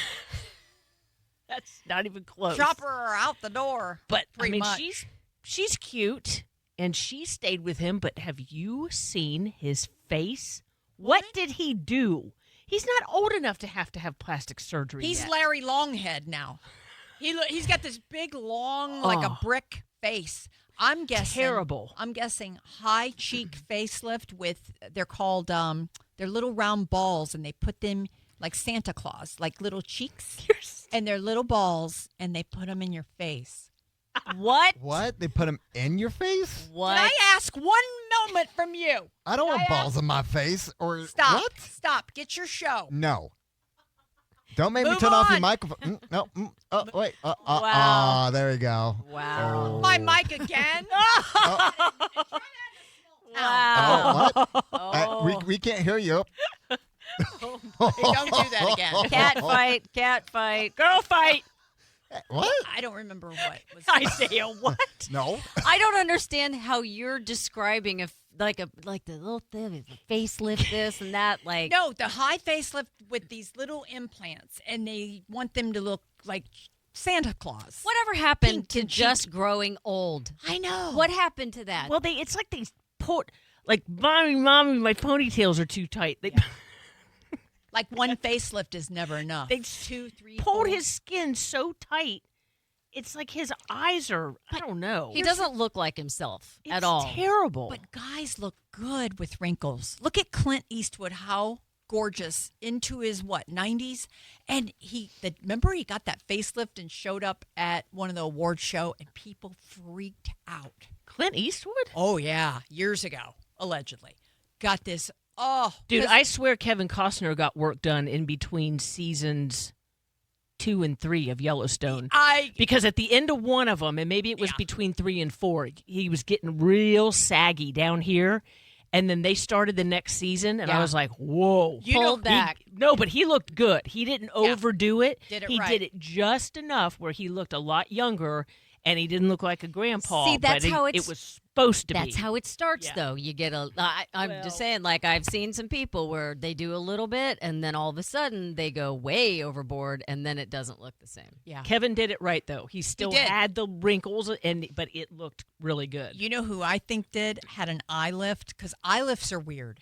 That's not even close. Chopper out the door. But I pretty mean, much. she's cute and she stayed with him. But have you seen his face? What did he do? He's not old enough to have plastic surgery. He's yet. Larry Longhead now. He's got this big, long, like a brick face. I'm guessing Terrible. I'm guessing high cheek facelift with they're called they're little round balls and they put them like Santa Claus, like little cheeks, and they're little balls and they put them in your face. What? What? They put them in your face? What? Can I ask one moment from you? I don't want balls in my face. Or Stop. What? Stop. Get your show. No. Don't make me Move turn off your on. microphone. No. Oh, wait. Wow. There we go. Wow. Oh. My mic again. Wow. Oh, what? We can't hear you. Hey, don't do that again. Cat fight, girl fight. What? I don't remember what was Isaiah, what? No. I don't understand how you're describing like the little thing, the facelift, this and that. Like No, the high facelift with these little implants, and they want them to look like Santa Claus. whatever happened Pink to and just growing old? I know. What happened to that? Well, it's like they put like mommy, my ponytails are too tight. They Like one facelift is never enough. They 2, 3, pulled 4. his skin so tight. It's like his eyes are. I don't know. He doesn't look like himself at all. Terrible. But guys look good with wrinkles. Look at Clint Eastwood, how gorgeous into his 90s, and remember he got that facelift and showed up at one of the award show, and people freaked out. Clint Eastwood? Oh yeah, years ago, allegedly. Got this. Oh, dude, I swear Kevin Costner got work done in between seasons 2 and 3 of Yellowstone. Because at the end of one of them, and maybe it was between 3 and 4, he was getting real saggy down here. And then they started the next season, and I was like, whoa. Pulled back. But he looked good. He didn't overdo it. Did it he right. did it just enough where he looked a lot younger, and he didn't look like a grandpa. See, that's but how it was supposed to be. That's how it starts, though. You get I'm just saying, like, I've seen some people where they do a little bit, and then all of a sudden they go way overboard, and then it doesn't look the same. Yeah. Kevin did it right, though. He still had the wrinkles, but it looked really good. You know who I think had an eye lift? Because eye lifts are weird.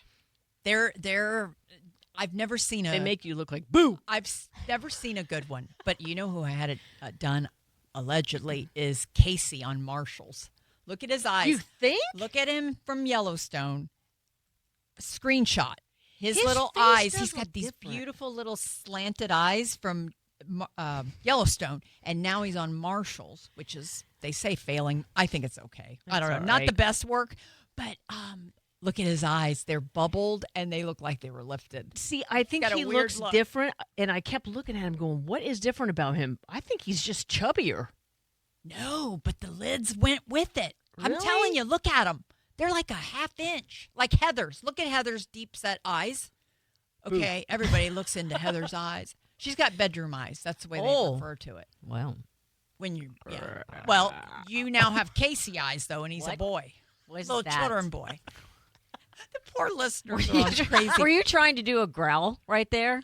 I've never seen They make you look like boo. I've never seen a good one. But you know who I had it done allegedly is Casey on Marshalls. Look at his eyes. You think? Look at him from Yellowstone. Screenshot. His little face eyes. does He's got look these different. beautiful little slanted eyes from Yellowstone. And now he's on Marshalls, which is, they say, failing. I think it's okay. I don't know. all Not the right. best work, but look at his eyes. They're bubbled, and they look like they were lifted. See, I think got a he weird looks look. different, and I kept looking at him going, what is different about him? I think he's just chubbier. No, but the lids went with it. I'm Really? telling you, look at them. They're like a half inch, like Heather's. Look at Heather's deep set eyes. Okay, everybody looks into Heather's eyes. She's got bedroom eyes. That's the way they refer to it. Well, Well, you now have Casey eyes though, and he's a boy, What's little that? children boy. The poor listeners are crazy. Were you trying to do a growl right there?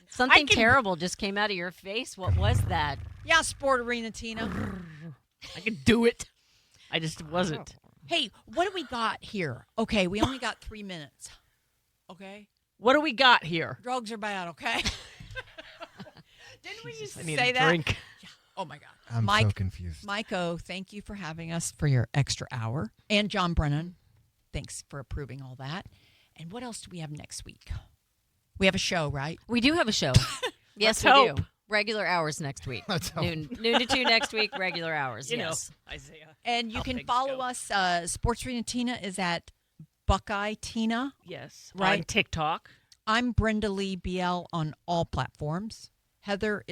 Something terrible just came out of your face. What was that? Yeah, Sport Arena Tina. I could do it. I just wasn't. Hey, what do we got here? Okay, we only got 3 minutes. Okay. What do we got here? Drugs are bad, okay? Didn't we used to I need say a that? drink. Yeah. Oh, my God. I'm Mike, so confused. Mike O, thank you for having us for your extra hour. And John Brennan, thanks for approving all that. And what else do we have next week? We have a show, right? We do have a show. Yes, Let's we hope. do. Regular hours next week. Let's hope. Noon to 2 next week, regular hours. You yes. know, Isaiah. And you How can things follow go. us. Sports Arena Tina is at Buckeye Tina. Yes. Right. On TikTok. I'm Brenda Lee BL on all platforms. Heather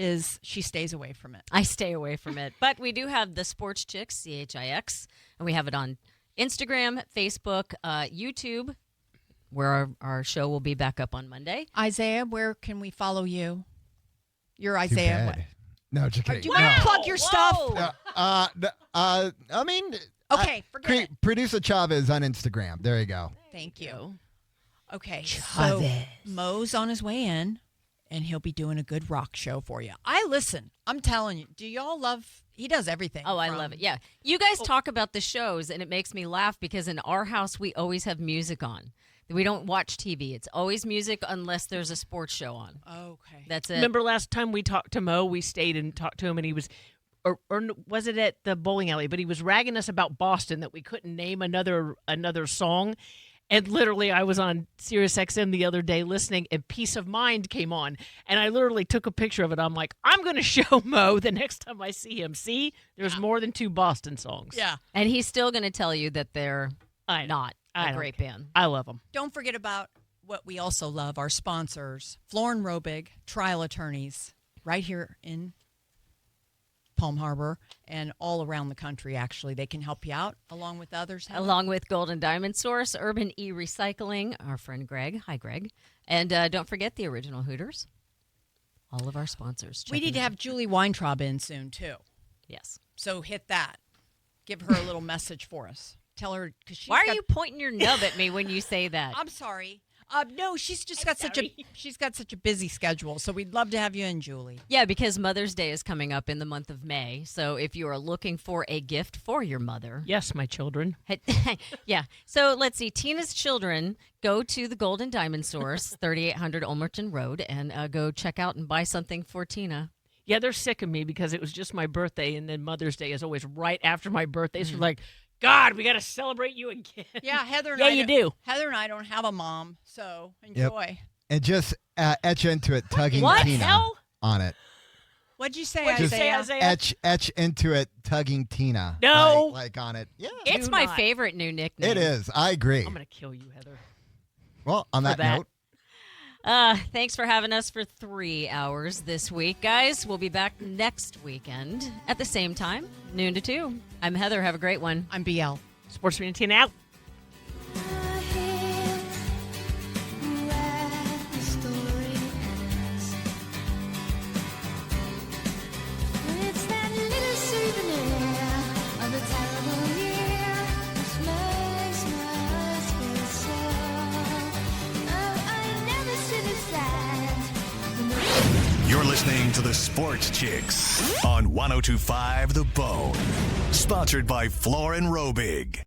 she stays away from it. I stay away from it. But we do have the SportsChix, CHIX, and we have it on Instagram, Facebook, YouTube, where our show will be back up on Monday. Isaiah, where can we follow you? You're Too Isaiah. What? bad. No, just Do kidding. you want to No. plug your stuff? I mean, Okay, forget it. Producer Chavez on Instagram. There you go. Thank you. Okay, Chavez. so Mo's on his way in, and he'll be doing a good rock show for you. I listen. I'm telling you. Do y'all love? He does everything. Oh, I love it. Yeah. You guys talk about the shows, and it makes me laugh because in our house, we always have music on. We don't watch TV. It's always music unless there's a sports show on. Okay. That's it. Remember last time we talked to Mo, we stayed and talked to him, and he was, or was it at the bowling alley? But he was ragging us about Boston that we couldn't name another song. And literally, I was on Sirius XM the other day listening, and Peace of Mind came on. And I literally took a picture of it. I'm like, I'm going to show Mo the next time I see him. See, there's more than 2 Boston songs. Yeah. And he's still going to tell you that they're not I a don't great care. band. I love them. Don't forget about what we also love, our sponsors, Floor and Robig, trial attorneys, right here in Palm Harbor and all around the country, actually. They can help you out along with others. Along with Golden Diamond Source, Urban E-Recycling, our friend Greg. Hi, Greg. And don't forget the original Hooters. All of our sponsors. We Check need to them have out. Julie Weintraub in soon, too. Yes. So hit that. Give her a little message for us. Tell her, because she's Why are got- you pointing your nub at me when you say that? I'm sorry. No, she's just got such a busy schedule. So we'd love to have you in, Julie. Yeah, because Mother's Day is coming up in the month of May. So if you are looking for a gift for your mother. Yes, my children. Yeah. So let's see. Tina's children go to the Golden Diamond Source, 3800 Olmerton Road, and go check out and buy something for Tina. Yeah, they're sick of me because it was just my birthday, and then Mother's Day is always right after my birthday. So like, God, we got to celebrate you again. Yeah, Heather and Yeah, I you don't- do. Heather and I don't have a mom, so enjoy. And just etch into it, tugging What Tina hell? on it. What'd you say, What'd you Isaiah? say, Isaiah? Etch into it, tugging Tina. No. Like on it. Yeah. It's Do my not. favorite new nickname. It is. I agree. I'm going to kill you, Heather. Well, on that note, Thanks for having us for 3 hours this week, guys. We'll be back next weekend at the same time, noon to 2. I'm Heather. Have a great one. I'm BL. Sportsman Tina out. It's that little souvenir of a terrible year which makes us feel so. Oh, I never should have said. You're listening to the Sports Chicks on 102.5 The Bone. Sponsored by Floor and Robig.